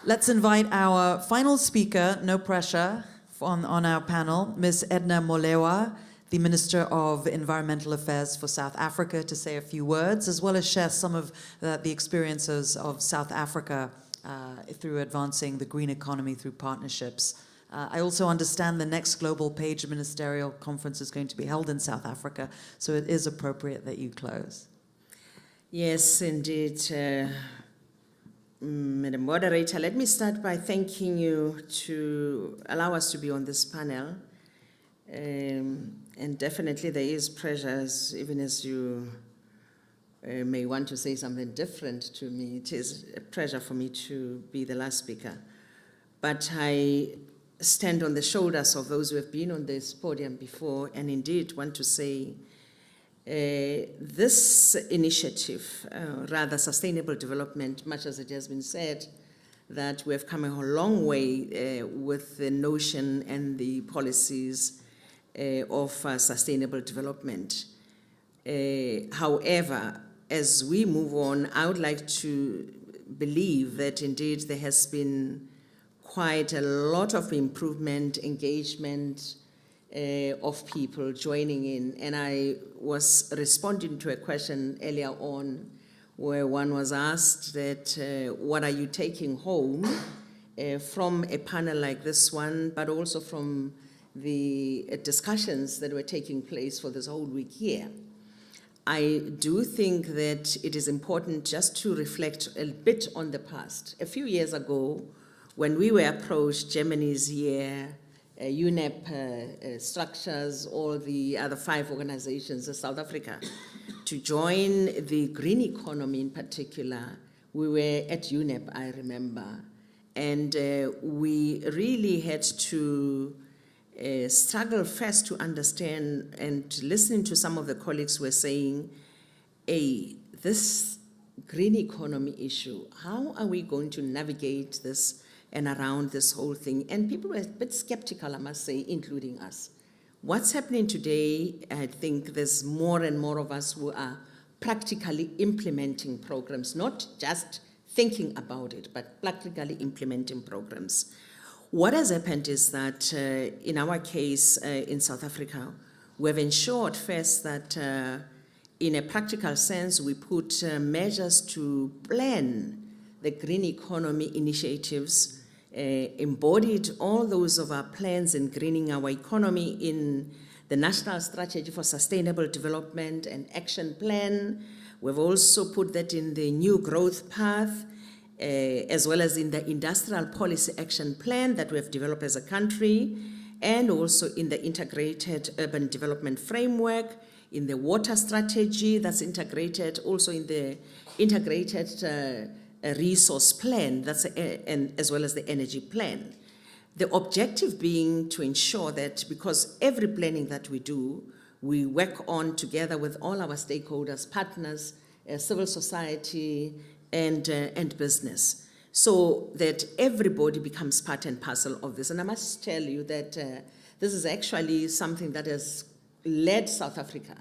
Let's invite our final speaker, no pressure, on our panel, Ms. Edna Molewa, the Minister of Environmental Affairs for South Africa, to say a few words, as well as share some of the experiences of South Africa through advancing the green economy through partnerships. I also understand the next Global PAGE Ministerial Conference is going to be held in South Africa, so it is appropriate that you close. Yes, indeed. Madam Moderator, let me start by thanking you to allow us to be on this panel. And definitely there is pressures, even as you may want to say something different to me. It is a pleasure for me to be the last speaker. But I stand on the shoulders of those who have been on this podium before, and indeed want to say this initiative, rather sustainable development, much as it has been said, that we have come a long way with the notion and the policies of sustainable development. However, as we move on, I would like to believe that indeed there has been quite a lot of improvement, engagement of people joining in. And I was responding to a question earlier on where one was asked that what are you taking home from a panel like this one, but also from the discussions that were taking place for this whole week here. I do think that it is important just to reflect a bit on the past. A few years ago, when we were approached, Germany's here, UNEP structures, all the other 5 organizations in South Africa, to join the green economy in particular. We were at UNEP, I remember, and we really had to struggle first to understand, and listening to some of the colleagues were saying, hey, this green economy issue, how are we going to navigate this and around this whole thing? And people were a bit skeptical, I must say, including us. What's happening today, I think there's more and more of us who are practically implementing programs, not just thinking about it, but practically implementing programs. What has happened is that in our case in South Africa, we've ensured first that in a practical sense, we put measures to plan the green economy initiatives, embodied all those of our plans in greening our economy in the National Strategy for Sustainable Development and Action Plan. We've also put that in the New Growth Path, as well as in the Industrial Policy Action Plan that we have developed as a country, and also in the Integrated Urban Development Framework, in the Water Strategy that's integrated, also in the Integrated Resource Plan, that's and as well as the Energy Plan. The objective being to ensure that, because every planning that we do, we work on together with all our stakeholders, partners, civil society, and business, so that everybody becomes part and parcel of this. And I must tell you that this is actually something that has led South Africa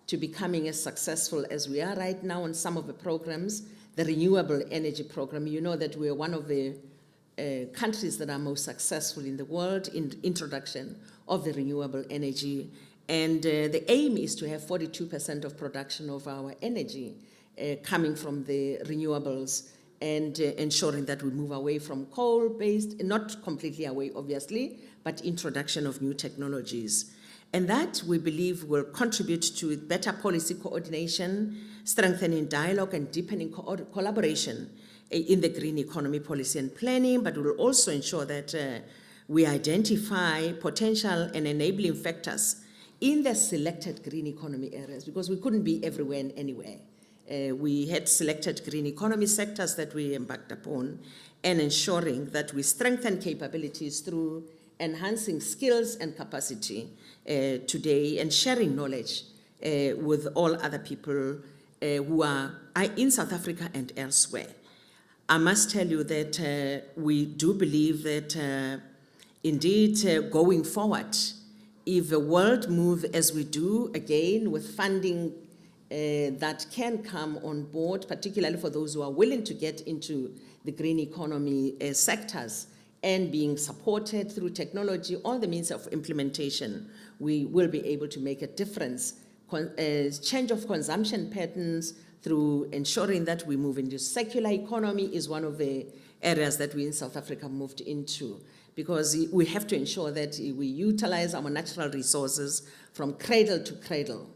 to becoming as successful as we are right now on some of the programs. The renewable energy program, you know that we're one of the countries that are most successful in the world in the introduction of the renewable energy. And the aim is to have 42% of production of our energy coming from the renewables, and ensuring that we move away from coal-based, not completely away, obviously, but introduction of new technologies. And that, we believe, will contribute to better policy coordination, strengthening dialogue and deepening collaboration in the green economy policy and planning, but will also ensure that we identify potential and enabling factors in the selected green economy areas, because we couldn't be everywhere and anywhere. We had selected green economy sectors that we embarked upon, and ensuring that we strengthen capabilities through enhancing skills and capacity today, and sharing knowledge with all other people who are in South Africa and elsewhere. I must tell you that we do believe that indeed going forward, if the world moves as we do, again with funding that can come on board, particularly for those who are willing to get into the green economy sectors and being supported through technology, all the means of implementation, we will be able to make a difference. Change of consumption patterns through ensuring that we move into circular economy is one of the areas that we in South Africa moved into, because we have to ensure that we utilize our natural resources from cradle to cradle.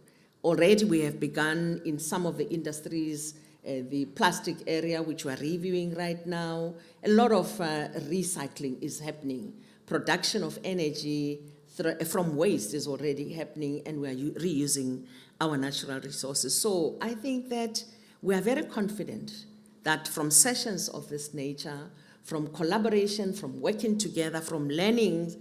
Already we have begun in some of the industries, the plastic area, which we're reviewing right now. A lot of recycling is happening. Production of energy from waste is already happening, and we are reusing our natural resources. So I think that we are very confident that from sessions of this nature, from collaboration, from working together, from learning,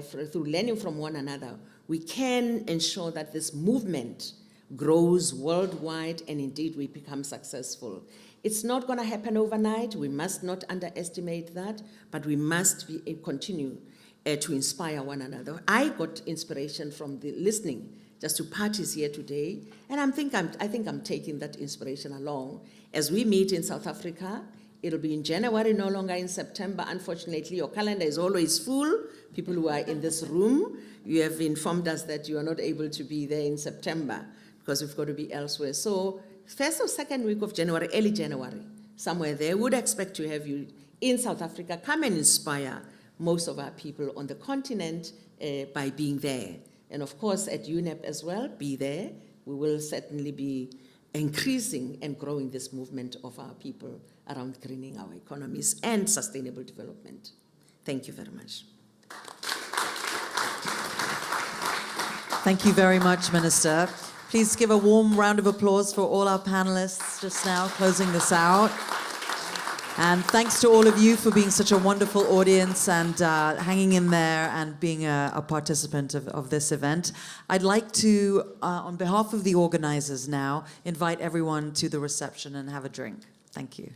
through learning from one another, we can ensure that this movement grows worldwide, and indeed we become successful. It's not going to happen overnight. We must not underestimate that, but we must continue to inspire one another. I got inspiration from the listening just to parties here today, and I think I'm taking that inspiration along. As we meet in South Africa, it'll be in January, no longer in September. Unfortunately, your calendar is always full. People who are in this room, you have informed us that you are not able to be there in September because we've got to be elsewhere. So first or second week of January, early January, somewhere there, would expect to have you in South Africa come and inspire most of our people on the continent by being there. And of course, at UNEP as well, be there. We will certainly be increasing and growing this movement of our people around greening our economies and sustainable development. Thank you very much. Thank you very much, Minister. Please give a warm round of applause for all our panelists just now, closing this out. And thanks to all of you for being such a wonderful audience and hanging in there and being a participant of this event. I'd like to, on behalf of the organizers now, invite everyone to the reception and have a drink. Thank you.